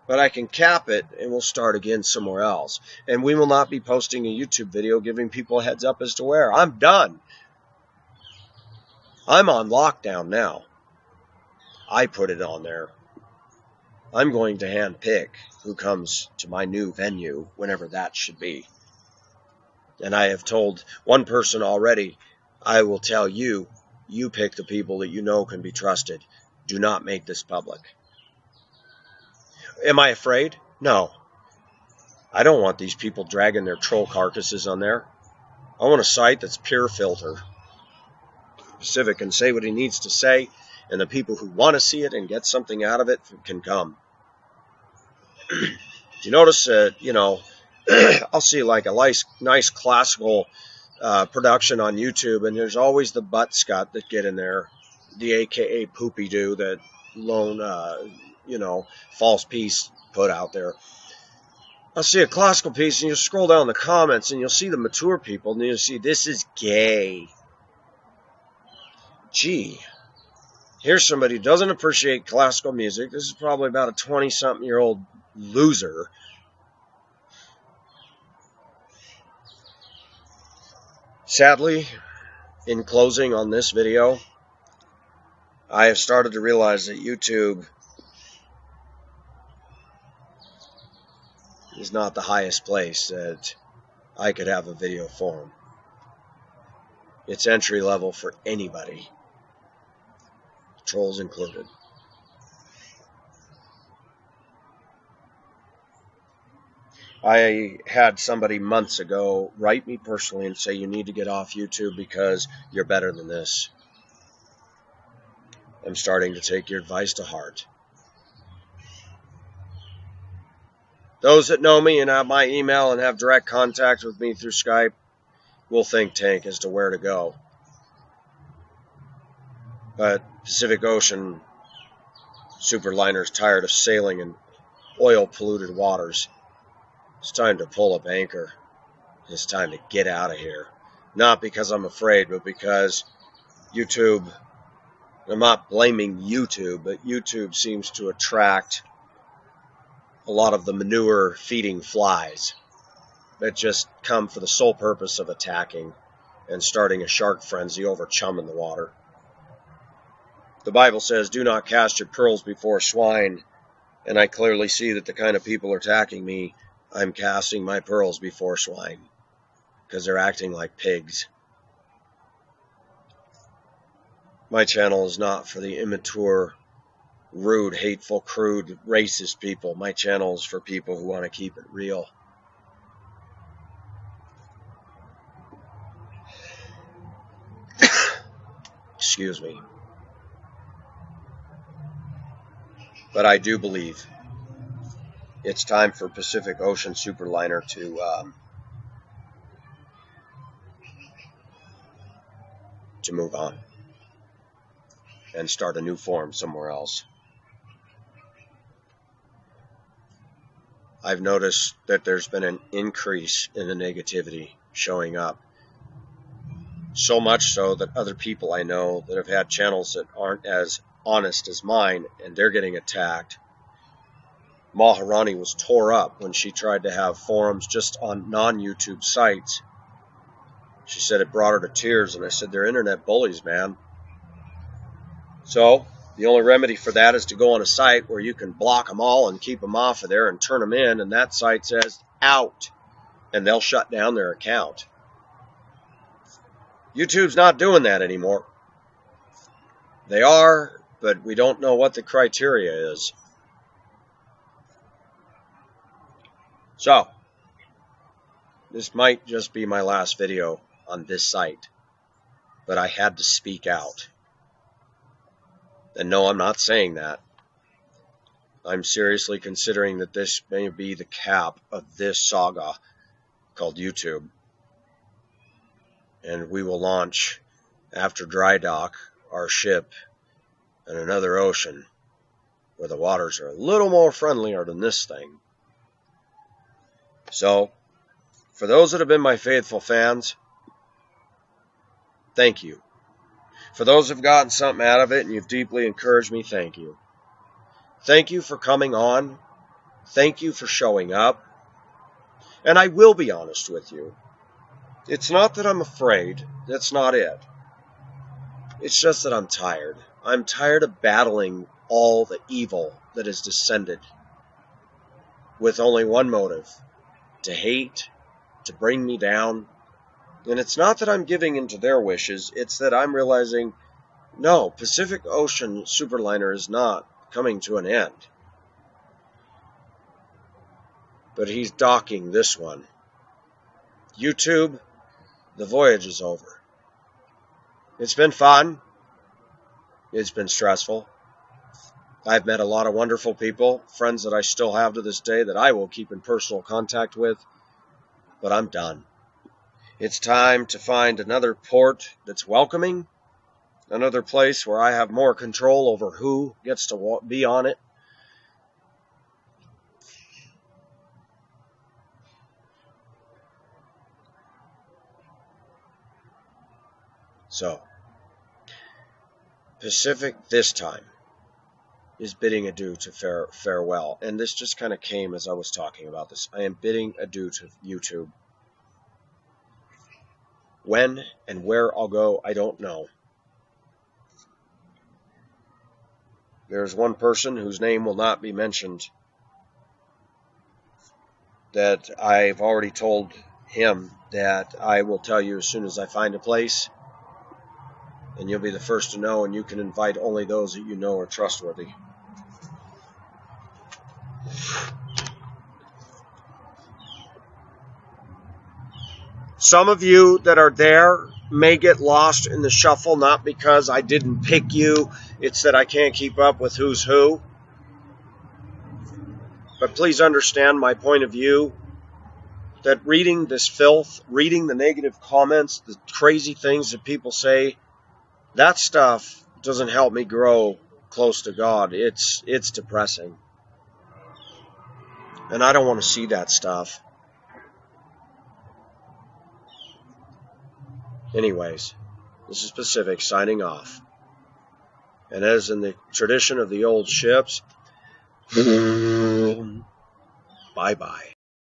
but I can cap it and we'll start again somewhere else. And we will not be posting a YouTube video giving people a heads up as to where. I'm done. I'm on lockdown now. I put it on there. I'm going to handpick who comes to my new venue whenever that should be. And I have told one person already, I will tell you, you pick the people that you know can be trusted. Do not make this public. Am I afraid? No. I don't want these people dragging their troll carcasses on there. I want a site that's pure filter. Pacific can say what he needs to say, and the people who want to see it and get something out of it can come. You notice that, I'll see like a nice classical production on YouTube, and there's always the butt scut that get in there, the AKA poopy doo that lone false piece put out there. I'll see a classical piece and you'll scroll down the comments and you'll see the mature people and you'll see this is gay. Gee, here's somebody who doesn't appreciate classical music. This is probably about a 20-something-year-old loser. Sadly, in closing on this video, I have started to realize that YouTube is not the highest place that I could have a video forum. It's entry level for anybody, trolls included. I had somebody months ago write me personally and say you need to get off YouTube because you're better than this. I'm starting to take your advice to heart. Those that know me and have my email and have direct contact with me through Skype will think tank as to where to go. But Pacific Ocean Superliner's tired of sailing in oil-polluted waters. It's time to pull up anchor. It's time to get out of here. Not because I'm afraid, but because YouTube, I'm not blaming YouTube, but YouTube seems to attract a lot of the manure-feeding flies that just come for the sole purpose of attacking and starting a shark frenzy over chum in the water. The Bible says, do not cast your pearls before swine, and I clearly see that the kind of people are attacking me, I'm casting my pearls before swine, because they're acting like pigs. My channel is not for the immature, rude, hateful, crude, racist people. My channel is for people who want to keep it real. Excuse me. But I do believe it's time for Pacific Ocean Superliner to move on and start a new forum somewhere else. I've noticed that there's been an increase in the negativity showing up. So much so that other people I know that have had channels that aren't as honest as mine, and they're getting attacked. Maharani was tore up when she tried to have forums just on non-YouTube sites. She said it brought her to tears, and I said, they're internet bullies, man. So the only remedy for that is to go on a site where you can block them all and keep them off of there and turn them in, and that site says out. and they'll shut down their account. YouTube's not doing that anymore. They are, but we don't know what the criteria is. So, this might just be my last video on this site, but I had to speak out. And no, I'm not saying that. I'm seriously considering that this may be the cap of this saga called YouTube. And we will launch, after dry dock, our ship in another ocean where the waters are a little more friendlier than this thing. So, for those that have been my faithful fans, thank you. For those who have gotten something out of it and you've deeply encouraged me, thank you. Thank you for coming on. Thank you for showing up. And I will be honest with you. It's not that I'm afraid. That's not it. It's just that I'm tired. I'm tired of battling all the evil that has descended with only one motive: to hate, to bring me down. And it's not that I'm giving in to their wishes. It's that I'm realizing, no, Pacific Ocean Superliner is not coming to an end. But he's docking this one. YouTube, the voyage is over. It's been fun. It's been stressful. I've met a lot of wonderful people, friends that I still have to this day that I will keep in personal contact with. But I'm done. It's time to find another port that's welcoming, another place where I have more control over who gets to be on it. So, Pacific this time is bidding adieu to farewell. And this just kind of came as I was talking about this. I am bidding adieu to YouTube. When and where I'll go, I don't know. There's one person whose name will not be mentioned that I've already told him that I will tell you as soon as I find a place. And you'll be the first to know, and you can invite only those that you know are trustworthy. Some of you that are there may get lost in the shuffle, not because I didn't pick you. It's that I can't keep up with who's who. But please understand my point of view, that reading this filth, reading the negative comments, the crazy things that people say, that stuff doesn't help me grow close to God. It's depressing. And I don't want to see that stuff. Anyways, this is Pacific signing off. And as in the tradition of the old ships, bye-bye.